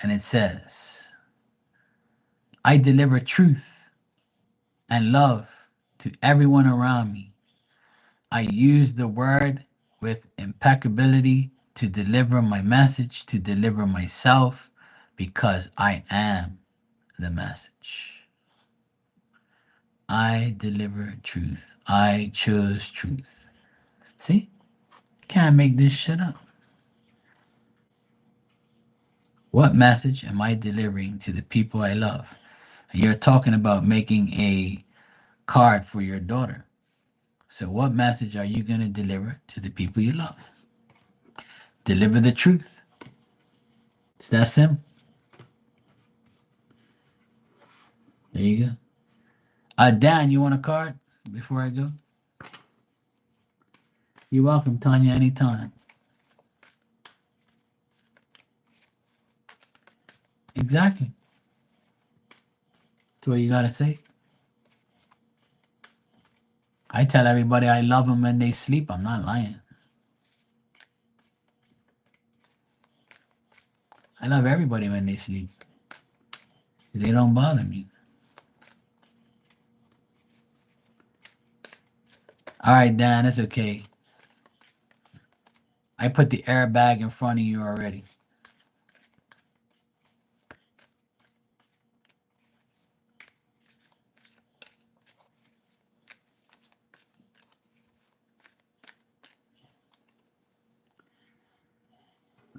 And it says, I deliver truth and love to everyone around me. I use the word with impeccability to deliver my message, to deliver myself, because I am the message. I deliver truth. I chose truth. See? Can't make this shit up. What message am I delivering to the people I love? And you're talking about making a card for your daughter. So, what message are you going to deliver to the people you love? Deliver the truth. It's that simple. There you go. Dan, you want a card before I go? You're welcome, Tanya, anytime. Exactly. That's what you got to say. I tell everybody I love them when they sleep. I'm not lying. I love everybody when they sleep, because they don't bother me. All right, Dan, it's okay. I put the airbag in front of you already.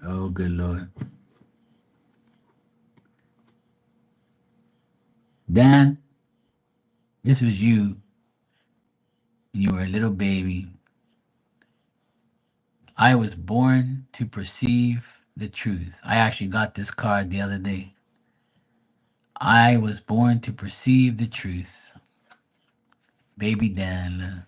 Oh, good Lord. Dan, this was you when you were a little baby. I was born to perceive the truth. I actually got this card the other day. I was born to perceive the truth. Baby Dan.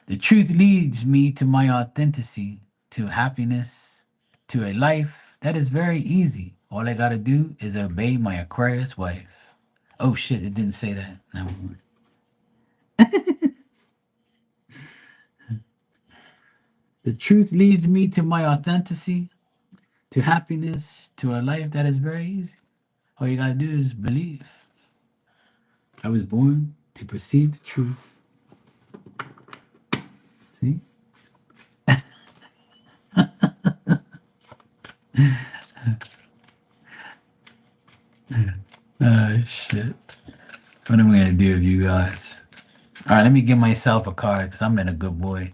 The truth leads me to my authenticity, to happiness, to a life that is very easy. All I gotta do is obey my Aquarius wife. Oh shit, it didn't say that. Never mind. The truth leads me to my authenticity, to happiness, to a life that is very easy. All you gotta do is believe. I was born to perceive the truth. See? Oh shit. What am I gonna do with you guys? Alright, let me give myself a card because I've been a good boy.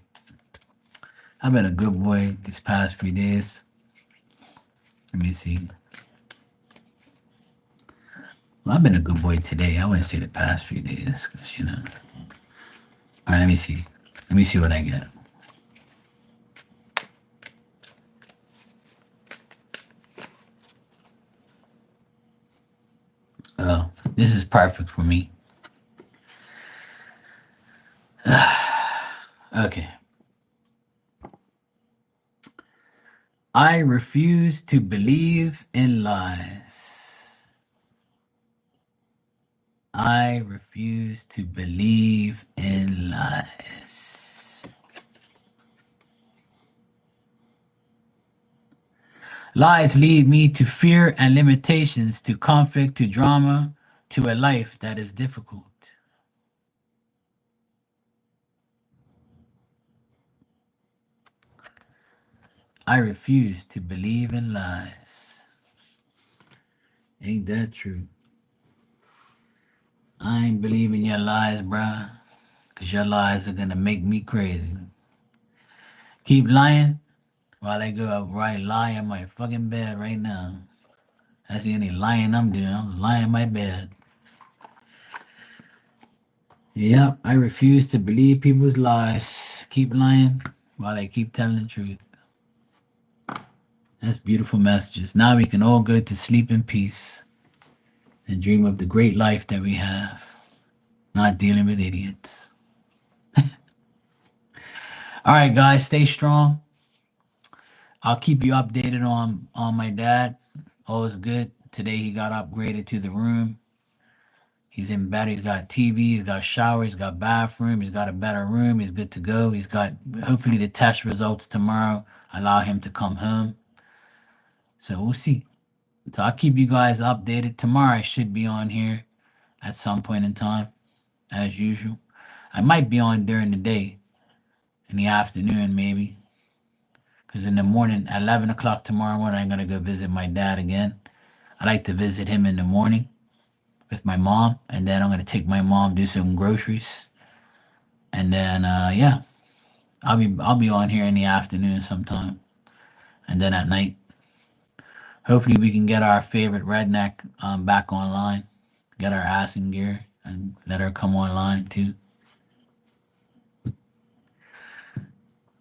I've been a good boy these past few days. Let me see. Well, I've been a good boy today. I wouldn't say the past few days because, you know. All right, let me see. Let me see what I get. Oh, this is perfect for me. Okay. I refuse to believe in lies. I refuse to believe in lies. Lies lead me to fear and limitations, to conflict, to drama, to a life that is difficult. I refuse to believe in lies. Ain't that true? I ain't believing your lies, bruh, because your lies are going to make me crazy. Keep lying while I go out right lie in my fucking bed right now. That's the only lying I'm doing. I'm lying in my bed. Yep, I refuse to believe people's lies. Keep lying while I keep telling the truth. That's beautiful messages. Now we can all go to sleep in peace and dream of the great life that we have, not dealing with idiots. All right, guys, stay strong. I'll keep you updated on my dad. All is good. Today he got upgraded to the room. He's in bed. He's got TV. He's got shower. He's got bathroom. He's got a better room. He's good to go. He's got hopefully the test results tomorrow allow him to come home. So we'll see. So I'll keep you guys updated. Tomorrow I should be on here at some point in time, as usual. I might be on during the day, in the afternoon maybe. Because in the morning, at 11 o'clock tomorrow morning, I'm going to go visit my dad again. I like to visit him in the morning with my mom, and then I'm going to take my mom do some groceries. And then, yeah, I'll be on here in the afternoon sometime. And then at night, hopefully we can get our favorite redneck back online, get our ass in gear, and let her come online too.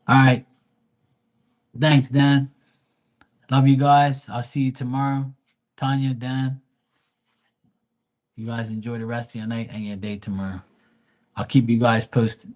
All right. Thanks, Dan. Love you guys. I'll see you tomorrow. Tanya, Dan, you guys enjoy the rest of your night and your day tomorrow. I'll keep you guys posted.